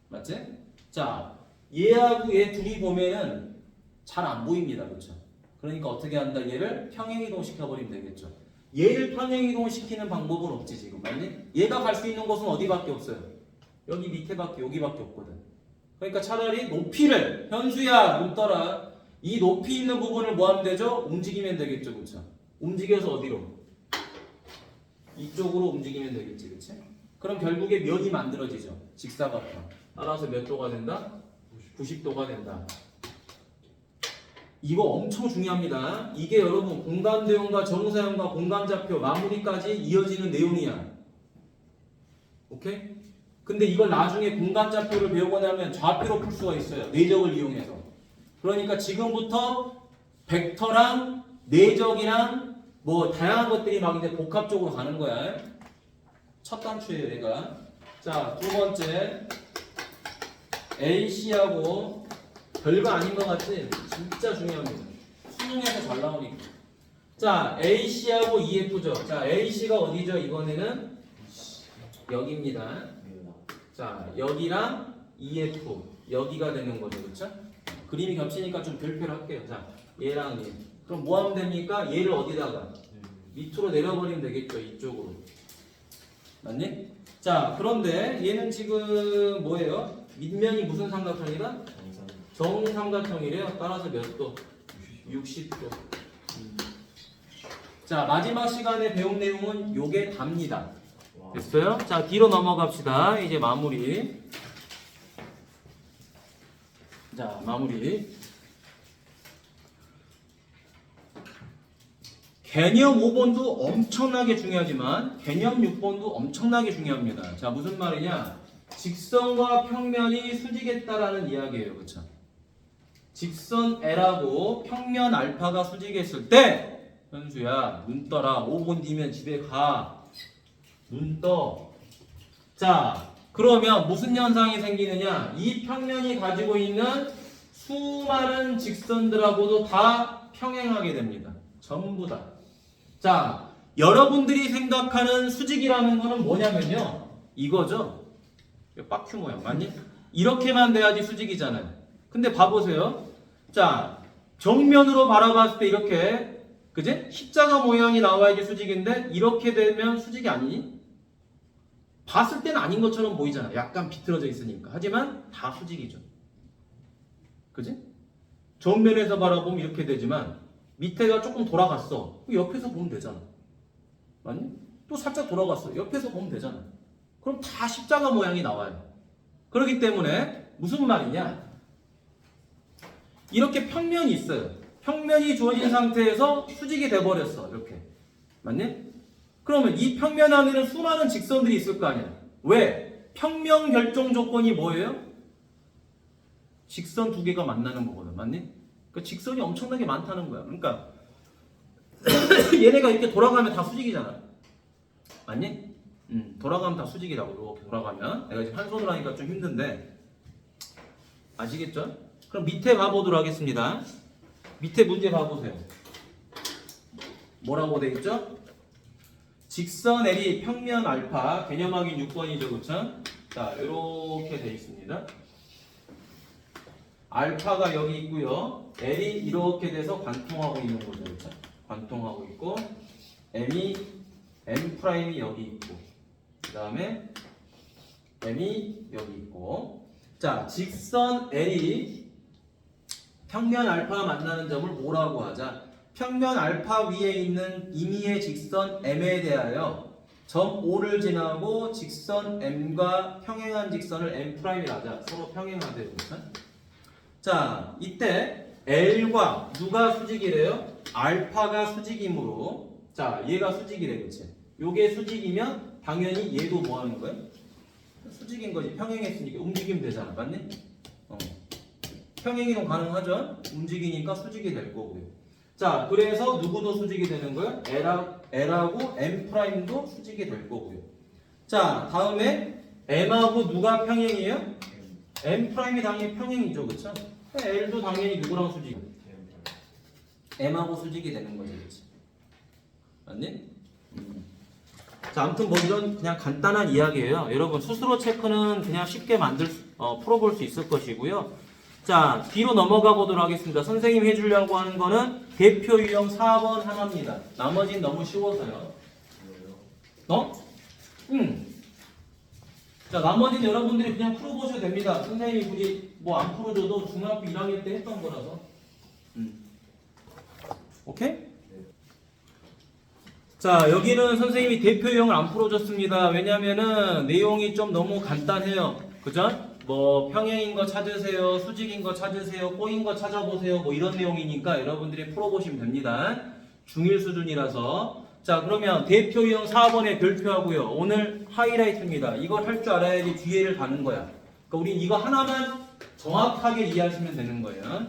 맞지? 자, 얘하고 얘 둘이 보면은 잘 안 보입니다. 그렇죠? 그러니까 어떻게 한다? 얘를 평행이동 시켜버리면 되겠죠. 얘를 평행이동 시키는 방법은 없지 지금. 맞니? 얘가 갈 수 있는 곳은 어디밖에 없어요? 여기 밑에밖에 여기밖에 없거든. 그러니까 차라리 높이를 현수야 눈 떠라. 이 높이 있는 부분을 뭐 하면 되죠? 움직이면 되겠죠. 그렇죠? 움직여서 어디로? 이쪽으로 움직이면 되겠지. 그렇지? 그럼 결국에 면이 만들어지죠. 직사각형. 따라서 몇 도가 된다? 90도가 된다. 이거 엄청 중요합니다. 이게 여러분 공간대용과 정사형과 공간좌표 마무리까지 이어지는 내용이야. 오케이? 근데 이걸 나중에 공간좌표를 배우고 나면 좌표로 풀 수가 있어요. 내적을 이용해서. 그러니까 지금부터 벡터랑 내적이랑 뭐 다양한 것들이 막 이제 복합적으로 가는 거야. 첫 단추예요, 얘가. 자, 두 번째 AC하고 별거 아닌 것 같지? 진짜 중요합니다. 수능에서 잘 나오니까. 자, AC하고 EF죠. 자, AC가 어디죠? 이번에는 여기입니다. 자, 여기랑 EF 여기가 되는 거죠, 그렇죠? 그림이 겹치니까 좀 별표를 할게요. 자, 얘랑 얘. 그럼 뭐 하면 됩니까? 얘를 어디다가 밑으로 내려버리면 되겠죠, 이쪽으로. 맞니? 자, 그런데 얘는 지금 뭐예요? 밑면이 무슨 삼각형이다? 정삼각형이래요. 따라서 몇 도? 60도. 자, 마지막 시간에 배운 내용은 요게 답니다. 됐어요? 자, 뒤로 넘어갑시다. 이제 마무리. 자, 마무리. 개념 5번도 엄청나게 중요하지만 개념 6번도 엄청나게 중요합니다. 자, 무슨 말이냐? 직선과 평면이 수직했다라는 이야기예요. 그렇죠? 직선 L하고 평면 알파가 수직했을 때 현수야, 눈 떠라. 5분 뒤면 집에 가. 눈 떠. 자, 그러면 무슨 현상이 생기느냐? 이 평면이 가지고 있는 수많은 직선들하고도 다 평행하게 됩니다. 전부 다. 자, 여러분들이 생각하는 수직이라는 거는 뭐냐면요. 이거죠. 빡큐 모양 맞니? 이렇게만 돼야지 수직이잖아요. 근데 봐보세요. 자, 정면으로 바라봤을 때 이렇게, 그지? 십자가 모양이 나와야지 수직인데 이렇게 되면 수직이 아니니? 봤을 때는 아닌 것처럼 보이잖아. 약간 비틀어져 있으니까. 하지만 다 수직이죠. 그지? 정면에서 바라보면 이렇게 되지만 밑에가 조금 돌아갔어. 옆에서 보면 되잖아. 맞니? 또 살짝 돌아갔어. 옆에서 보면 되잖아. 그럼 다 십자가 모양이 나와요. 그렇기 때문에 무슨 말이냐? 이렇게 평면이 있어요. 평면이 주어진 상태에서 수직이 돼버렸어. 이렇게. 맞니? 그러면 이 평면 안에는 수많은 직선들이 있을 거 아니야. 왜? 평면 결정 조건이 뭐예요? 직선 두 개가 만나는 거거든. 맞니? 그 직선이 엄청나게 많다는 거야. 그러니까 얘네가 이렇게 돌아가면 다 수직이잖아. 맞니? 돌아가면 다 수직이라고. 이렇게 돌아가면. 내가 지금 한 손으로 하니까 좀 힘든데 아시겠죠? 그럼 밑에 봐보도록 하겠습니다. 밑에 문제 봐보세요. 뭐라고 돼 있죠? 직선 L이 평면 알파 개념 확인 6번이죠. 그쵸? 자, 이렇게 돼 있습니다. 알파가 여기 있고요. L이 이렇게 돼서 관통하고 있는 거죠. 그쵸? 관통하고 있고 M이 M' 여기 있고 그 다음에 M이 여기 있고 자, 직선 L이 평면 알파가 만나는 점을 뭐라고 하자? 평면 알파 위에 있는 임의의 직선 M에 대하여 점 O를 지나고 직선 M과 평행한 직선을 M'이라 하자. 서로 평행하대요. 자, 이때 L과 누가 수직이래요? 알파가 수직이므로 자, 얘가 수직이래. 그치? 요게 수직이면 당연히 얘도 뭐 하는 거예요? 수직인 거지. 평행했으니까 움직이면 되잖아. 맞니? 평행이동 가능하죠? 움직이니까 수직이 될 거고요. 자, 그래서 누구도 수직이 되는 거예요? L하고 M'도 수직이 될 거고요. 자, 다음에 M하고 누가 평행이에요? M' 당연히 평행이죠. 그쵸? L도 당연히 누구랑 수직? M하고 수직이 되는 거죠. 그치? 맞니? 자, 아무튼 뭐 이런 그냥 간단한 이야기예요. 여러분 스스로 체크는 그냥 쉽게 풀어볼 수 있을 것이고요. 자, 뒤로 넘어가 보도록 하겠습니다. 선생님이 해주려고 하는 거는 대표 유형 4번 하나입니다. 나머지는 너무 쉬워서요. 자, 나머지는 여러분들이 그냥 풀어보셔도 됩니다. 선생님이 굳이 뭐 안 풀어줘도 중학교 1학년 때 했던 거라서. 오케이? 자, 여기는 선생님이 대표 유형을 안 풀어줬습니다. 왜냐면은 내용이 좀 너무 간단해요. 그죠? 뭐 평행인 거 찾으세요, 수직인 거 찾으세요, 꼬인 거 찾아보세요, 뭐 이런 내용이니까 여러분들이 풀어보시면 됩니다. 중1 수준이라서. 자, 그러면 대표 유형 4번에 별표하고요. 오늘 하이라이트입니다. 이걸 할 줄 알아야지 뒤에를 가는 거야. 그러니까 우린 이거 하나만 정확하게 이해하시면 되는 거예요.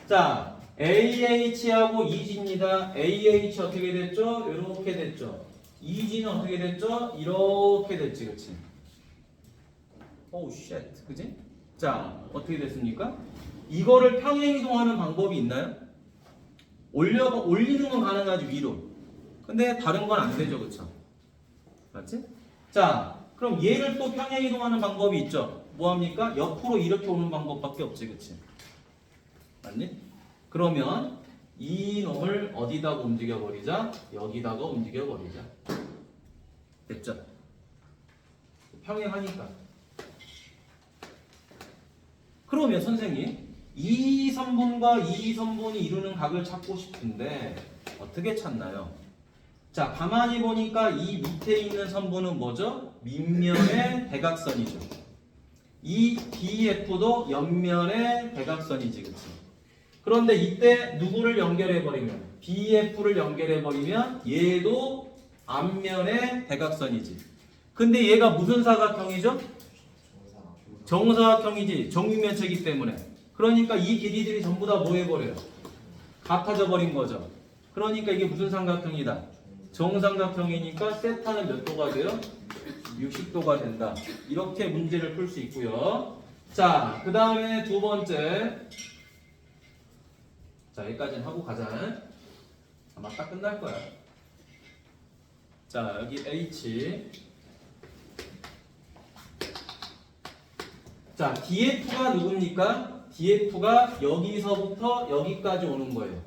자, AH하고 EG입니다. AH 어떻게 됐죠? 이렇게 됐죠. EG는 어떻게 됐죠? 이렇게 됐지, 그치? 오우 쉣, 그지? 자, 어떻게 됐습니까? 이거를 평행 이동하는 방법이 있나요? 올리는 건 가능하지, 위로. 근데 다른 건 안 되죠, 그쵸? 맞지? 자, 그럼 얘를 또 평행 이동하는 방법이 있죠. 뭐 합니까? 옆으로 이렇게 오는 방법밖에 없지, 그치? 맞니? 그러면 이 놈을 어디다가 움직여버리자? 여기다가 움직여버리자. 됐죠? 평행하니까. 그러면 선생님, 이 선분과 이 선분이 이루는 각을 찾고 싶은데 어떻게 찾나요? 자, 가만히 보니까 이 밑에 있는 선분은 뭐죠? 밑면의 대각선이죠. 이 BF도 옆면의 대각선이지, 그치? 그런데 이때 누구를 연결해버리면, BF를 연결해버리면 얘도 앞면의 대각선이지. 근데 얘가 무슨 사각형이죠? 정사각형이지. 정육면체이기 때문에. 그러니까 이 길이들이 전부 다 뭐 해버려요? 같아져 버린 거죠. 그러니까 이게 무슨 삼각형이다? 정삼각형이니까 세타는 몇 도가 돼요? 60도가 된다. 이렇게 문제를 풀 수 있고요. 자, 그 다음에 두 번째. 자, 여기까지는 하고 가자. 아마 딱 끝날 거야. 자, 여기 H. 자, DF가 누굽니까? DF가 여기서부터 여기까지 오는 거예요.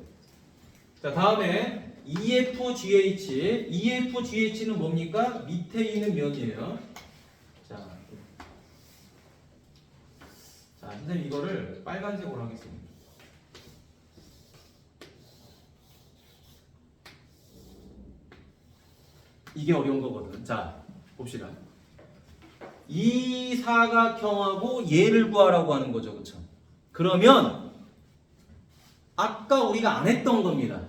자, 다음에 EFGH. EFGH는 뭡니까? 밑에 있는 면이에요. 자, 선생님 이거를 빨간색으로 하겠습니다. 이게 어려운 거거든. 자, 봅시다. 이 사각형하고 얘를 구하라고 하는 거죠. 그쵸? 그러면 아까 우리가 안 했던 겁니다.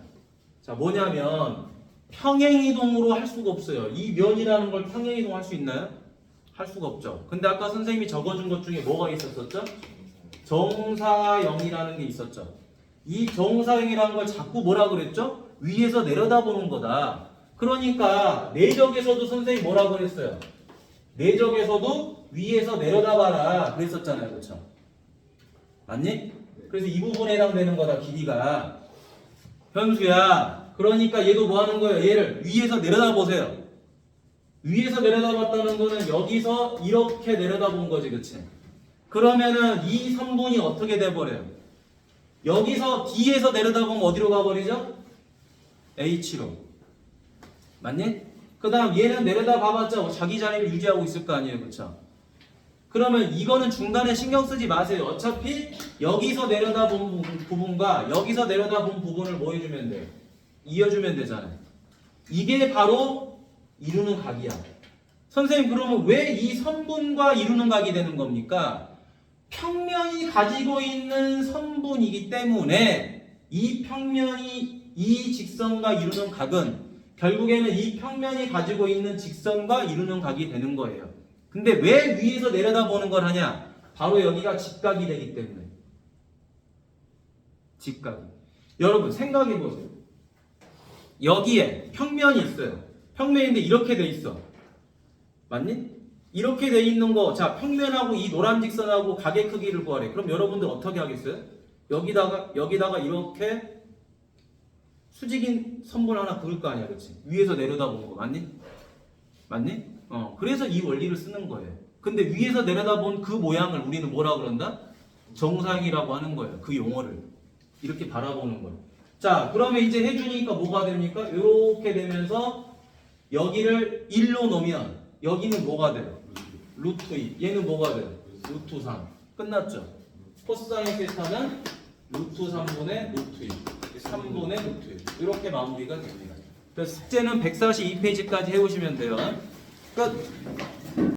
자, 뭐냐면 평행이동으로 할 수가 없어요. 이 면이라는 걸 평행이동 할 수 있나요? 할 수가 없죠. 근데 아까 선생님이 적어준 것 중에 뭐가 있었었죠? 정사형이라는 게 있었죠. 이 정사형이라는 걸 자꾸 뭐라 그랬죠? 위에서 내려다보는 거다. 그러니까 내적에서도 선생님이 뭐라 그랬어요? 내적에서도 위에서 내려다봐라 그랬었잖아요. 그렇죠? 맞니? 그래서 이 부분에 해당되는 거다. 길이가. 현수야, 그러니까 얘도 뭐 하는 거예요? 얘를 위에서 내려다보세요. 위에서 내려다봤다는 거는 여기서 이렇게 내려다본 거지. 그치? 그러면은 이 선분이 어떻게 돼버려요? 여기서 D에서 내려다보면 어디로 가버리죠? H로. 맞니? 그 다음 얘는 내려다봐봤자 자기 자리를 유지하고 있을 거 아니에요. 그쵸? 그러면 이거는 중간에 신경 쓰지 마세요. 어차피 여기서 내려다본 부분과 여기서 내려다본 부분을 뭐 해주면 돼요? 이어주면 되잖아요. 이게 바로 이루는 각이야. 선생님, 그러면 왜 이 선분과 이루는 각이 되는 겁니까? 평면이 가지고 있는 선분이기 때문에 이 평면이 이 직선과 이루는 각은 결국에는 이 평면이 가지고 있는 직선과 이루는 각이 되는 거예요. 근데 왜 위에서 내려다보는 걸 하냐? 바로 여기가 직각이 되기 때문에. 직각이. 여러분 생각해 보세요. 여기에 평면이 있어요. 평면인데 이렇게 돼 있어. 맞니? 이렇게 돼 있는 거, 자, 평면하고 이 노란 직선하고 각의 크기를 구하래. 그럼 여러분들 어떻게 하겠어요? 여기다가 이렇게 수직인 선분 하나 그을 거 아니야, 그렇지? 위에서 내려다보는 거, 맞니? 맞니? 그래서 이 원리를 쓰는 거예요. 근데 위에서 내려다본 그 모양을 우리는 뭐라 그런다? 정사형이라고 하는 거예요. 그 용어를 이렇게 바라보는 거예요. 자, 그러면 이제 해주니까 뭐가 됩니까? 이렇게 되면서 여기를 1로 놓으면 여기는 뭐가 돼요? 루트 2. 얘는 뭐가 돼요? 루트 3. 끝났죠? 코사인 세타는 루트 3분의 루트 2. 3분의 루트 2. 이렇게 마무리가 됩니다. 그래서 숙제는 142페이지까지 해오시면 돼요. 끝!